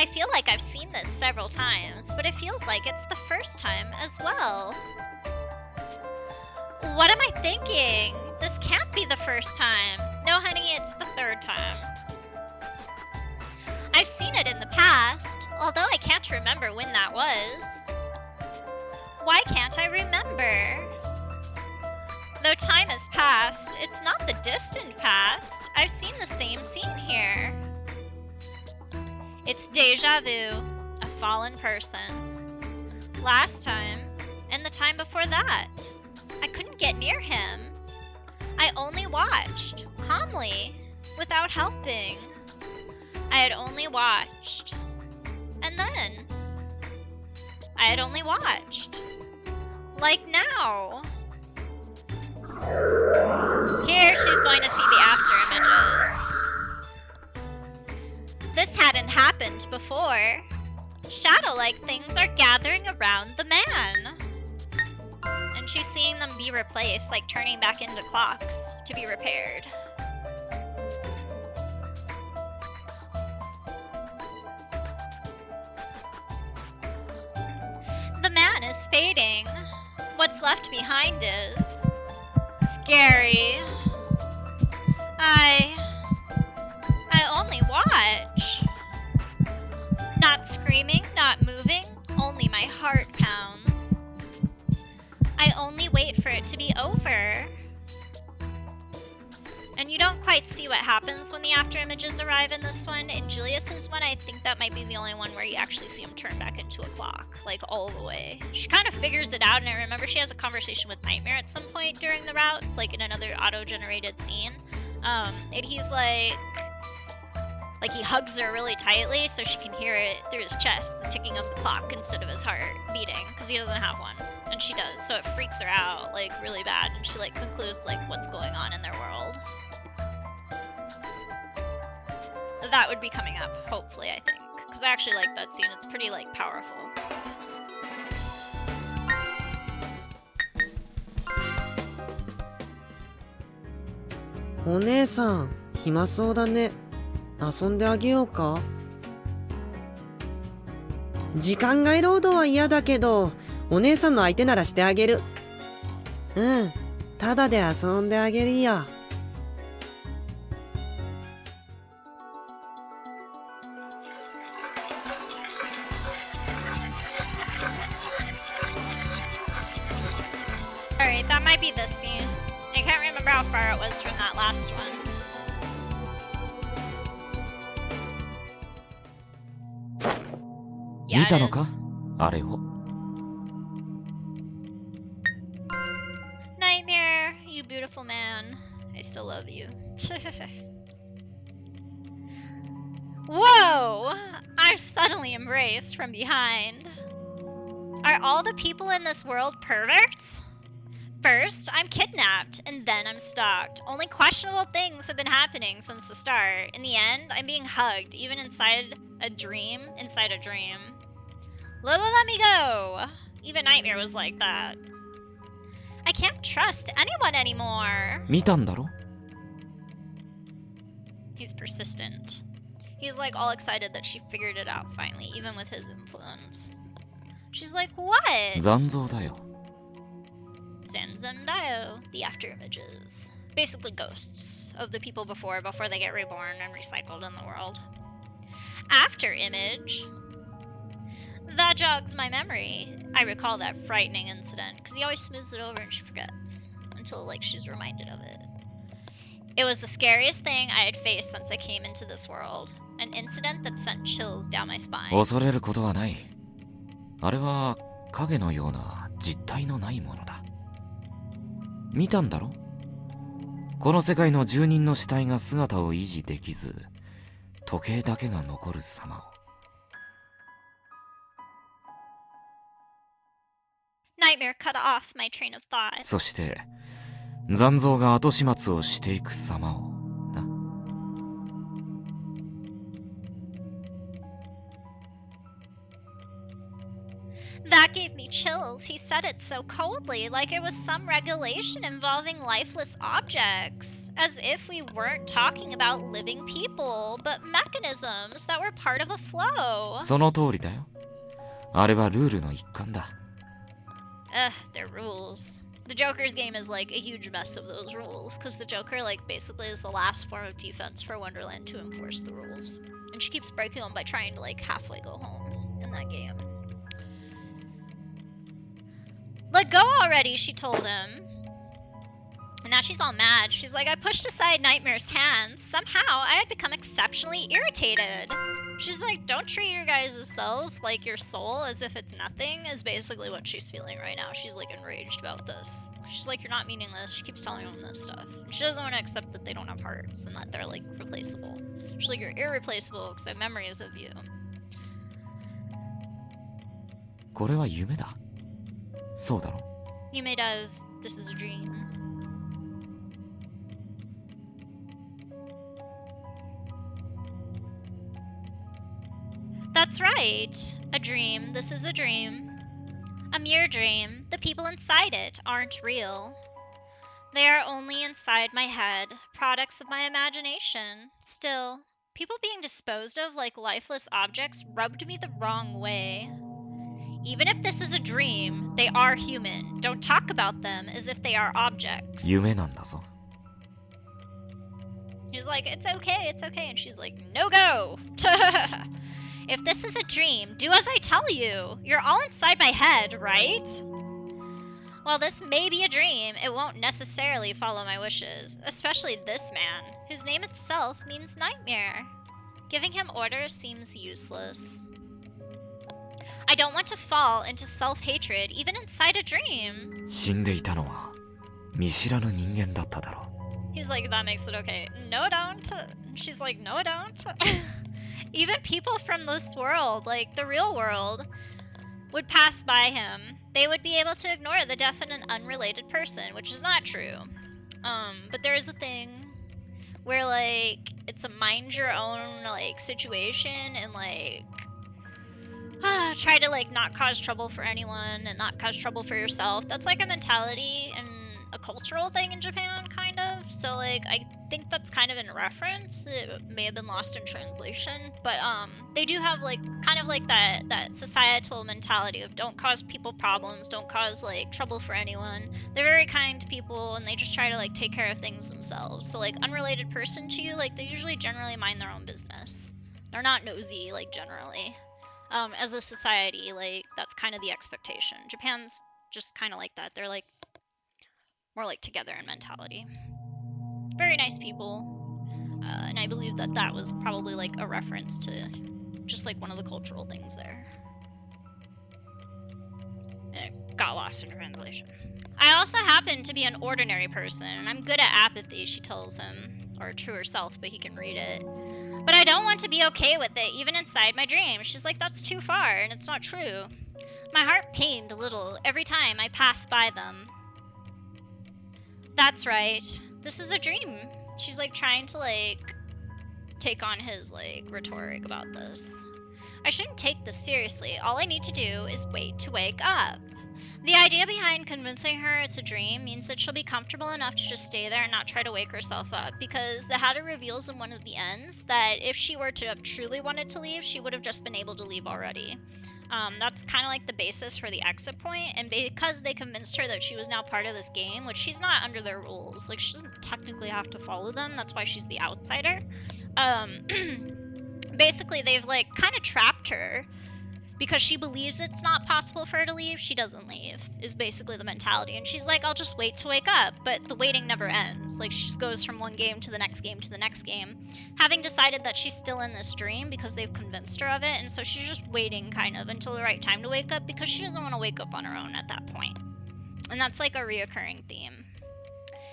I feel like I've seen this several times, but it feels like it's the first time as well. What am I thinking? This can't be the first time. No, honey, it's the third time. I've seen it in the past, although I can't remember when that was. Why can't I remember? Though time has passed, it's not the distant past. I've seen the same scene here. It's deja vu, a fallen person. Last time, and the time before that. I couldn't get near him. I only watched, calmly, without helping. I had only watched. And then, I had only watched. Like now. Here she's going to see the after images. This hadn't happened before. Shadow-like things are gathering around the man. And she's seeing them be replaced, like turning back into clocks to be repaired. The man is fading. What's left behind is scary. I only watch. Not screaming, not moving, only my heart pounds. I only wait for it to be over. And you don't quite see what happens when the after images arrive in this one. In Julius's one, I think that might be the only one where you actually see him turn back into a clock, like all the way. She kind of figures it out, and I remember she has a conversation with Nightmare at some point during the route, like in another auto-generated scene. And he's like he hugs her really tightly so she can hear it through his chest, the ticking of the clock instead of his heart beating, because he doesn't have one. And she does, so it freaks her out, like, really bad, and she, like, concludes, like, what's going on in their world. That would be coming up, hopefully, I think. Because I actually like that scene. It's pretty, like, powerful.お姉さん、暇そうだね。遊んであげようか。時間外労働は嫌だけど、お姉さんの相手ならしてあげる。うん、ただで遊んであげるよ。Alright, that might be this scene. I can't remember how far it was from that last one. Yeah, 見たのかあれを。Nightmare, you beautiful man. I still love you. Whoa! I'm suddenly embraced from behind. Are all the people in this world perverts? First, I'm kidnapped, and then I'm stalked. Only questionable things have been happening since the start. In the end, I'm being hugged, even inside a dream. Let me go! Even Nightmare was like that. I can't trust anyone anymore. 見たんだろ？ He's persistent. He's like all excited that she figured it out finally, even with his influence. She's like, what? 残像だよ。 Zanzandayo, the after images. Basically ghosts of the people before they get reborn and recycled in the world. After image. That jogs my memory. I recall that frightening incident, because he always smooths it over and she forgets. Until, like, she's reminded of it. It was the scariest thing I had faced since I came into this world. An incident that sent chills down my spine. 恐れることはない。あれは影のような実体のないものだ。見たんだろ？この世界の住人の死体が姿を維持できず、時計だけが残る様を。Nightmare cut off my train of thought. そして残像が後始末をしていく様をな。That gave me chills. He said it so coldly, like it was some regulation involving lifeless objects. As if we weren't talking about living people, but mechanisms that were part of a flow. その通りだよ。あれはルールの一環だ。They're rules. The Joker's game is like a huge mess of those rules, because the Joker like basically is the last form of defense for Wonderland to enforce the rules. And she keeps breaking them by trying to like halfway go home in that game. Let go already, she told him. And now she's all mad. She's like, I pushed aside Nightmare's hands. Somehow, I had become exceptionally irritated. She's like, don't treat your guys' self, like your soul, as if it's nothing, is basically what she's feeling right now. She's like enraged about this. She's like, you're not meaningless. She keeps telling them this stuff. And she doesn't want to accept that they don't have hearts and that they're like replaceable. She's like, you're irreplaceable because I have memories of you. これは夢だ。そうだろ？ Yume does. This is a dream. That's right. A dream. This is a dream. A mere dream. The people inside it aren't real. They are only inside my head, products of my imagination. Still, people being disposed of like lifeless objects rubbed me the wrong way. Even if this is a dream, they are human. Don't talk about them as if they are objects. 夢なんだぞ。 He's like, it's okay, and she's like, no go! If this is a dream, do as I tell you. You're all inside my head, right? While this may be a dream, it won't necessarily follow my wishes, especially this man, whose name itself means nightmare. Giving him orders seems useless. I don't want to fall into self-hatred even inside a dream. 死んでいたのは見知らぬ人間だっただろう。 He's like, that makes it okay. No, don't. She's like, no, don't. Even people from this world, like the real world, would pass by him. They would be able to ignore the deaf and an unrelated person, which is not true. But there is a thing where like it's a mind your own like situation and like try to like not cause trouble for anyone and not cause trouble for yourself. That's like a mentality and a cultural thing in Japan, kind of. So like I think that's kind of in reference. It may have been lost in translation, but they do have like kind of like that societal mentality of don't cause people problems, don't cause like trouble for anyone. They're very kind people and they just try to like take care of things themselves. So like unrelated person to you, like they usually generally mind their own business. They're not nosy, like generally. As a society, like that's kind of the expectation. Japan's just kind of like that. They're like more like together in mentality. Very nice people, and I believe that that was probably like a reference to just like one of the cultural things there. And it got lost in translation. I also happen to be an ordinary person, and I'm good at apathy, she tells him, or to herself, but he can read it. But I don't want to be okay with it, even inside my dreams. She's like, that's too far, and it's not true. My heart pained a little every time I passed by them. That's right. This is a dream. She's like trying to like take on his like rhetoric about this. I shouldn't take this seriously. All I need to do is wait to wake up. The idea behind convincing her it's a dream means that she'll be comfortable enough to just stay there and not try to wake herself up, because the Hatter reveals in one of the ends that if she were to have truly wanted to leave, she would have just been able to leave already. That's kind of like the basis for the exit point, and because they convinced her that she was now part of this game, which she's not under their rules, like she doesn't technically have to follow them, that's why she's the outsider. Basically they've like kind of trapped her because she believes it's not possible for her to leave. She doesn't leave, is basically the mentality. And she's like, I'll just wait to wake up. But the waiting never ends. Like, she just goes from one game to the next game to the next game, having decided that she's still in this dream because they've convinced her of it. And so she's just waiting kind of until the right time to wake up, because she doesn't want to wake up on her own at that point. And that's like a reoccurring theme.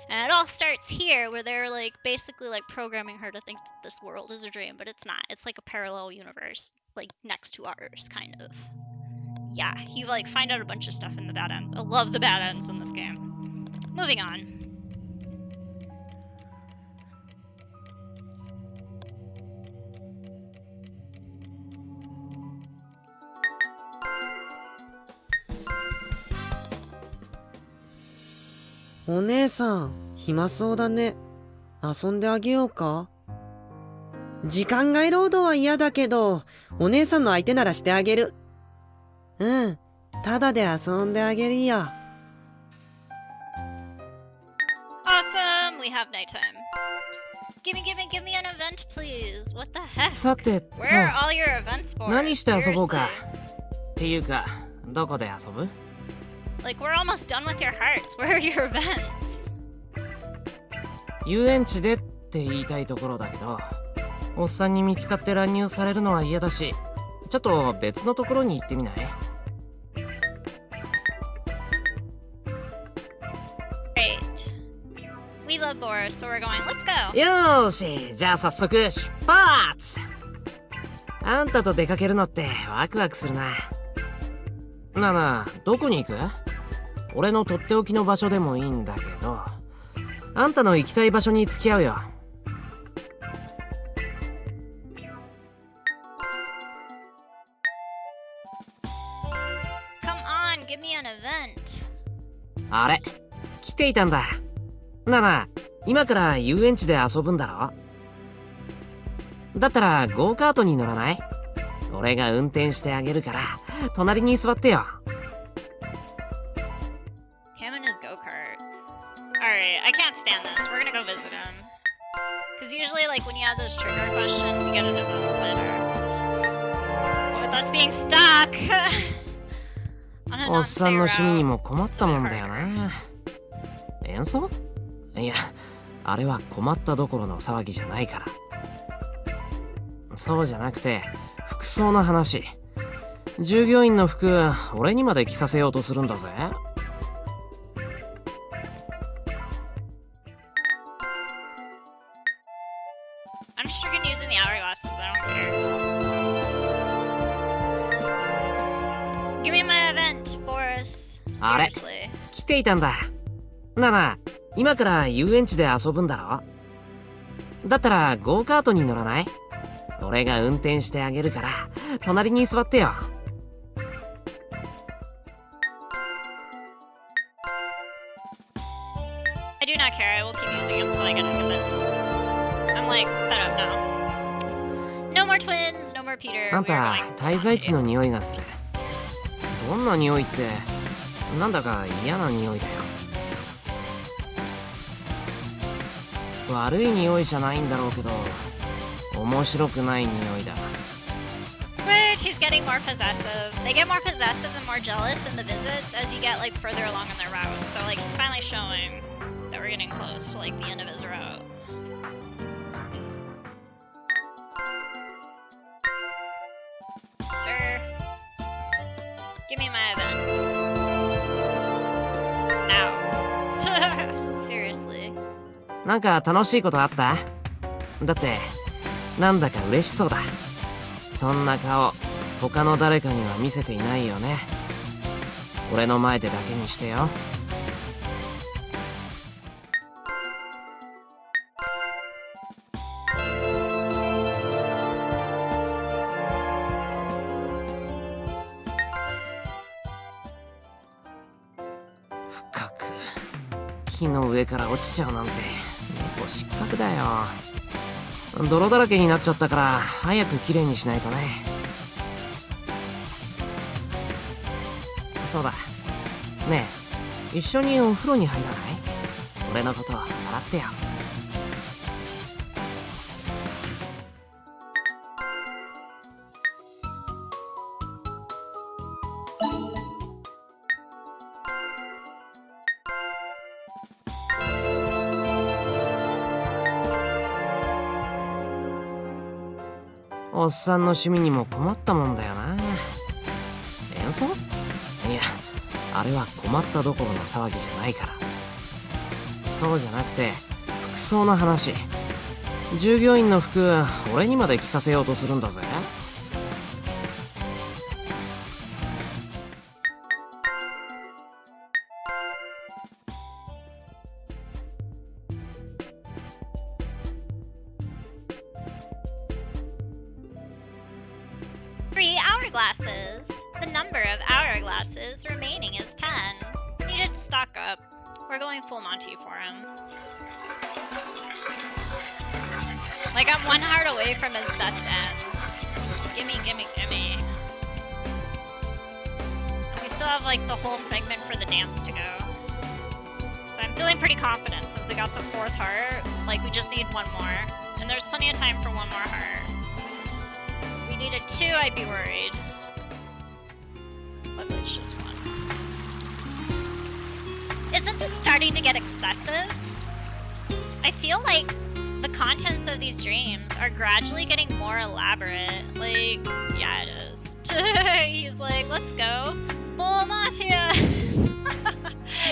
And it all starts here, where they're like basically like programming her to think that this world is a dream, but it's not. It's like a parallel universe, like next to ours, kind of. Yeah, you like find out a bunch of stuff in the bad ends. I love the bad ends in this game. Moving on.お姉さん、暇そうだね。遊んであげようか？時間外労働は嫌だけど、お姉さんの相手ならしてあげる。うん、ただで遊んであげるよ。Awesome! We have nighttime. Give me an event, please. What the heck? さてと、 Where are all your events for? 何して遊ぼうか。 Seriously. っていうか、どこで遊ぶ？ Like, we're almost done with your hearts. Where are your events? 遊園地でって言いたいところだけど、おっさんに見つかって乱入されるのは嫌だし、ちょっと別のところに行ってみない？ Great. We love Boris, so we're going. Let's go. よーし、じゃあ早速出発！あんたと出かけるのってワクワクするな。なあなあ、どこに行く？俺のとっておきの場所でもいいんだけど、あんたの行きたい場所に付き合うよ。Come on, give me an event. あれ、来ていたんだ。なあなあ、今から遊園地で遊ぶんだろ？だったらゴーカートに乗らない？俺が運転してあげるから、隣に座ってよ。Him and his go-karts. Alright, I can't stand this. We're gonna go visit him. Because usually, like, when you have those trigger questions, you get an event later. With us being stuck! On a おっさんの non-stay 趣味に route. も困ったもんだよな。演奏？いや、あれは困ったどころの騒ぎじゃないから。そうじゃなくて、服装の話。従業員の服、俺にまで着させようとするんだぜ。I'm just freaking using the hourglasses. I don't care. Give me my event, Boris. あれ？ Seriously. 来ていたんだ。なあなあ、今から遊園地で遊ぶんだろ？だったらゴーカートに乗らない？俺が運転してあげるから、隣に座ってよ。I do not care. I will keep using him until I get an event. I'm like set up now. No more twins, no more Peter. あん We are た、 going 滞在地の匂いがする。どんな匂いって、なんだか嫌な匂いだよ。悪い匂いじゃないんだろうけど、面白くない匂いだ。But he's getting more possessive. They get more possessive and more jealous in the visits as you get like further along on their route. So like he's finally showing that we're getting close to like the end of his route. Sure. Give me my event. Now. Seriously. なんか楽しいことあった？だって、なんだか嬉しそうだ。そんな顔、他の誰かには見せていないよね。俺の前でだけにしてよ。木の上から落ちちゃうなんて猫失格だよ。泥だらけになっちゃったから早くきれいにしないとね。そうだねえ、一緒にお風呂に入らない？俺のこと洗ってよ。おっさんの趣味にも困ったもんだよな。演奏？いや、あれは困ったどころの騒ぎじゃないから。そうじゃなくて服装の話。従業員の服俺にまで着させようとするんだぜ。Three hourglasses. The number of hourglasses remaining is 10. He didn't stock up. We're going full Monty for him. Like, I'm one heart away from his best end. Gimme, gimme, gimme. And we still have, like, the whole segment for the dance to go. So I'm feeling pretty confident since we got the 4th heart. Like, we just need one more. And there's plenty of time for one more heart. If we needed 2, I'd be worried. But it's just 1. Isn't this starting to get excessive? I feel like the contents of these dreams are gradually getting more elaborate. Like, yeah, it is. He's like, let's go. Full Mattia!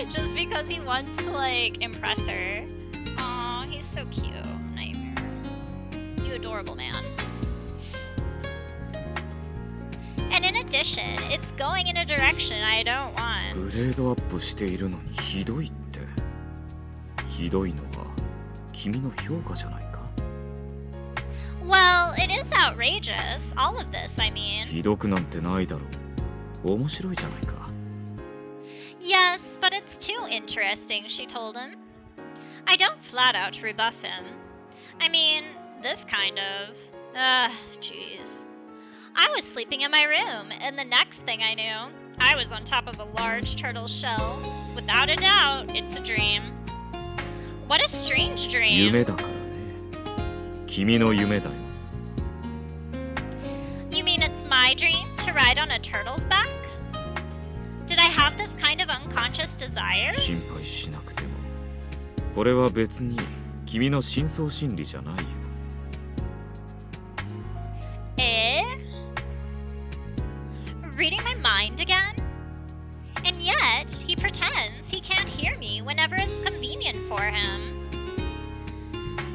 Just because he wants to, like, impress her. Aw, he's so cute. Nightmare. You adorable man. And in addition, it's going in a direction I don't グ want. レードアップしているのにひどいって。ひどいのは君の評価じゃないか。 Well, it is outrageous. All of this, I mean. ひどくなんてないだろう。面白いじゃないか。 Yes, but it's too interesting, she told him. I don't flat out rebuff him. I mean, this kind of. Jeez. I was sleeping in my room, and the next thing I knew, I was on top of a large turtle shell. Without a doubt, it's a dream. What a strange dream. 夢だからね。君の夢だよ。 You mean it's my dream to ride on a turtle's back? Did I have this kind of unconscious desire? 心配しなくても。これは別に君の深層心理じゃないよ。 Eh? Reading my mind again? And yet, he pretends he can't hear me whenever it's convenient for him.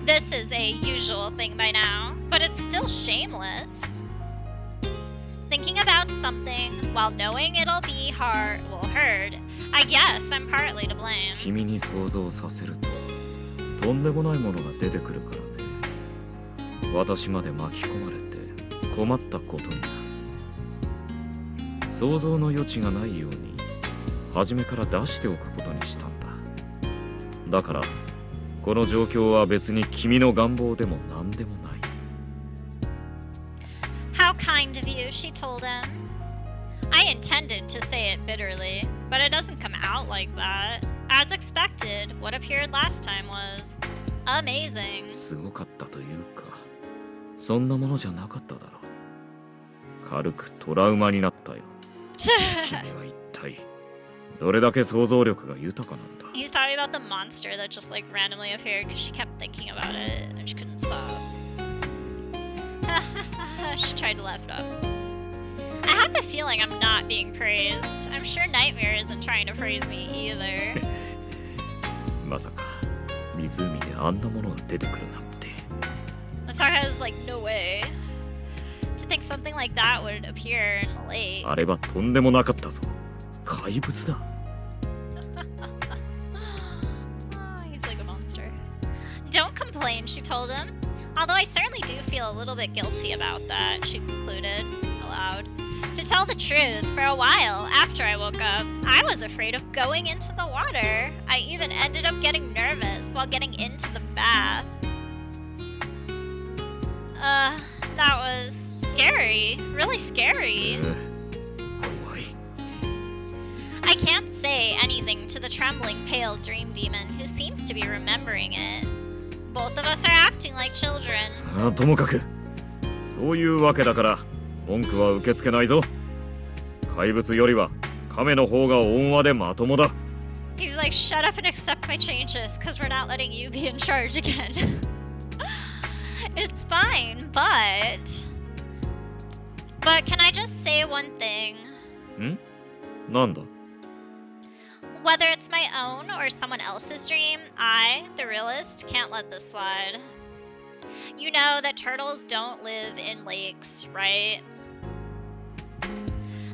This is a usual thing by now, but it's still shameless. Thinking about something while knowing it'll be hard will hurt. I guess I'm partly to blame. 君に想像させるととんでもないものが出てくるからね。私まで巻き込まれて困ったことになる。想像の余地がないように初めから出しておくことにしたんだ。だからこの状況は別に君の願望でも何でもない。 How kind of you, she told him. I intended to say it bitterly, but it doesn't come out like that. As expected, what appeared last time was amazing. すごかったというか、そんなものじゃなかっただろう。軽くトラウマになったよ。君は一体どれだけ想像力が豊かなんだ。 He's talking about the monster that just like randomly appeared because she kept thinking about it and she couldn't stop. She tried to laugh it up. I have the feeling I'm not being praised. I'm sure Nightmare isn't trying to praise me either. まさか湖であんなものが出てくるなんて。 Masaka is like, no way. To think something like that would appear in the lake. あれはとんでもなかったぞ。怪物だ。He's like a monster. Don't complain, she told him. Although I certainly do feel a little bit guilty about that, she concluded aloud. To tell the truth, for a while after I woke up, I was afraid of going into the water. I even ended up getting nervous while getting into the bath. That was scary. Really scary. 怖い。 I can't say anything to the trembling pale dream demon who seems to be remembering it. Both of us are acting like children. ともかくそういうわけだから文句は受け付けないぞ。怪物よりは亀の方が温和でまともだ。 He's like, shut up and accept my changes, because we're not letting you be in charge again. It's fine, but can I just say one thing? ん？なんだ？ Whether it's my own or someone else's dream, I, the realist, can't let this slide. You know that turtles don't live in lakes, right?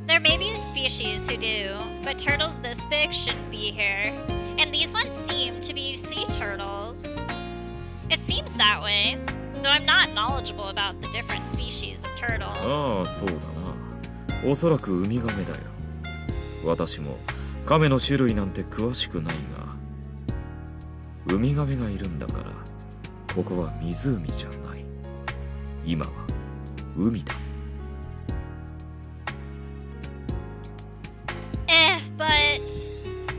There may be species who do, but turtles this big shouldn't be here. And these ones seem to be sea turtles. It seems that way, though I'm not knowledgeable about the different species of turtle. ああ、そうだな。おそらくウミガメだよ。私も亀の種類なんて詳しくないが、ウミガメがいるんだから、ここは湖じゃない。今は海だ。But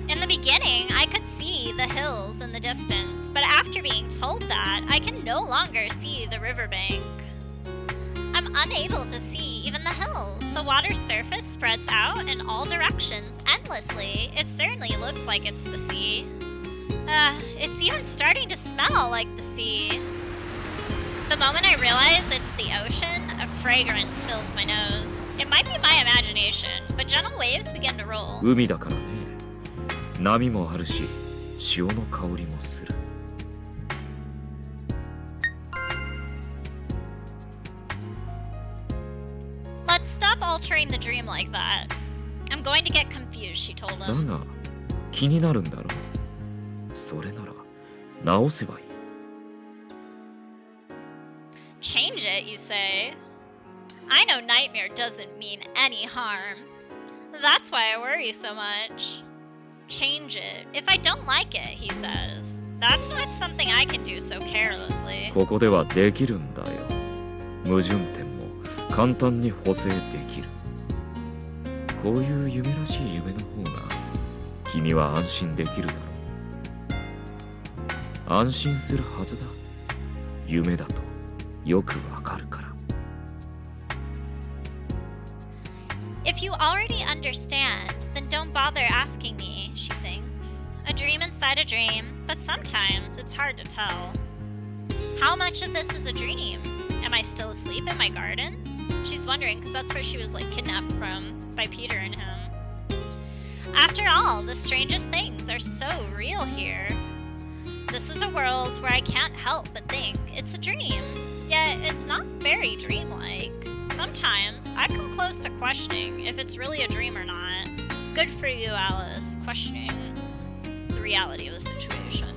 in the beginning, I could see the hills in the distance. But after being told that, I can no longer see the riverbank. I'm unable to see even the hills. The water's surface spreads out in all directions endlessly. It certainly looks like it's the sea. It's even starting to smell like the sea. The moment I realize it's the ocean, a fragrance fills my nose. It might be my imagination, but gentle waves begin to roll. 海だからね。波もあるし、潮の香りもする。Let's stop altering the dream like that. I'm going to get confused, she told だ him. が、気になるんだろ。それなら、直せばいい。Change it, you say? I know nightmare doesn't mean any harm. That's why I worry so much. Change it. If I don't like it, he says. That's not something I can do so carelessly. ここではできるんだよ。矛盾点も簡単に補正できる。こういう夢らしい夢の方が君は安心できるだろう。安心するはずだ。夢だとよくわかるから。If you already understand, then don't bother asking me, she thinks. A dream inside a dream, but sometimes it's hard to tell. How much of this is a dream? Am I still asleep in my garden? She's wondering because that's where she was like kidnapped from by Peter and him. After all, the strangest things are so real here. This is a world where I can't help but think it's a dream, yet it's not very dreamlike. Sometimes I come close to questioning if it's really a dream or not. Good for you, Alice, questioning the reality of the situation.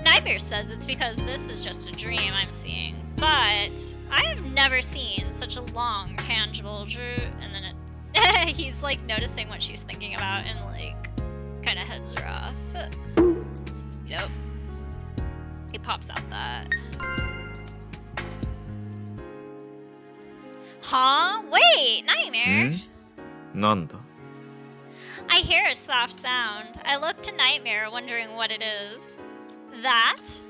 Nightmare says it's because this is just a dream I'm seeing, but I have never seen such a long, tangible dream. And then he's like noticing what she's thinking about and like kind of heads her off. Yep. He pops out that. Huh? Wait, Nightmare? なんだ？ I hear a soft sound. I look to Nightmare, wondering what it is. That's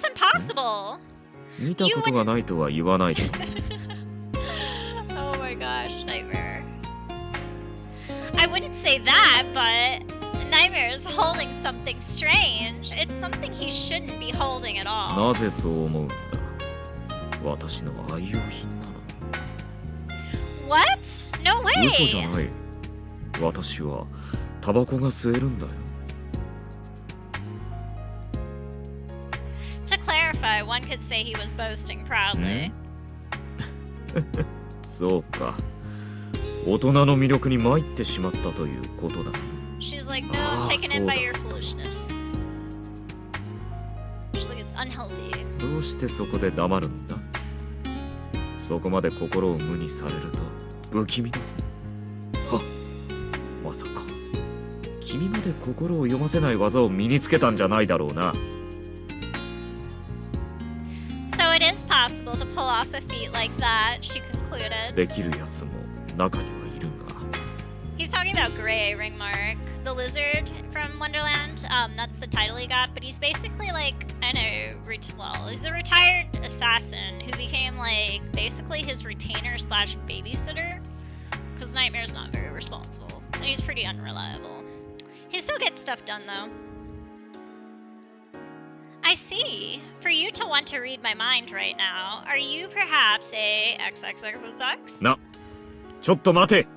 impossible! 見たことがないとは言わないで。Oh my gosh, Nightmare. I wouldn't say that, but Nightmare is holding something strange. It's something he shouldn't be holding at all. なぜそう思うんだ？私の愛用品なの。What? No way! 嘘じゃない。私はタバコが吸えるんだよ。To clarify, one could say he was boasting proudly. そうか。大人の魅力に参ってしまったということだ。She's like, no, I'm taken in by your foolishness. She's like, it's unhealthy. どうしてそこで黙るんだ？そこまで心を無にされると不気味だぞ。はっ、まさか君まで心を読ませない技を身につけたんじゃないだろうな。So it is possible to pull off a feat like that, she concluded. できるやつも中にはいるが。 He's talking about Gray Ringmark, the lizard from Wonderland. That's the title he got, but he's basically like, I know, he's a retired assassin who became like basically his retainer slash babysitter. Because Nightmare's not very responsible. And he's pretty unreliable. He still gets stuff done though. I see. For you to want to read my mind right now, are you perhaps a XXXX? な、ちょっと待て。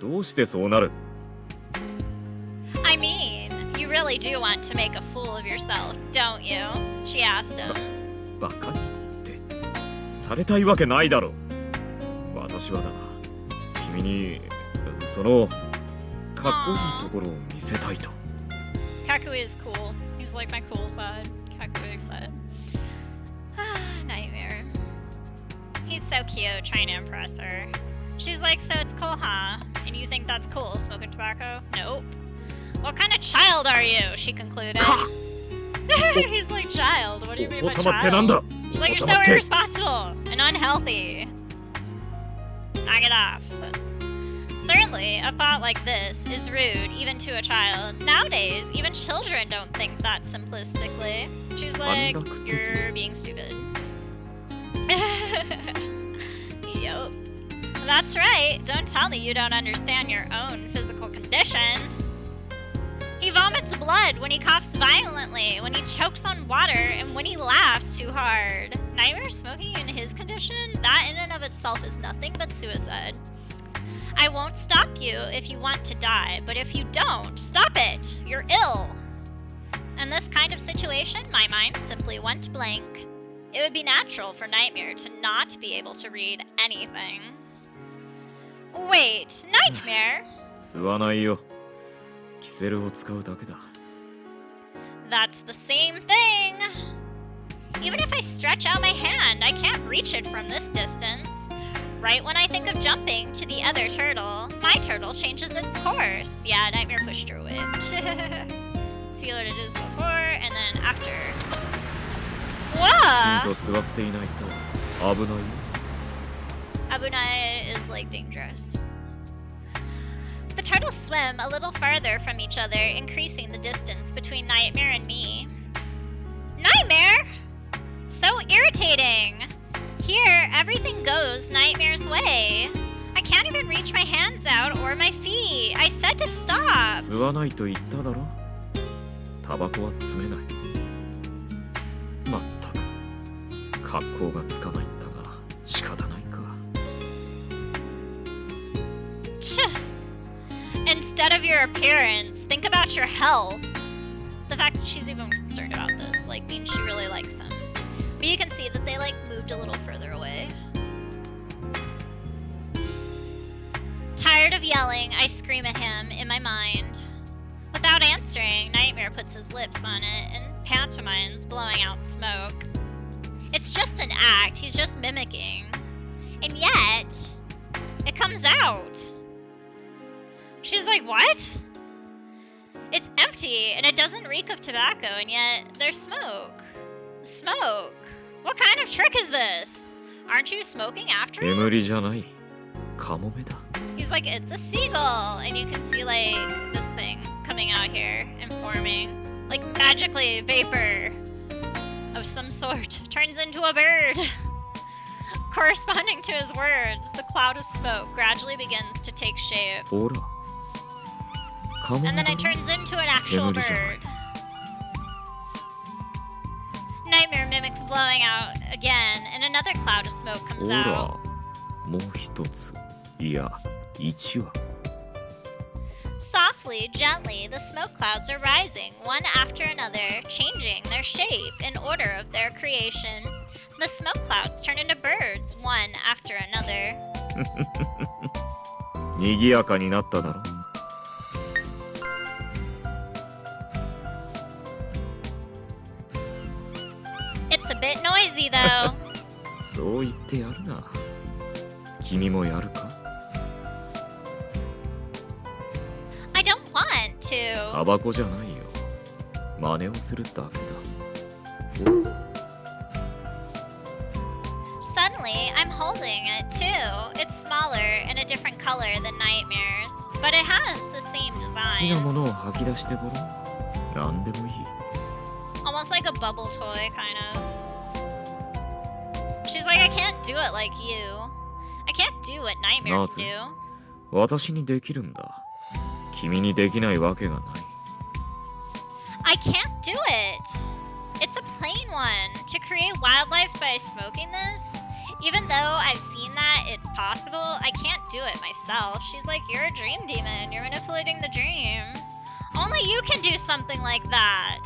どうしてそうなる？ I mean, you really do want to make a fool of yourself, don't you? She asked him. バカにってされたいわけないだろう。私はだな、君にそのかっこいいところを見せたいと。Kakui is cool. He's like my cool side. Kakui side. Nightmare. He's so cute, trying to impress her. She's like, so it's cool, huh? And you think that's cool, smoking tobacco? Nope. What kind of child are you? She concluded. He's like, child? What do you mean by child? She's like, you're so irresponsible and unhealthy. Knock it off. Thirdly, a thought like this is rude even to a child. Nowadays, even children don't think that simplistically. She's like, you're being stupid. Yup. That's right. Don't tell me you don't understand your own physical condition. He vomits blood when he coughs violently, when he chokes on water, and when he laughs too hard. Nightmare smoking in his condition? That in and of itself is nothing but suicide. I won't stop you if you want to die, but if you don't, stop it! You're ill! In this kind of situation, my mind simply went blank. It would be natural for Nightmare to not be able to read anything. Wait, Nightmare? 吸わないよ。キセルを使うだけだ。 That's the same thing. Even if I stretch out my hand, I can't reach it from this distance. Right when I think of jumping to the other turtle, my turtle changes its course. Yeah, Nightmare pushed her away. See what it is before and then after. きちんと Whoa! 座っていないと危ないよ。 Abunai is like dangerous. The turtles swim a little farther from each other, increasing the distance between Nightmare and me. Nightmare? So irritating! Here, everything goes Nightmare's way. I can't even reach my hands out or my feet. I said to stop. 吸わないと言っただろ。タバコは詰めない。まったく格好がつかないんだが仕方ないか。 Instead of your appearance, think about your health. The fact that she's even concerned about this, like, means she really likes him. But you can see that they, like, moved a little further away. Tired of yelling, I scream at him in my mind. Without answering, Nightmare puts his lips on it and pantomimes blowing out smoke. It's just an act, he's just mimicking. And yet, it comes out. She's like, what? It's empty, and it doesn't reek of tobacco, and yet there's smoke. Smoke? What kind of trick is this? Aren't you smoking after it? 煙じゃない。カモメだ。 He's like, it's a seagull, and you can see, like, this thing coming out here and forming. Like, magically, vapor of some sort turns into a bird. Corresponding to his words, the cloud of smoke gradually begins to take shape. ほら。カモメ And だ then ろ。 it turns into an actual 煙じゃない。 bird. Nightmare mimics blowing out again, and another cloud of smoke ほ comes ら。 out. もう一つ。いや、一羽。 Softly, gently, the smoke clouds are rising, one after another, changing their shape in order of their creation. The smoke clouds turn into birds, one after another. 賑やかになっただろ。 It's a bit noisy, though. そう言ってやるな。君もやるか？ too. タバコじゃないよ。真似をするだけだ。 Suddenly, I'm holding it too. It's smaller and a different color than Nightmare's, but it has the same 好きな design. ものを吐き出してごらん。何でもいい。 Almost like a bubble toy, kind of. She's like, I can't do it like you. I can't do what nightmares do. 私にできるんだ。君にできないわけがない。 I can't do it. It's a plain one. To create wildlife by smoking this? Even though I've seen that it's possible, I can't do it myself. She's like, you're a dream demon. You're manipulating the dream. Only you can do something like that.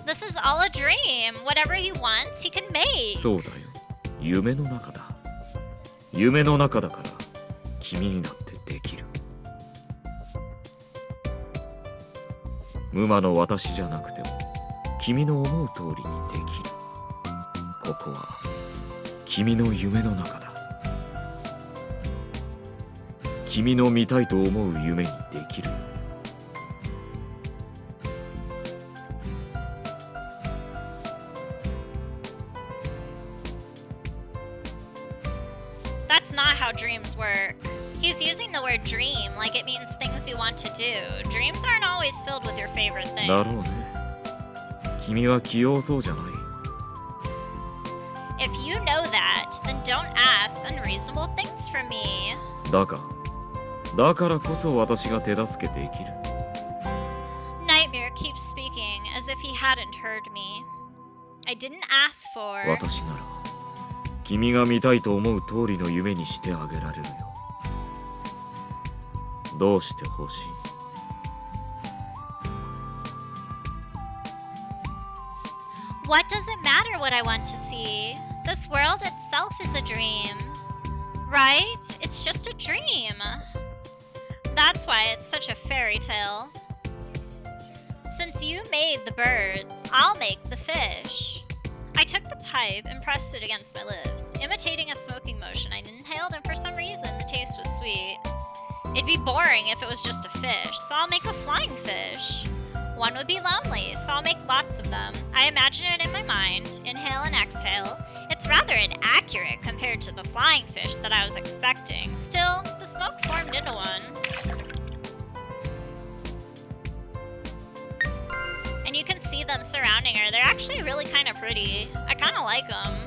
This is all a dream. Whatever he wants, he can make. そうだよ。夢の中だ。夢の中だから、君にだってできる。無魔の私じゃなくても、君の思う通りにできる。ここは、君の夢の中だ。君の見たいと思う夢にできる。 That's not how dreams work. He's using the word dream like it means things you want to do. Dreams aren't always filled with your favorite だろう things. ね。君は器用そうじゃない。 If you know that, then don't ask unreasonable things from me. だからこそ私が手助けできる。 Nightmare keeps speaking as if he hadn't heard me. I didn't ask for. 私なら、君が見たいと思う通りの夢にしてあげられるよ。どうして欲しい？ What does it matter what I want to see? This world itself is a dream. Right? It's just a dream. That's why it's such a fairy tale. Since you made the birds, I'll make the fish. I took the pipe and pressed it against my lips, imitating a smoking motion. I inhaled, and for some reason, the taste was sweet. It'd be boring if it was just a fish, so I'll make a flying fish. One would be lonely, so I'll make lots of them. I imagine it in my mind, inhale and exhale. It's rather inaccurate compared to the flying fish that I was expecting. Still, the smoke formed into one. And you can see them surrounding her. They're actually really kind of pretty. I kind of like them.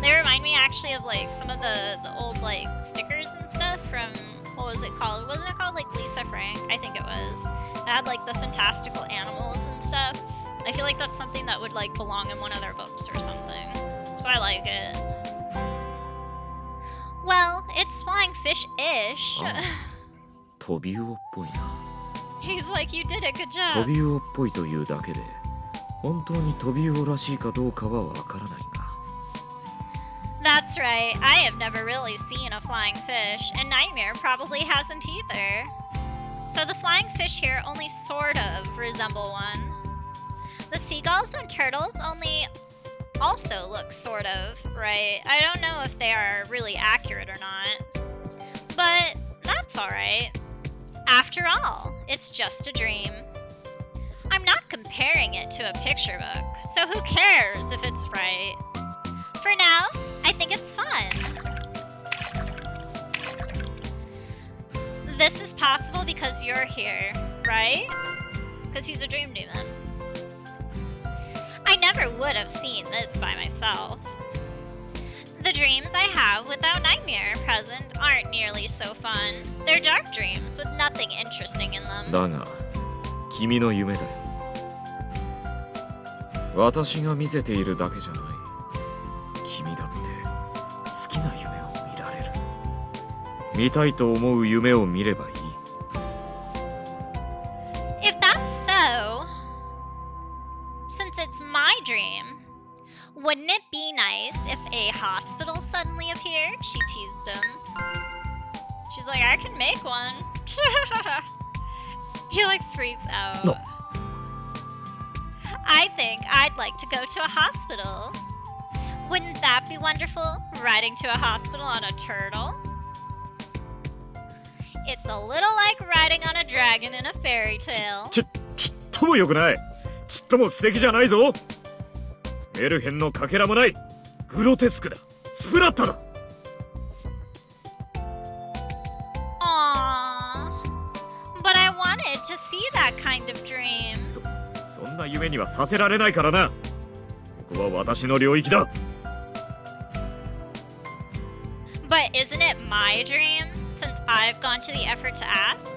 They remind me actually of like some of the old like stickers and stuff from, what was it called? Wasn't it called like Lisa Frank? I think it was. It had like the fantastical animals and stuff. I feel like that's something that would like belong in one of their books or something. So I like it. Well, it's flying fish-ish. 飛び魚っぽいな。 He's like, you did a good 飛 job. び魚っぽいというだけで、本当に飛び魚らしいかどうかはわからないが。 That's right. I have never really seen a flying fish, and Nightmare probably hasn't either. So the flying fish here only sort of resemble one. The seagulls and turtles only also look sort of, right? I don't know if they are really accurate or not. But that's alright. After all, it's just a dream. I'm not comparing it to a picture book, so who cares if it's right? For now, I think it's fun. This is possible because you're here, right? Because he's a dream demon. I never would have seen this by myself. The dreams I have without Nightmare present aren't nearly so fun. They're dark dreams with nothing interesting in them. だが、君の夢だよ。私が見せているだけじゃない。君だって好きな夢を見られる。見たいと思う夢を見ればいい。If that's so, since it's my dream, wouldn't it be nice if a hospital suddenly appeared? She teased him. She's like, I can make one. He like freaks out. No. I think I'd like to go to a hospital. Wouldn't that be wonderful? Riding to a hospital on a turtle? It's a little like riding on a dragon in a fairy tale. ちっとも良くない。ちっとも素敵じゃないぞ。メルヘンのかけらもない。グロテスクだ。スプラッタだ。Aww. But I wanted to see that kind of dream. そんな夢にはさせられないからな。ここは私の領域だ。But isn't it my dream? Since I've gone to the effort to ask,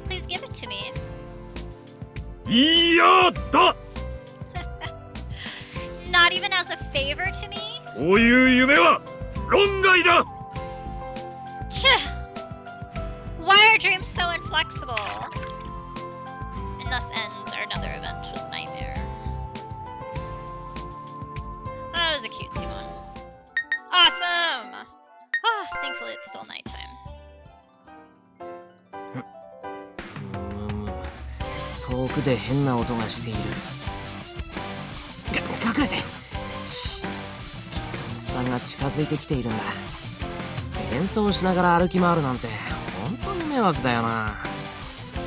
please give it to me. いやだ。Not even as a favor to me? そういう夢は論外だ。Tch! Why are dreams so inflexible? And thus ends our another event with nightmare. That was a cutesy one. Awesome! Ah, thankfully it's still nighttime. 遠くで変な音がしている。隠れて。し、きっとおっさんが近づいてきているんだ。演奏しながら歩き回るなんて本当に迷惑だよな。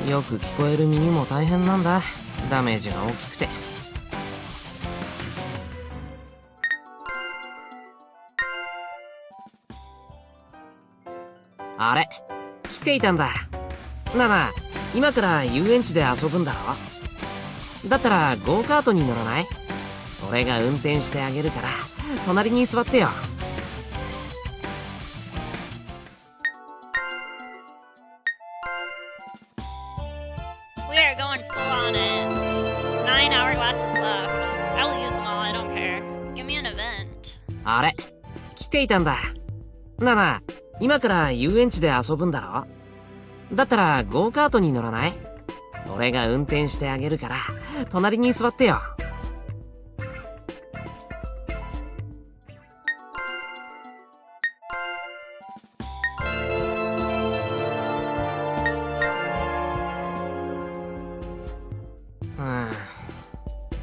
よく聞こえる耳も大変なんだ。ダメージが大きくて。あれ、来ていたんだ。なあなあ、今から遊園地で遊ぶんだろ。だったらゴーカートに乗らない？俺が運転してあげるから隣に座ってよ。We are going full on it. 9 hourglasses left. I will use them all, I don't care. Give me an event. あれ、来ていたんだ。なあなあ、今から遊園地で遊ぶんだろ。だったらゴーカートに乗らない？俺が運転してあげるから隣に座ってよ。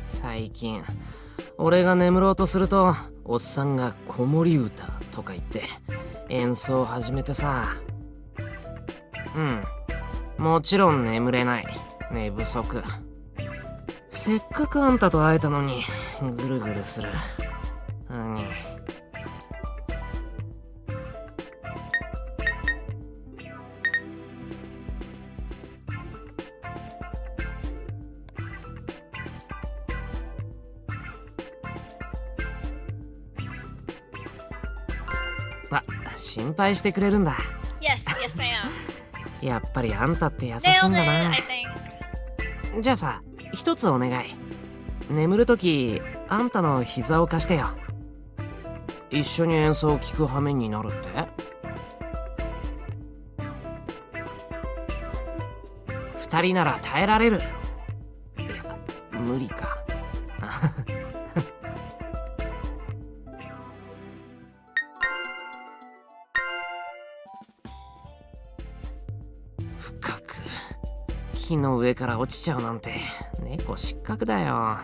最近俺が眠ろうとするとおっさんが子守歌とか言って演奏を始めてさ。もちろん眠れない。寝不足。せっかくあんたと会えたのにぐるぐるする。あ、心配してくれるんだ。Yes, yes I am. やっぱりあんたって優しい Nailed んだ it, な I。think. じゃあさ、一つお願い。眠るときあんたの膝を貸してよ。一緒に演奏を聴く羽目になるって？二人なら耐えられる。いや、無理か。深く木の上から落ちちゃうなんて猫失格だよ。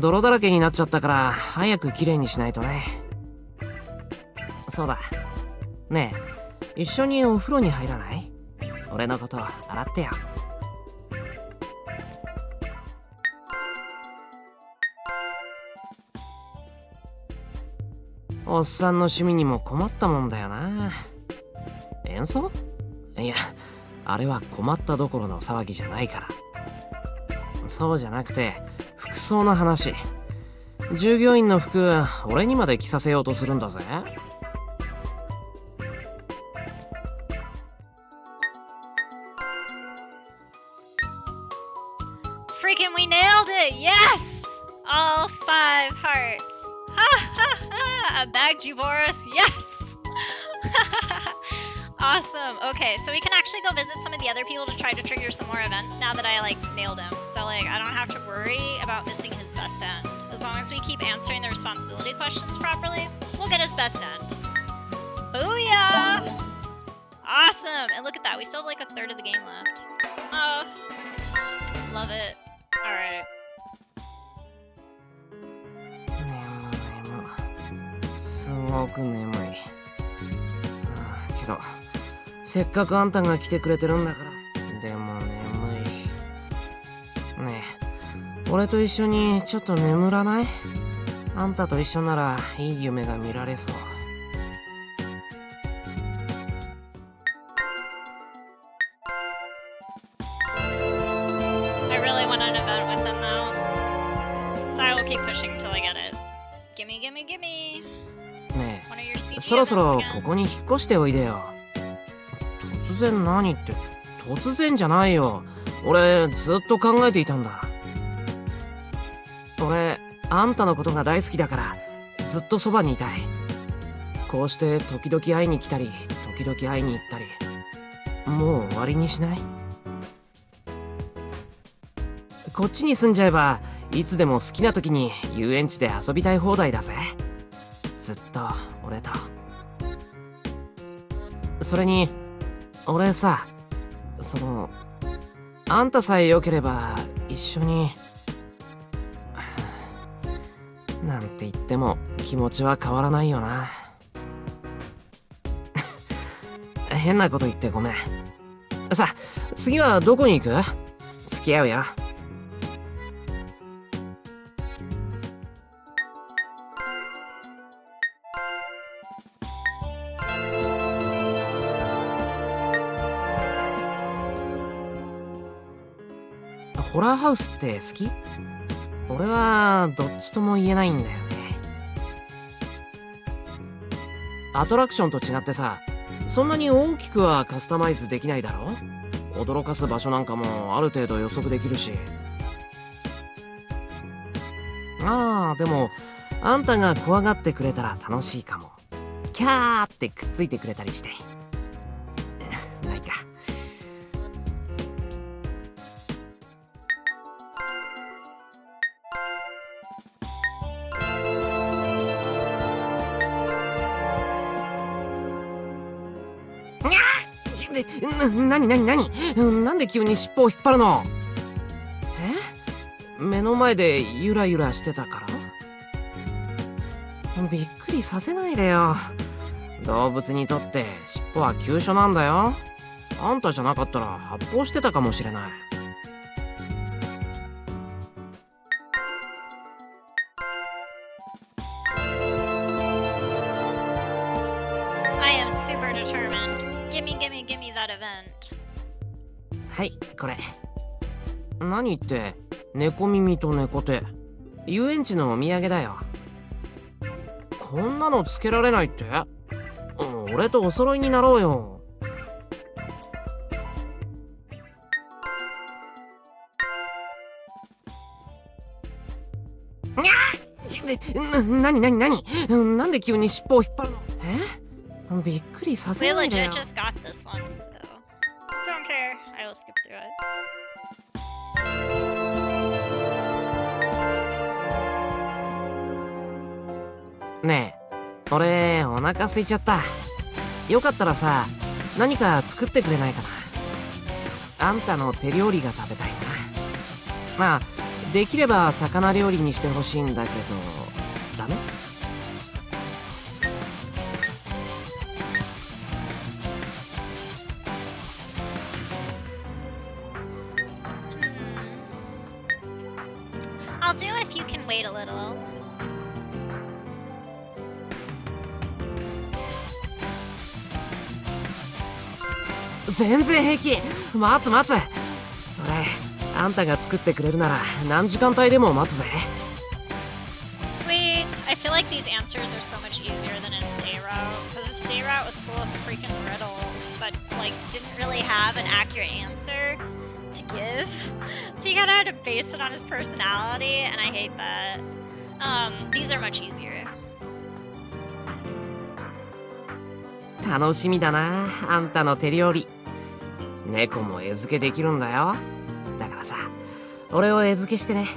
泥だらけになっちゃったから早くきれいにしないとね。そうだねえ、一緒にお風呂に入らない？俺のこと洗ってよ。おっさんの趣味にも困ったもんだよな。演奏？いや、あれは困ったどころの騒ぎじゃないから。そうじゃなくて服装の話。従業員の服俺にまで着させようとするんだぜ。Freaking we nailed it! Yes! All 5 hearts. Ha ha ha! I bagged you, Boris. Yes! Awesome. Okay, so we can actually go visit some of the other people to try to trigger some more events now that I nailed him. So I don't have to worry about missing his best end. As long as we keep answering the responsibility questions properly, we'll get his best end. Booyah! Awesome! And look at that, we still have a third of the game left. Oh, love it. Alright. すごく眠い。けどせっかくあんたが来てくれてるんだから。でも眠い。ねえ、俺と一緒にちょっと眠らない？あんたと一緒ならいい夢が見られそう。I really want an event with them though. So I will keep pushing till I get it. Gimme, gimme, gimme. ね One of your え、 CP そろそろ events こ again. こに引っ越しておいでよ。突然何って、突然じゃないよ。俺ずっと考えていたんだ。俺あんたのことが大好きだからずっとそばにいたい。こうして時々会いに来たり時々会いに行ったり。もう終わりにしない？こっちに住んじゃえばいつでも好きな時に遊園地で遊びたい放題だぜ。ずっと俺と。それに俺さ、あんたさえ良ければ一緒になんて言っても気持ちは変わらないよな。変なこと言ってごめん。さあ、次はどこに行く？付き合うよ。ホラーハウスって好き？俺はどっちとも言えないんだよね。アトラクションと違ってさ、そんなに大きくはカスタマイズできないだろ？驚かす場所なんかもある程度予測できるし。ああ、でもあんたが怖がってくれたら楽しいかも。キャーってくっついてくれたりして。ないか。何なんで急に尻尾を引っ張るの？目の前でゆらゆらしてたから？びっくりさせないでよ。動物にとって尻尾は急所なんだよ。あんたじゃなかったら発砲してたかもしれない。I am super determined. Gimme, gimme, gimme that event. はい、これ。何って猫耳と猫手。遊園地のお土産だよ。こんなのつけられないって？俺とお揃いになろうよ。何なんで急に尻尾を引っ張るの？びっくりさせ We ないで legit よ。 just got this one, so don't care. I will skip through it. ねえ、俺お腹空いちゃった。よかったらさ、何か作ってくれないかな。あんたの手料理が食べたいな。まあできれば魚料理にしてほしいんだけど、ダメ？I'll do if you can wait a little. 全然平気。待つ。俺、あんたが作ってくれるなら何時間帯でも待つぜ。Sweet. I feel like these answers are so much easier than in Stay Route, because Stay Route was full of freaking riddles, but like didn't really have an accurate answer to give. So you gotta have to base it on his personality, and I hate that. These are much easier. 楽しみだな、あんたの手料理。猫も餌付けできるんだよ。だからさ、俺を餌付けしてね。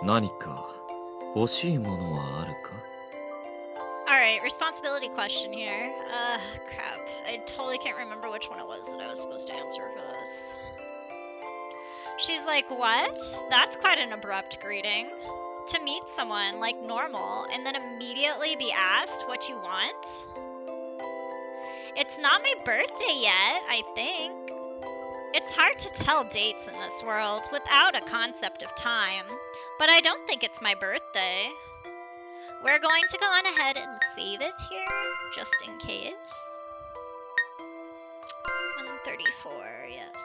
何か欲しいものはあるか？ Alright, responsibility question here. Crap. I totally can't remember which one it was that I was supposed to answer for this. She's like, what? That's quite an abrupt greeting. To meet someone like normal and then immediately be asked what you want? It's not my birthday yet, I think. It's hard to tell dates in this world without a concept of time, but I don't think it's my birthday. We're going to go on ahead and save it here, just in case. 134, yes.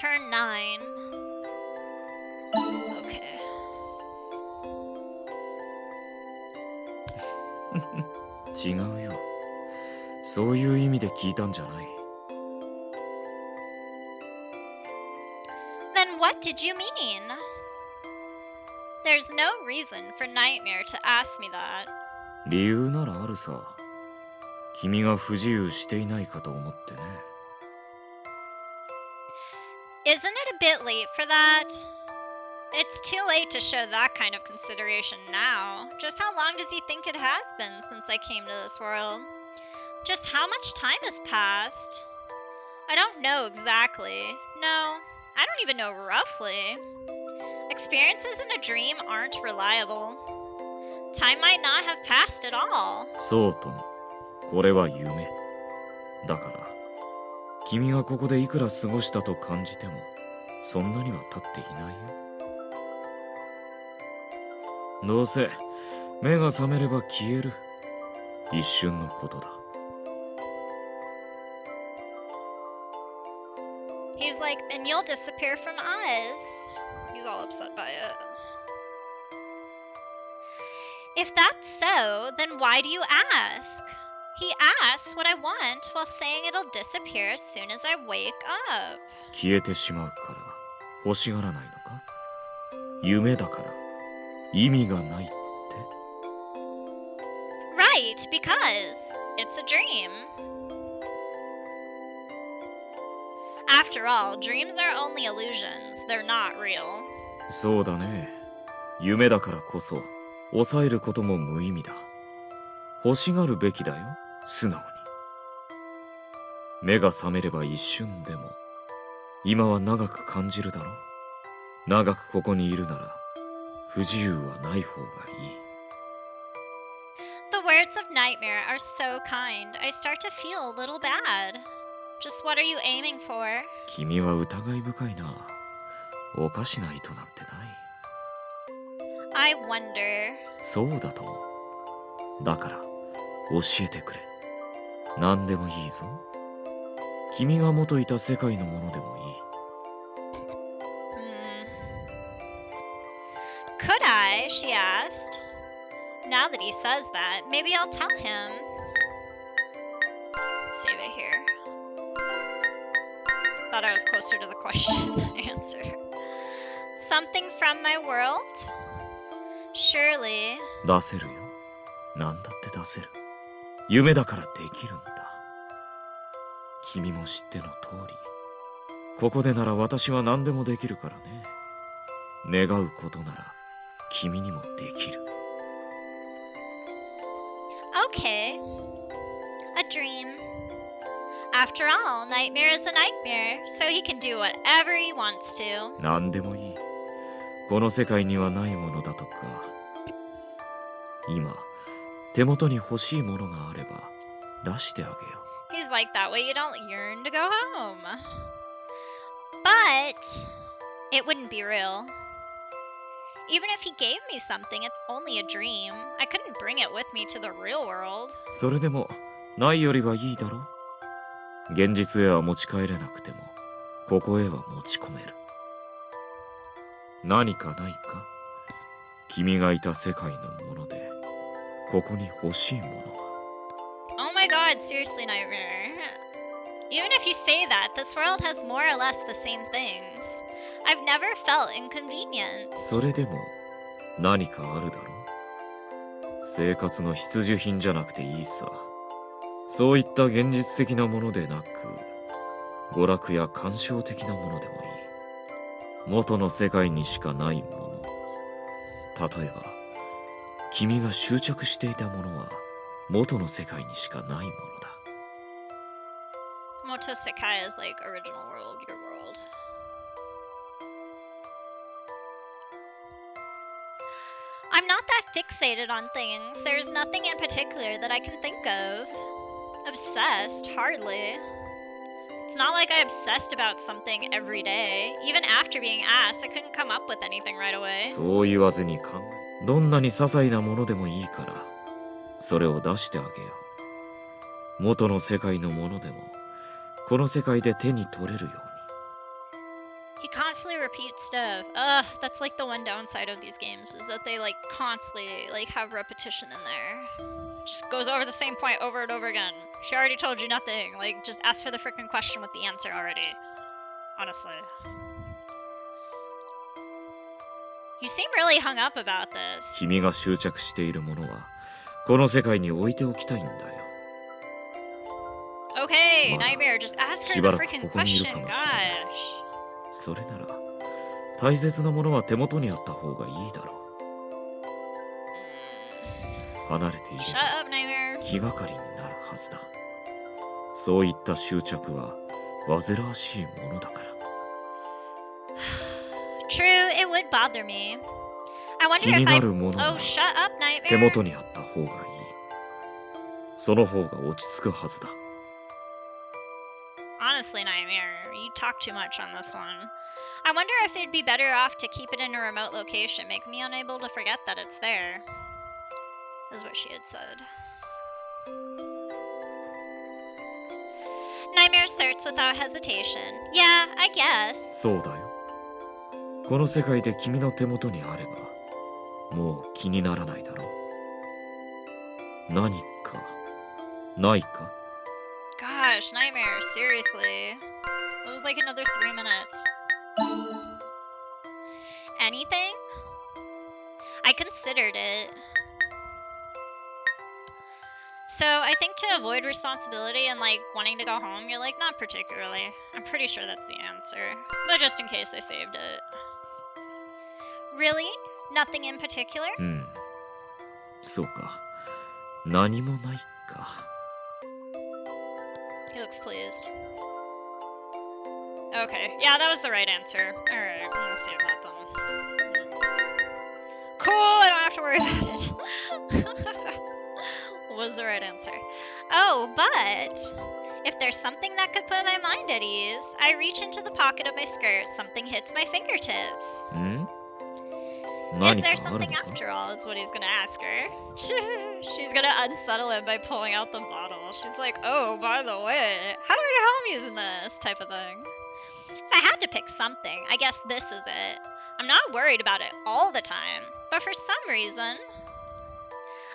Turn 9. Okay. 違うよ。そういう意味で聞いたんじゃない。Then what did you mean? There's no reason for Nightmare to ask me that. 理由ならあるさ。君が不自由していないかと思ってね。Isn't it a bit late for that? It's too late to show that kind of consideration now. Just how long does he think it has been since I came to this world? Just how much time has passed? I don't know exactly. No, I don't even know roughly. Experiences in a dream aren't reliable. Time might not have passed at all. そうとも、これは夢。だから、君がここでいくら過ごしたと感じても、そんなには経っていないよ。どうせ、目が覚めれば消える。一瞬のことだ。He's like, and you'll disappear from us. He's all upset by it. If that's so, then why do you ask? He asks what I want while saying it'll disappear as soon as I wake up. 消えてしまうから欲しがらないのか？夢だから意味がないって？ Right, because it's a dream. After all, dreams are only illusions. They're not real. そうだね。夢だからこそ抑えることも無意味だ。欲しがるべきだよ、素直に。目が覚めれば一瞬でも。今は長く感じるだろ。長くここにいるなら不自由はない方がいい。The words of Nightmare are so kind. I start to feel a little bad. Just what are you aiming for? 君は疑い深いな。おかしな意図なんてない。I wonder. そうだとも。だから教えてくれ。何でもいいぞ。君が元いた世界のものでもいい。Could I? She asked. Now that he says that, maybe I'll tell him. Save it here. Thought I was closer to the question than the answer. Something from my world? Surely. 出せるよ。何だって出せる。夢だからできるんだ。君も知っての通り。ここでなら私は何でもできるからね。願うことなら君にもできる。Okay. A dream. After all, Nightmare is a nightmare, so he can do whatever he wants to. 何でもいい。この世界にはないものだとか。今、手元に欲しいものがあれば出してあげよう。He's like, that way you don't yearn to go home. But it wouldn't be real. Even if he gave me something, it's only a dream. I couldn't bring it with me to the real world. それでも、ないよりはいいだろ。現実へは持ち帰れなくても、ここへは持ち込める。何かないか？君がいた世界のもので、ここに欲しいものは。Oh my god, seriously, Nightmare. Even if you say that, this world has more or less the same things. I've never felt inconvenience. それでも、何かあるだろう。生活の必需品じゃなくていいさ。そういった現実的なものでなく、娯楽や鑑賞的なものでもいい。元の世界にしかないもの。例えば、君が執着していたものは元の世界にしかないものだ。Moto Sekai is like original world, your world. I'm not that fixated on things. There's nothing in particular that I can think of. Obsessed? Hardly. It's not like I obsessed about something every day. Even after being asked, I couldn't come up with anything right away. そう言わずに考え、どんなに些細なものでもいいから、それを出してあげよう。元の世界のものでも、この世界で手に取れるように。He constantly repeats stuff. Ugh, that's like the one downside of these games is that they like constantly like have repetition in there. Just goes over the same point over and over again. She already told you nothing. Like, just ask her the freaking question with the answer already. Honestly. You seem really hung up about this. 君が執着しているものは、この世界に置いておきたいんだよ。Okay, まあ、Nightmare, just ask し her ば the らく freaking ここにいる question. かもしれない。 Gosh. それなら、大切なものは手元にあった方がいいだろう。離れていれ Shut ば up, Nightmare. 気がかりになるはずだ。そういった執着は煩わしいものだから。True, it would bother me. I wonder 気に if な I... るものな Oh, ら shut up, 手 Nightmare. 元にあった方がいい。その方が落ち着くはずだ。Honestly, Nightmare, you talk too much on this one. I wonder if it'd be better off to keep it in a remote location, make me unable to forget that it's there. Is what she had said. Nightmare asserts without hesitation. Yeah, I guess. そうだよ。この世界で君の手元にあれば、もう気にならないだろう。何か、ないか？ Gosh, Nightmare, seriously. It was like another 3 minutes. Anything? I considered it. So I think to avoid responsibility and like wanting to go home, you're like, not particularly. I'm pretty sure that's the answer. But just in case I saved it. Really? Nothing in particular? うん。そうか。何もないか。He looks pleased. Okay, yeah, that was the right answer. Alright, I'm gonna save that then. Cool, I don't have to worry about it. Was the right answer. Oh, but if there's something that could put my mind at ease, I reach into the pocket of my skirt, something hits my fingertips. ん？ Is 何 there かある something のか？ after all, is what he's gonna ask her. She's gonna unsettle him by pulling out the bottle. She's like, oh, by the way, how do I get home using this? Type of thing. If I had to pick something, I guess this is it. I'm not worried about it all the time, but for some reason,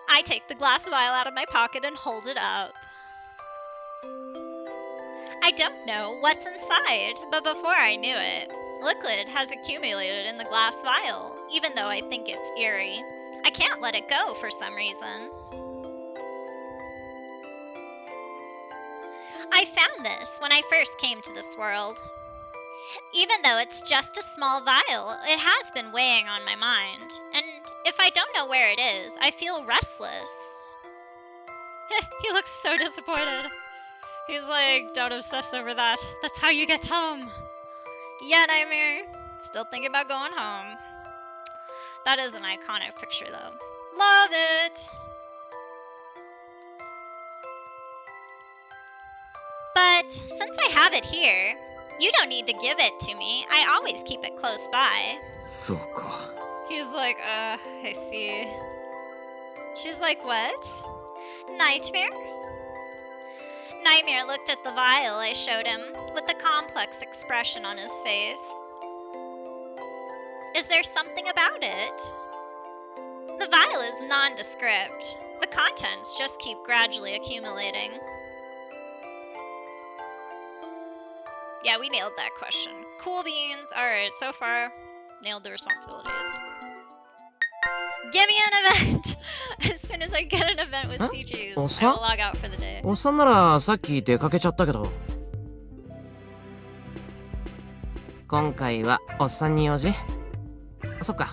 I take the glass vial out of my pocket and hold it up. I don't know what's inside, but before I knew it, liquid has accumulated in the glass vial, even though I think it's eerie. I can't let it go for some reason. I found this when I first came to this world. Even though it's just a small vial, it has been weighing on my mind, and if I don't know where it is, I feel restless. He looks so disappointed. He's like, don't obsess over that. That's how you get home. Yeah, Nightmare. Still thinking about going home. That is an iconic picture, though. Love it! But since I have it here, you don't need to give it to me. I always keep it close by. そうか。 He's like, I see. She's like, what? Nightmare? Nightmare looked at the vial I showed him with a complex expression on his face. Is there something about it? The vial is nondescript. The contents just keep gradually accumulating. Yeah, we nailed that question. Cool beans. Alright, so far, nailed the responsibilities. Give me an event! As soon as I get an event with CGs, I will log out for the day. おっさんならさっき出かけちゃったけど。今回はおっさんに用事？そっか、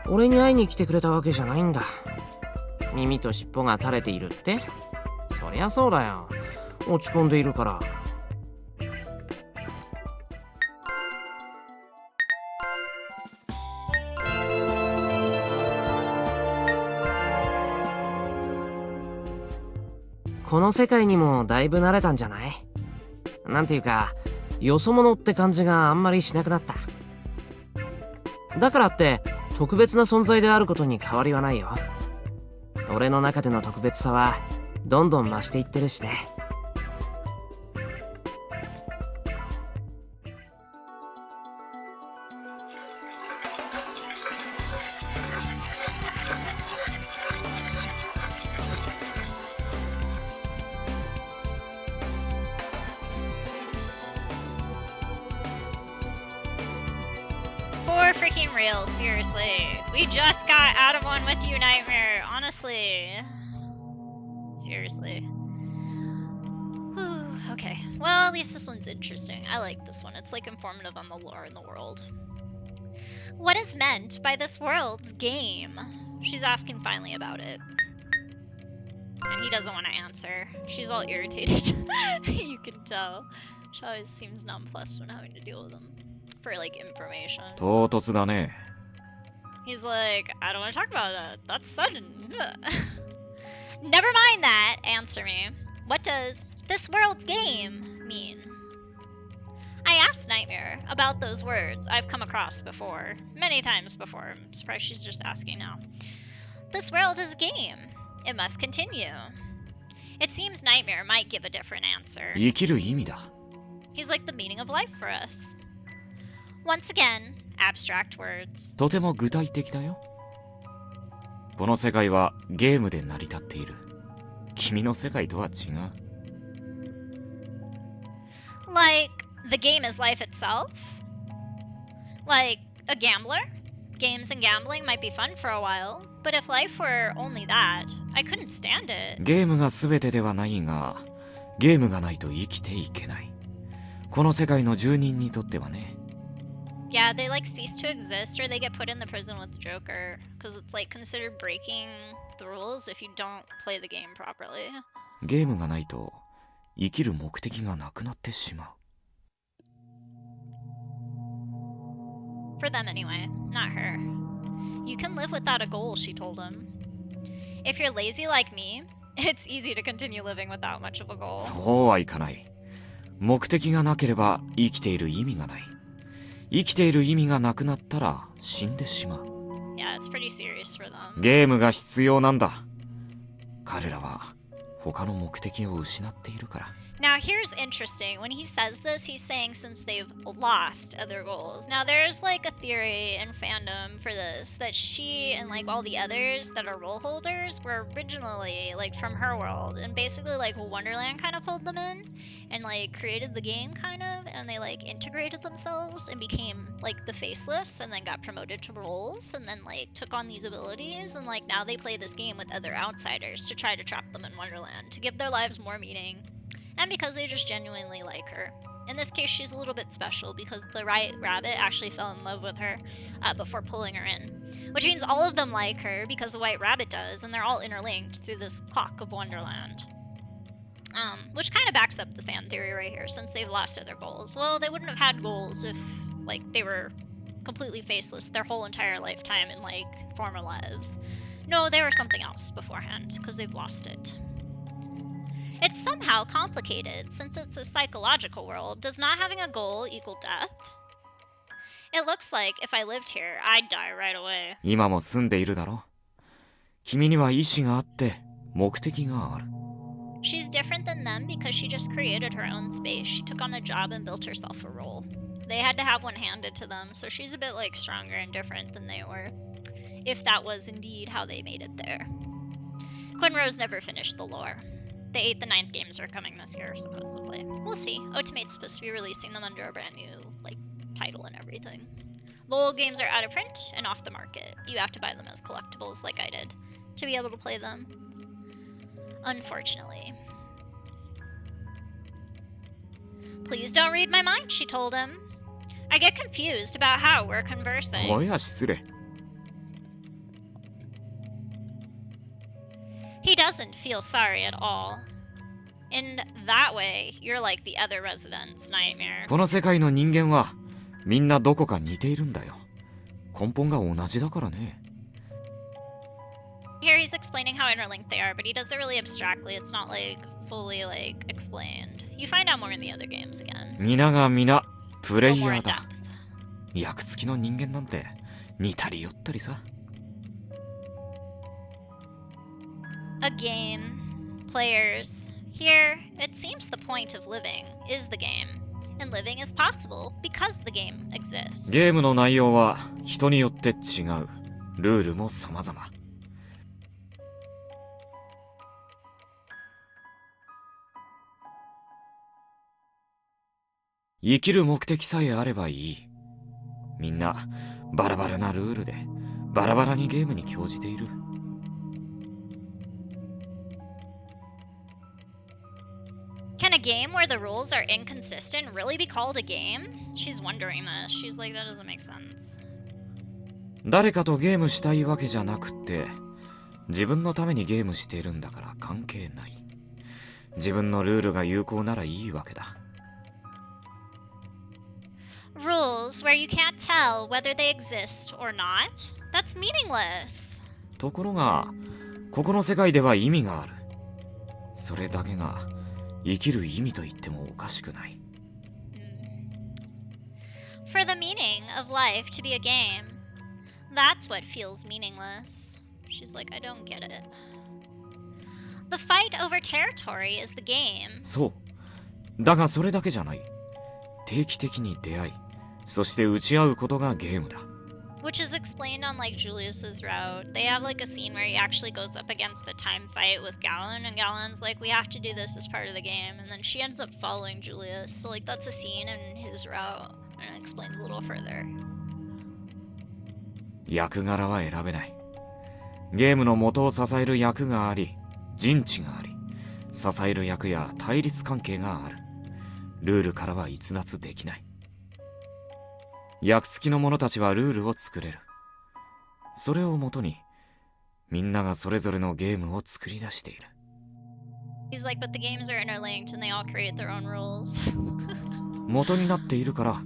俺に会いに来てくれたわけじゃないんだ。耳と尻尾が垂れているって？そりゃそうだよ、落ち込んでいるから。この世界にもだいぶ慣れたんじゃない？なんていうか、よそ者って感じがあんまりしなくなった。だからって特別な存在であることに変わりはないよ。俺の中での特別さはどんどん増していってるしね。For freaking real, seriously. We just got out of one with you, Nightmare. Honestly. Seriously. Whew, okay. Well, at least this one's interesting. I like this one. It's like informative on the lore in the world. What is meant by this world's game? She's asking finally about it. And he doesn't want to answer. She's all irritated. You can tell. She always seems nonplussed when having to deal with him. For like information. 唐突だね。 He's like, I don't want to talk about that. That's sudden. Never mind that. Answer me. What does this world's game mean? I asked Nightmare about those words I've come across before. Many times before. I'm surprised she's just asking now. This world is a game. It must continue. It seems Nightmare might give a different answer. 生きる意味だ。 He's like the meaning of life for us. Once again, abstract words. とても具体的だよ。この世界はゲームで成り立っている。君の世界とは違う。Like, the game is life itself? Like, a gambler? Games and gambling might be fun for a while, but if life were only that, I couldn't stand it. ゲームが全てではないが、ゲームがないと生きていけない。この世界の住人にとってはね。Yeah, they like cease to exist or they get put in the prison with Joker, because it's like considered breaking the rules if you don't play the game properly. ゲームがないと生きる目的がなくなってしまう。 For them anyway, not her. You can live without a goal, she told him. If you're lazy like me, it's easy to continue living without much of a goal. そうはいかない。目的がなければ生きている意味がない。生きている意味がなくなったら死んでしまう。Yeah, it's pretty serious for them. ゲームが必要なんだ。彼らは他の目的を失っているから。 Now here's interesting. When he says this, he's saying since they've lost other goals. Now there's like a theory in fandom for this, that she and like all the others that are role holders were originally like from her world, and basically like Wonderland kind of pulled them in and like created the game kind of, and they like integrated themselves and became like the faceless, and then got promoted to roles, and then like took on these abilities, and like now they play this game with other outsiders to try to trap them in Wonderland, to give their lives more meaning. And because they just genuinely like her. In this case, she's a little bit special because the White Rabbit actually fell in love with her before pulling her in. Which means all of them like her because the White Rabbit does, and they're all interlinked through this clock of Wonderland. Which kind of backs up the fan theory right here, since they've lost other goals. Well, they wouldn't have had goals if, like, they were completely faceless their whole entire lifetime in, like, former lives. No, they were something else beforehand, because they've lost it. It's somehow complicated, since it's a psychological world. Does not having a goal equal death? It looks like if I lived here, I'd die right away. 今も住んでいるだろ。君には意志があって目的がある。 She's different than them because she just created her own space. She took on a job and built herself a role. They had to have one handed to them, so she's a bit like stronger and different than they were. If that was indeed how they made it there. Quinrose never finished the lore. The 8th and 9th games are coming this year, supposedly. We'll see. Ultimate's supposed to be releasing them under a brand new, like, title and everything. The old games are out of print and off the market. You have to buy them as collectibles, like I did, to be able to play them. Unfortunately. Please don't read my mind, she told him. I get confused about how we're conversing. おや失礼。 He doesn't feel sorry at all. In that way, you're like the other residents' nightmare. この世界の人間はみんなどこか似ているんだよ。根本が同じだからね。 Here he's explaining how interlinked they are, but he does it really abstractly. It's not like fully like explained. You find out more in the other games again. 皆が皆プレイヤ More ー in だ。 depth. 役付きの人間なんて似たり寄ったりさ。 A game, players. Here, it seems the point of living is the game, and living is possible because the game exists. ゲームの内容は人によって違う。ルールも様々。生きる目的さえあればいい。みんなバラバラなルールでバラバラにゲームに興じている。 Can a game where the rules are inconsistent really be called a game? She's wondering this. She's like, that doesn't make sense. 誰かとゲームしたいわけじゃなくって自分のためにゲームしているんだから関係ない。自分のルールが有効ならいいわけだ。 Rules where you can't tell whether they exist or not? That's meaningless. ところがここの世界では意味がある。それだけが生きる意味と言ってもおかしくない。 For the meaning of life to be a game, that's what feels meaningless. She's like, I don't get it. The fight over territory is the game. そう。だがそれだけじゃない。定期的に出会い、そして打ち合うことがゲームだ。 Which is explained on like Julius's route. They have like a scene where he actually goes up against a time fight with Galen, and Galen's like, we have to do this as part of the game, and then she ends up following Julius. So like that's a scene in his route, and it explains a little further. 役柄は選べない。ゲームの元を支える役があり、陣地があり、支える役や対立関係がある。ルールからは逸脱できない。役付きの者たちはルールを作れる。それをもとに、みんながそれぞれのゲームを作り出している。 He's like, but the games are interlinked and they all create their own rules. 元になっているから、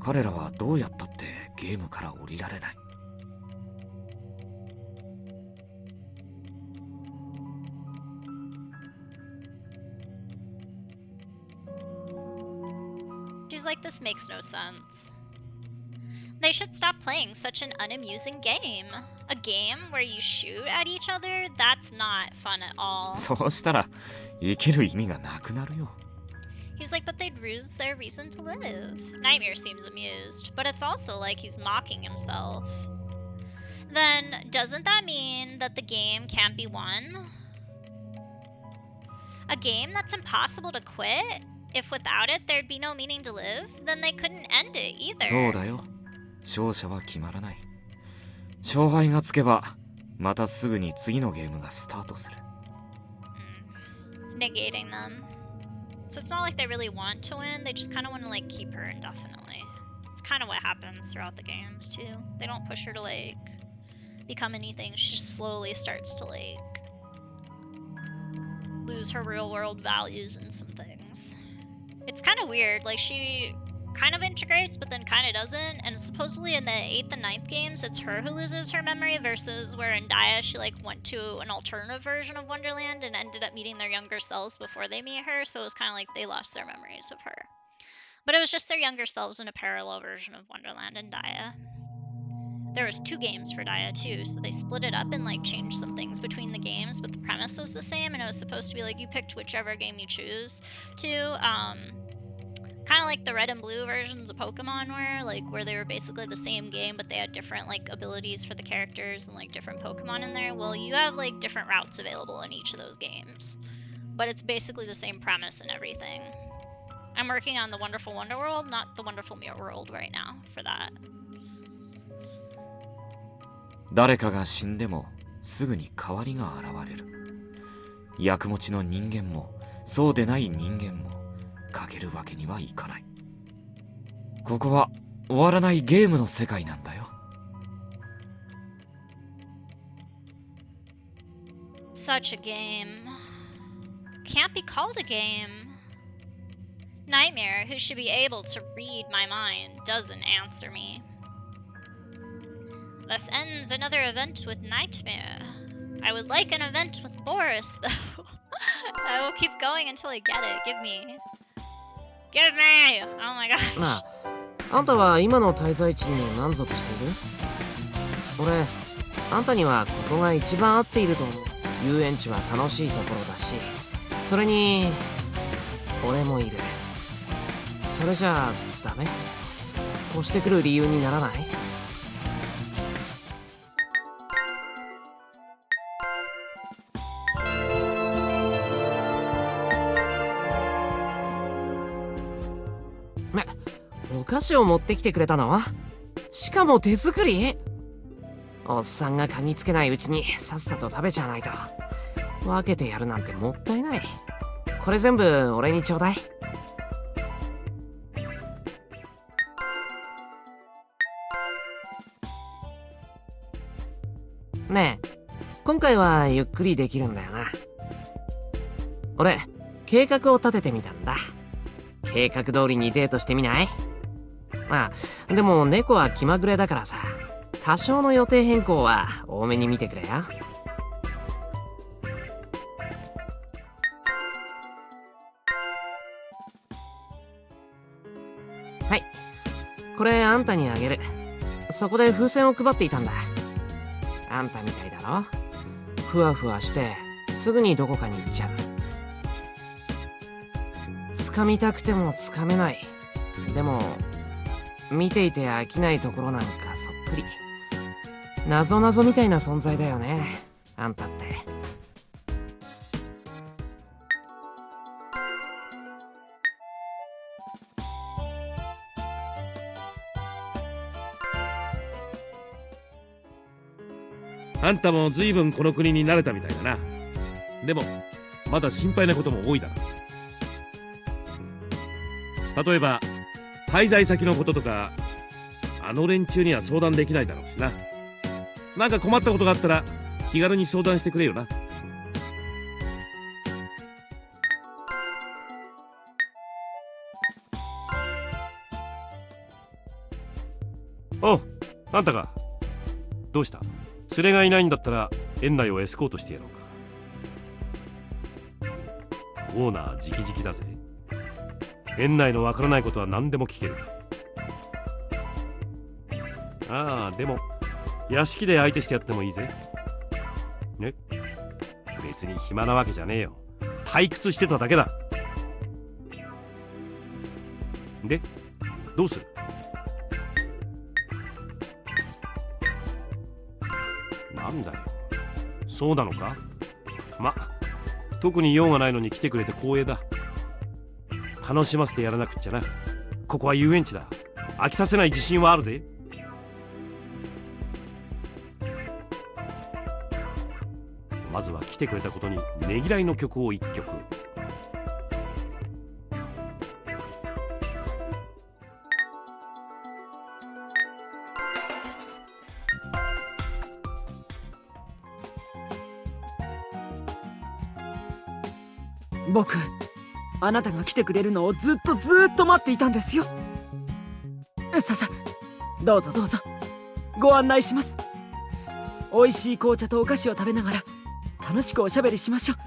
彼らはどうやったってゲームから降りられない。 She's like, this makes no sense. They should stop playing such an unamusing game. A game where you shoot at each other? That's not fun at all. そうしたら、生きる意味がなくなるよ。 He's like, but they'd lose their reason to live. Nightmare seems amused, but it's also like he's mocking himself. Then, doesn't that mean that the game can't be won? A game that's impossible to quit? If without it there'd be no meaning to live, then they couldn't end it either. そうだよ。勝者は決まらない。勝敗がつけば、またすぐに次のゲームがスタートする。Negating them. So it's not like they really want to win, they just kind of want to like keep her indefinitely. It's kind of what happens throughout the games too. They don't push her to like become anything, she just slowly starts to like lose her real world values in some things. It's kind of weird, like she kind of integrates but then kind of doesn't, and supposedly in the 8th and 9th games it's her who loses her memory versus where in Daya she like went to an alternative version of Wonderland and ended up meeting their younger selves before they meet her, so it was kind of like they lost their memories of her. But it was just their younger selves in a parallel version of Wonderland and Daya. There was 2 games for Daya too, so they split it up and like changed some things between the games, but the premise was the same, and it was supposed to be like you picked whichever game you choose to. Kind of like the red and blue versions of Pokemon were, like where they were basically the same game, but they had different like abilities for the characters and like different Pokemon in there. Well, you have like different routes available in each of those games, but it's basically the same premise and everything. I'm working on the Wonderful Wonder World, not the Wonderful Mirror World right now for that. 誰かが死んでもすぐに代わりが現れる。役持ちの人間もそうでない人間も欠けるわけにはいかない。ここは終わらないゲームの世界なんだよ。Such a game. Can't be called a game. Nightmare, who should be able to read my mind, doesn't answer me. Thus ends another event with Nightmare. I would like an event with Boris, though. I will keep going until I get it. Give me. Give me! Oh my gosh. なあ、あんたは今の滞在地に満足している？俺、あんたにはここが一番合っていると思う。遊園地は楽しいところだし、それに俺もいる。それじゃあダメ？越してくる理由にならない？お菓子を持ってきてくれたの？しかも手作り？おっさんが嗅ぎつけないうちにさっさと食べちゃわないと。分けてやるなんてもったいない。これ全部俺にちょうだい。ねえ、今回はゆっくりできるんだよな。俺、計画を立ててみたんだ。計画通りにデートしてみない？あ、でも猫は気まぐれだからさ、多少の予定変更は多めに見てくれよ。はい、これあんたにあげる。そこで風船を配っていたんだ。あんたみたいだろ？ふわふわしてすぐにどこかに行っちゃう。掴みたくても掴めない。でも見ていて飽きないところなんかそっくり。謎々みたいな存在だよね、あんたって。あんたも随分この国に慣れたみたいだな。でもまだ心配なことも多いだろう。例えば滞在先のこととか、あの連中には相談できないだろうしな。なんか困ったことがあったら気軽に相談してくれよな。おう、あんたか。どうした？連れがいないんだったら園内をエスコートしてやろうか。オーナー直々だぜ。園内のわからないことは何でも聞ける。ああ、でも屋敷で相手してやってもいいぜ。ね、別に暇なわけじゃねえよ。退屈してただけだ。で、どうする？なんだよ、そうなのか。ま、特に用がないのに来てくれて光栄だ。楽しませてやらなくっちゃな。ここは遊園地だ。飽きさせない自信はあるぜ。まずは来てくれたことにねぎらいの曲を一曲。僕、あなたが来てくれるのをずっと待っていたんですよ。さ、どうぞどうぞ、ご案内します。美味しい紅茶とお菓子を食べながら楽しくおしゃべりしましょう。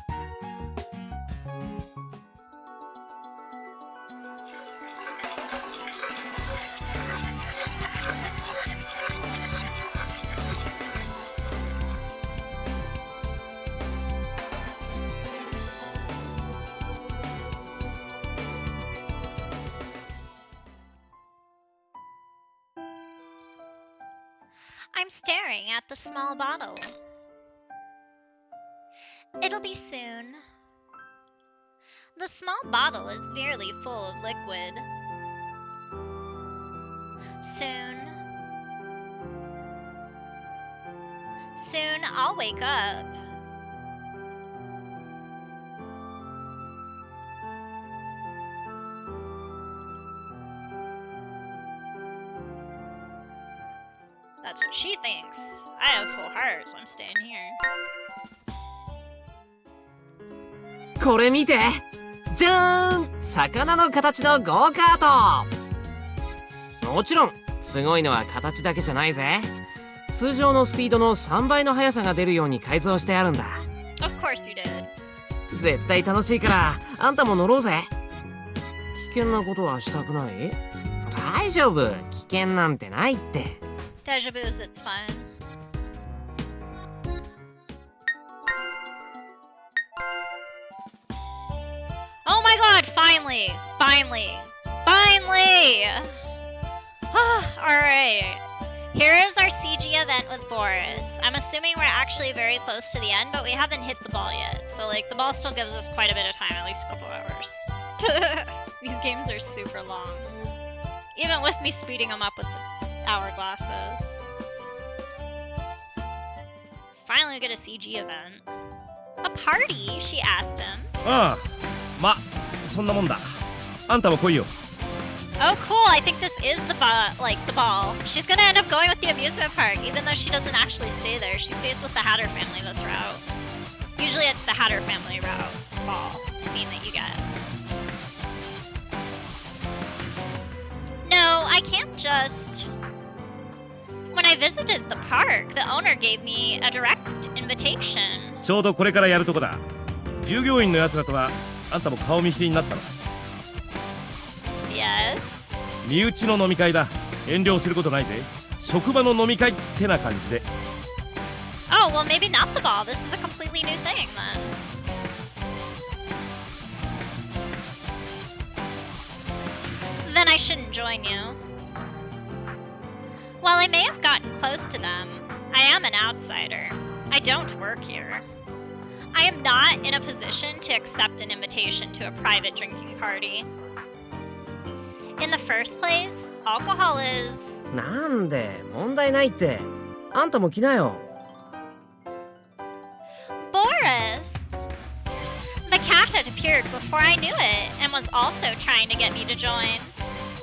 I'm staring at the small bottle. It'll be soon. The small bottle is nearly full of liquid. Soon. Soon I'll wake up. That's what she thinks. I have full heart, so I'm staying here. これ見て、じゃーん、魚の形のゴーカート。もちろんすごいのは形だけじゃないぜ。通常のスピードの3倍の速さが出るように改造してあるんだ。 Of course you did. 絶対楽しいからあんたも乗ろうぜ。危険なことはしたくない？大丈夫、危険なんてないって。 Deja vu, it's fun. Oh my god, finally! Finally! Finally! Alright. Here is our CG event with Boris. I'm assuming we're actually very close to the end, but we haven't hit the ball yet. So, like, the ball still gives us quite a bit of time, at least a couple hours. These games are super long. Even with me speeding them up with the hourglasses. Finally we get a CG event. A party? She asked him. ああ、ま、そんなもんだ。あんたも来いよ。 Oh cool, I think this is the ball. She's gonna end up going with the amusement park, even though she doesn't actually stay there. She stays with the Hatter family this route. Usually it's the Hatter family route ball scene that you get. No, I can't just... When I visited the park, the owner gave me a direct invitation. ちょうどこれからやるとこだ。従業員のやつらとはあんたも顔見知りになったの。 Yes? 身内の飲み会だ。遠慮することないぜ。職場の飲み会ってな感じで。 Oh, well maybe not the ball. This is a completely new thing then. Then I shouldn't join you. While I may have gotten close to them, I am an outsider. I don't work here. I am not in a position to accept an invitation to a private drinking party. In the first place, alcohol is... なんで、問題ないって。あんたも来なよ。 Boris! The cat had appeared before I knew it and was also trying to get me to join.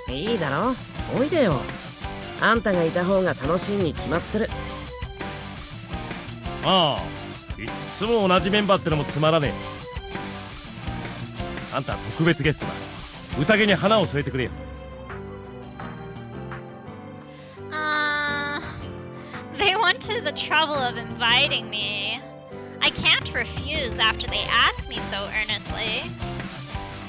いいだろ、おいでよ。あんたがいた方が楽しいに決まってる。ああ、いっつも同じメンバーってのもつまらねえ。あんた特別ゲストだ。宴に花を添えてくれよ。 They went to the trouble of inviting me. I can't refuse after they asked me so earnestly.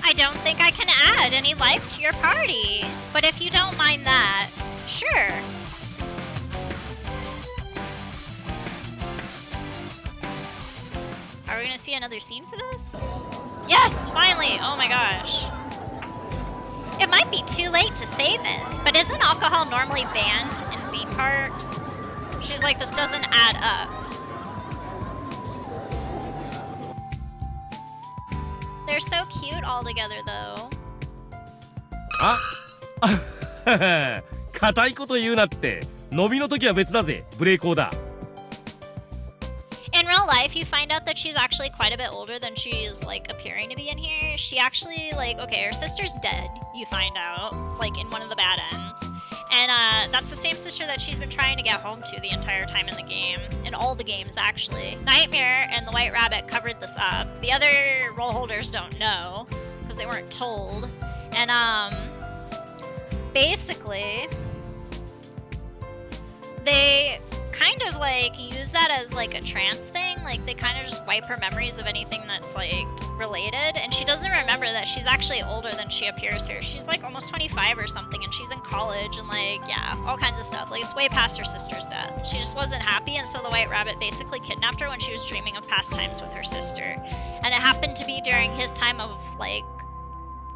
I don't think I can add any life to your party, but if you don't mind that, sure. Are we gonna see another scene for this? Yes, finally! Oh my gosh. It might be too late to say this, but isn't alcohol normally banned in theme parks? She's like, this doesn't add up. They're so cute all together, though. あ、固いこと言うなって。飲みの時は別だぜ。ブレイコーだ。 In real life, you find out that she's actually quite a bit older than she's like appearing to be in here. She actually like, okay, her sister's dead. You find out like in one of the bad ends. And that's the same sister that she's been trying to get home to the entire time in the game. In all the games, actually. Nightmare and the White Rabbit covered this up. The other role holders don't know, because they weren't told. And, basically, they kind of, like, use that as, like, a trance thing. Like, they kind of just wipe her memories of anything that's, like, related. And she doesn't remember that she's actually older than she appears here. She's, like, almost 25 or something, and she's in college, and, like, yeah, all kinds of stuff. Like, it's way past her sister's death. She just wasn't happy, and so the White Rabbit basically kidnapped her when she was dreaming of past times with her sister. And it happened to be during his time of, like,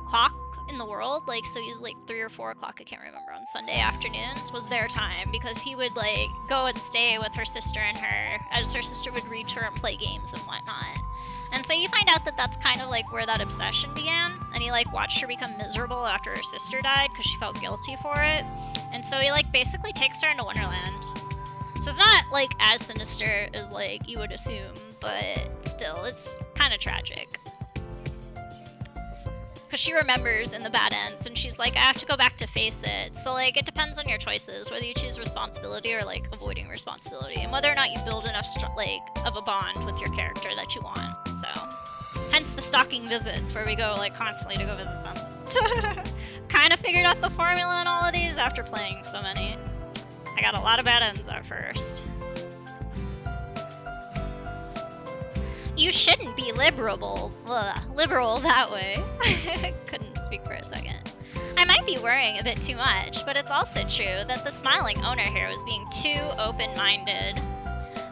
clock in the world, like, so he's like 3 or 4 o'clock, I can't remember, on Sunday afternoons was their time, because he would like go and stay with her sister and her, as her sister would read to her and play games and whatnot. And so you find out that that's kind of like where that obsession began, and he like watched her become miserable after her sister died because she felt guilty for it, and so he like basically takes her into Wonderland. So it's not like as sinister as like you would assume, but still, it's kind of tragic. Because she remembers in the bad ends, and she's like, I have to go back to face it. So, like, it depends on your choices, whether you choose responsibility or, like, avoiding responsibility, and whether or not you build enough, of a bond with your character that you want. So, hence the stalking visits, where we go, like, constantly to go visit them. Kind of figured out the formula in all of these after playing so many. I got a lot of bad ends at first. You shouldn't be liberal that way. Couldn't speak for a second. I might be worrying a bit too much, but it's also true that the smiling owner here was being too open-minded.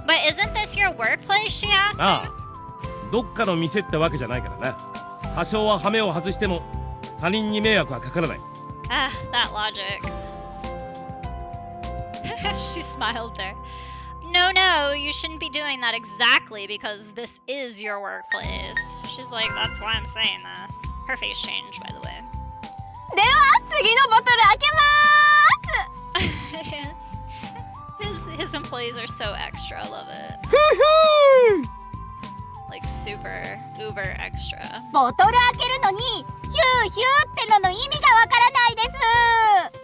But isn't this your workplace, she asked? ああ、どっかの店ってわけじゃないからな。多少は羽目を外しても他人に迷惑はかからない。Ah, that logic. She smiled there. No, you shouldn't be doing that exactly because this is your workplace. She's like, that's why I'm saying this. Her face changed, by the way. では次のボトル開けます。 His employees are so extra. I love it. Like super uber extra. ボトル開けるのにヒューヒューってのの意味がわからないです。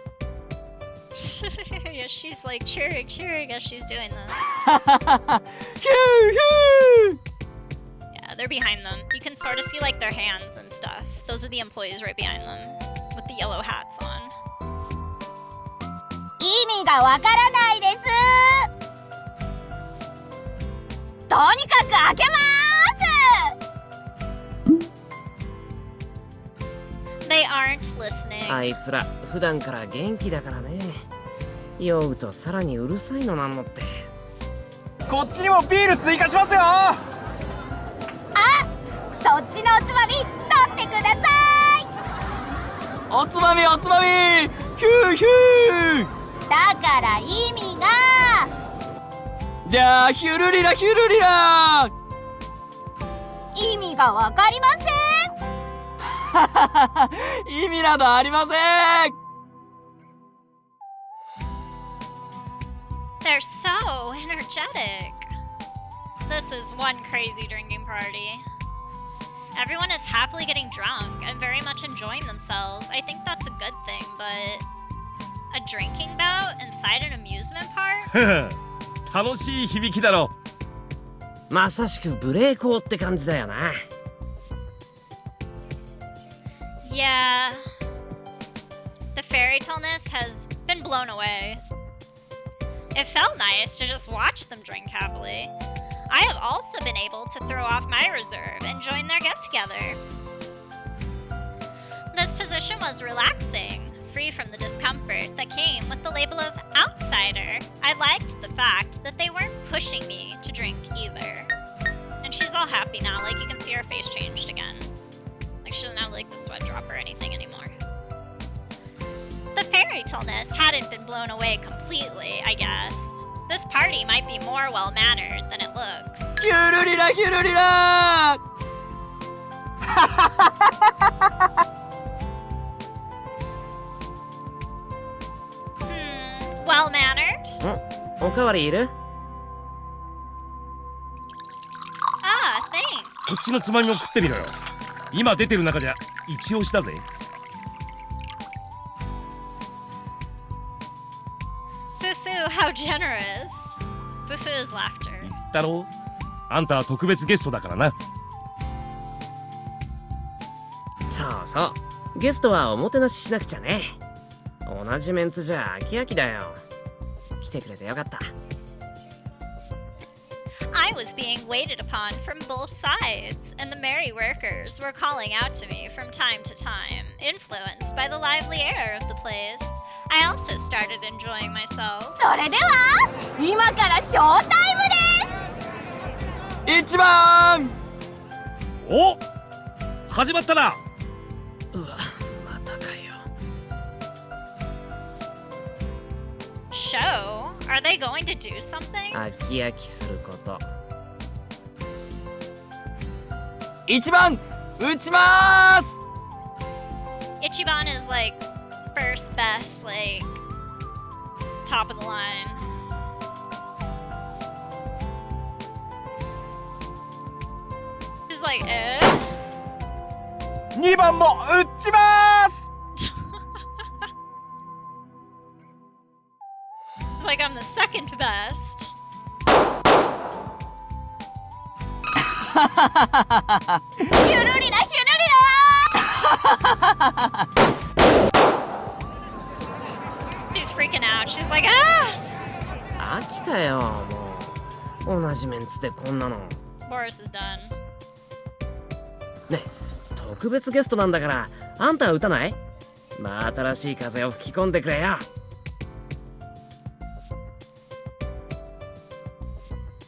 Yeah, she's like cheering as she's doing this. Yeah, they're behind them. You can sort of see like their hands and stuff. Those are the employees right behind them with the yellow hats on. 意味がわからないです。とにかく開けます。 They aren't listening. あいつら普段から元気だからね。酔うとさらにうるさいのなんのって。こっちにもビール追加しますよ。あ、そっちのおつまみ取ってください。おつまみおつまみ、ヒューヒュー。だから意味が。じゃあヒュルリラヒュルリラ。意味がわかりません。意味などありません。 They're so energetic. This is one crazy drinking party. Everyone is happily getting drunk and very much enjoying themselves. I think that's a good thing, but a drinking bout inside an amusement park? 楽しい響きだろ。まさしくブレーコーって感じだよな。Yeah. The fairy tale-ness has been blown away. It felt nice to just watch them drink happily. I have also been able to throw off my reserve and join their get-together. This position was relaxing, free from the discomfort that came with the label of outsider. I liked the fact that they weren't pushing me to drink either. And she's all happy now, like you can see her face changed again. Like she doesn't have like the sweat drop or anything anymore. The fairy tale-ness hadn't been blown away completely, I guess. This party might be more well-mannered than it looks. ヒュルリラヒュルリラ。Well-mannered? おかわりいる？ Ah, thanks. こっちのつまみも食ってみろよ。今出てる中じゃ一押しだぜ。Fufu, how generous. Fufu's laughter. 言ったろ？あんたは特別ゲストだからな。そうそう。ゲストはおもてなししなくちゃね。同じメンツじゃ飽き飽きだよ。来てくれてよかった。I was being waited upon from both sides, and the merry workers were calling out to me from time to time, influenced by the lively air of the place. I also started enjoying myself. それでは今からショータイムです。1番。お、始まったな。うわ、またかよ。Show? Are they going to do something? 飽き飽きすること。1番打ちます。 Ichiban is like first best, like top of the line. He's like, eh? 2番も打ちます。 Like I'm the second best. ヒュルリラヒュルリラ She's freaking out. She's like, ah! 飽きたよもう。同じメンツでこんなの。 Boris is done. ね、特別ゲストなんだからあんたは打たない？まあ新しい風を吹き込んでくれよ。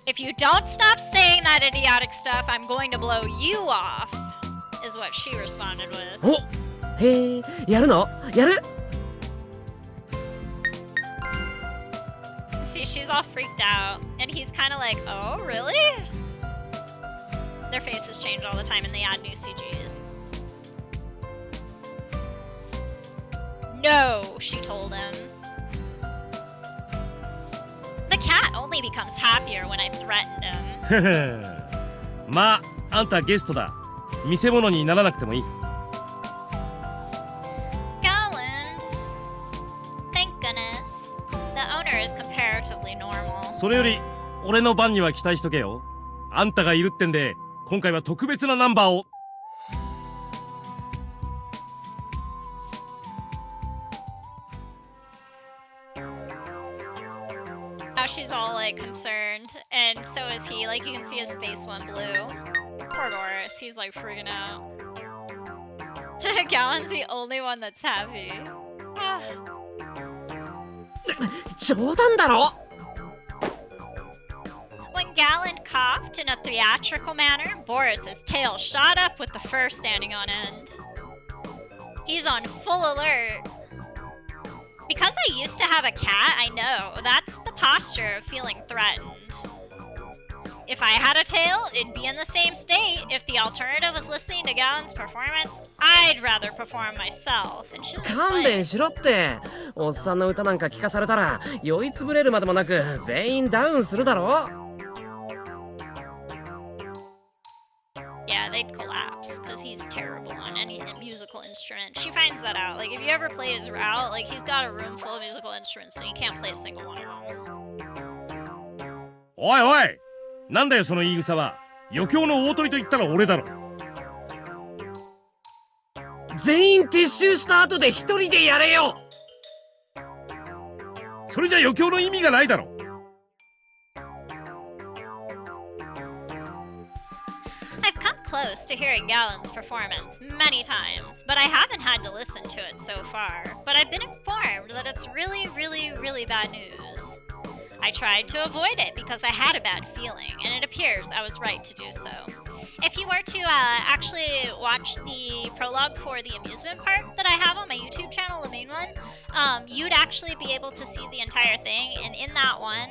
If you don't stop saying that idiotic stuff, I'm going to blow you off, is what she responded with. お、へえ、やるの？やる？ See, she's all freaked out, and he's kind of like, oh, really? Their faces change all the time, and they add new CGs. No, she told him. The cat only becomes happier when I threaten him. まああんたゲストだ。見せ物にならなくてもいい。 Galland. Thank goodness. The owner is comparatively normal. それより俺の番には期待しとけよ。あんたがいるってんで今回は特別なナンバーを。 Now she's all like concerned, and so is he. Like you can see his face went blue. Poor Boris, he's like freaking out. Gallen's the only one that's happy. 冗談だろ。 When Galland coughed in a theatrical manner, Boris's tail shot up with the fur standing on end. He's on full alert. Because I used to have a cat, I know. That's the posture of feeling threatened. If I had a tail, it'd be in the same state. If the alternative was listening to Gallen's performance, I'd rather perform myself. And she was 勘 like, 弁しろって。おっさんの歌なんか聞かされたら酔いつぶれるまでもなく全員ダウンするだろ。 yeah, they'd collapse because he's terrible on any musical instrument. She finds that out. Like, if you ever play his route, like, he's got a room full of musical instruments, so you can't play a single one of them. おいおい、なんだよその言い草は。余興の大鳥と言ったら俺だろ。全員撤収した後で一人でやれよ。それじゃ余興の意味がないだろ。 I've come close to hearing Gallen's performance many times, but I haven't had to listen to it so far. But I've been informed that it's really, really, really bad news. I tried to avoid it because I had a bad feeling, and it appears I was right to do so. If you were to actually watch the prologue for the amusement park that I have on my YouTube channel, the main one, you'd actually be able to see the entire thing, and in that one,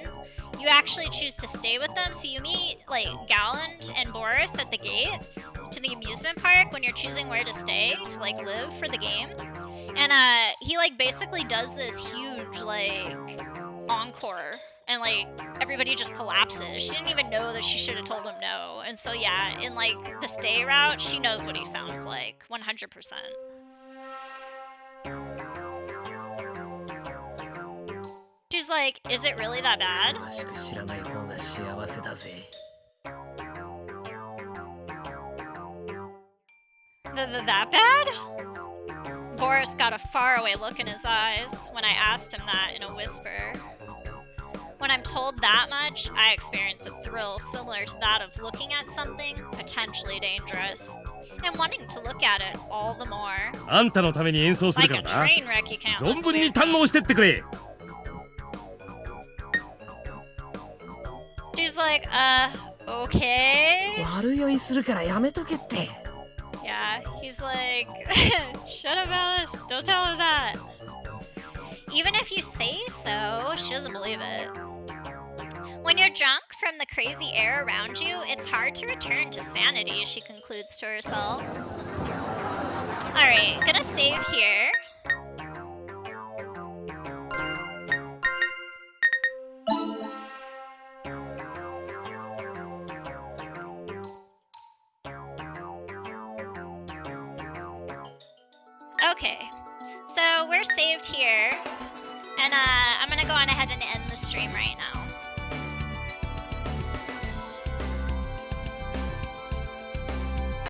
you actually choose to stay with them. So you meet like Galland and Boris at the gate to the amusement park when you're choosing where to stay to like live for the game. And he like basically does this huge like encore, and like everybody just collapses. She didn't even know that she should have told him no. And so yeah, in like the stay route, she knows what he sounds like 100%. She's like, is it really that bad? 詳しく知らない方が幸せだぜ。 That bad? Boris got a faraway look in his eyes when I asked him that in a whisper. When I'm told that much, I experience a thrill similar to that of looking at something potentially dangerous and wanting to look at it all the more. あんたのために演奏する Like から a な。 train wreck you can't 存 look 分に away 堪 from. 能してってくれ。 She's like, okay. 悪酔いするからやめとけって。 Yeah, he's like, shut up, Alice. Don't tell her that. Even if you say so, she doesn't believe it. When you're drunk from the crazy air around you, it's hard to return to sanity, she concludes to herself. Alright, gonna save here. Okay, so we're saved here, and I'm gonna go on ahead and end the stream right now.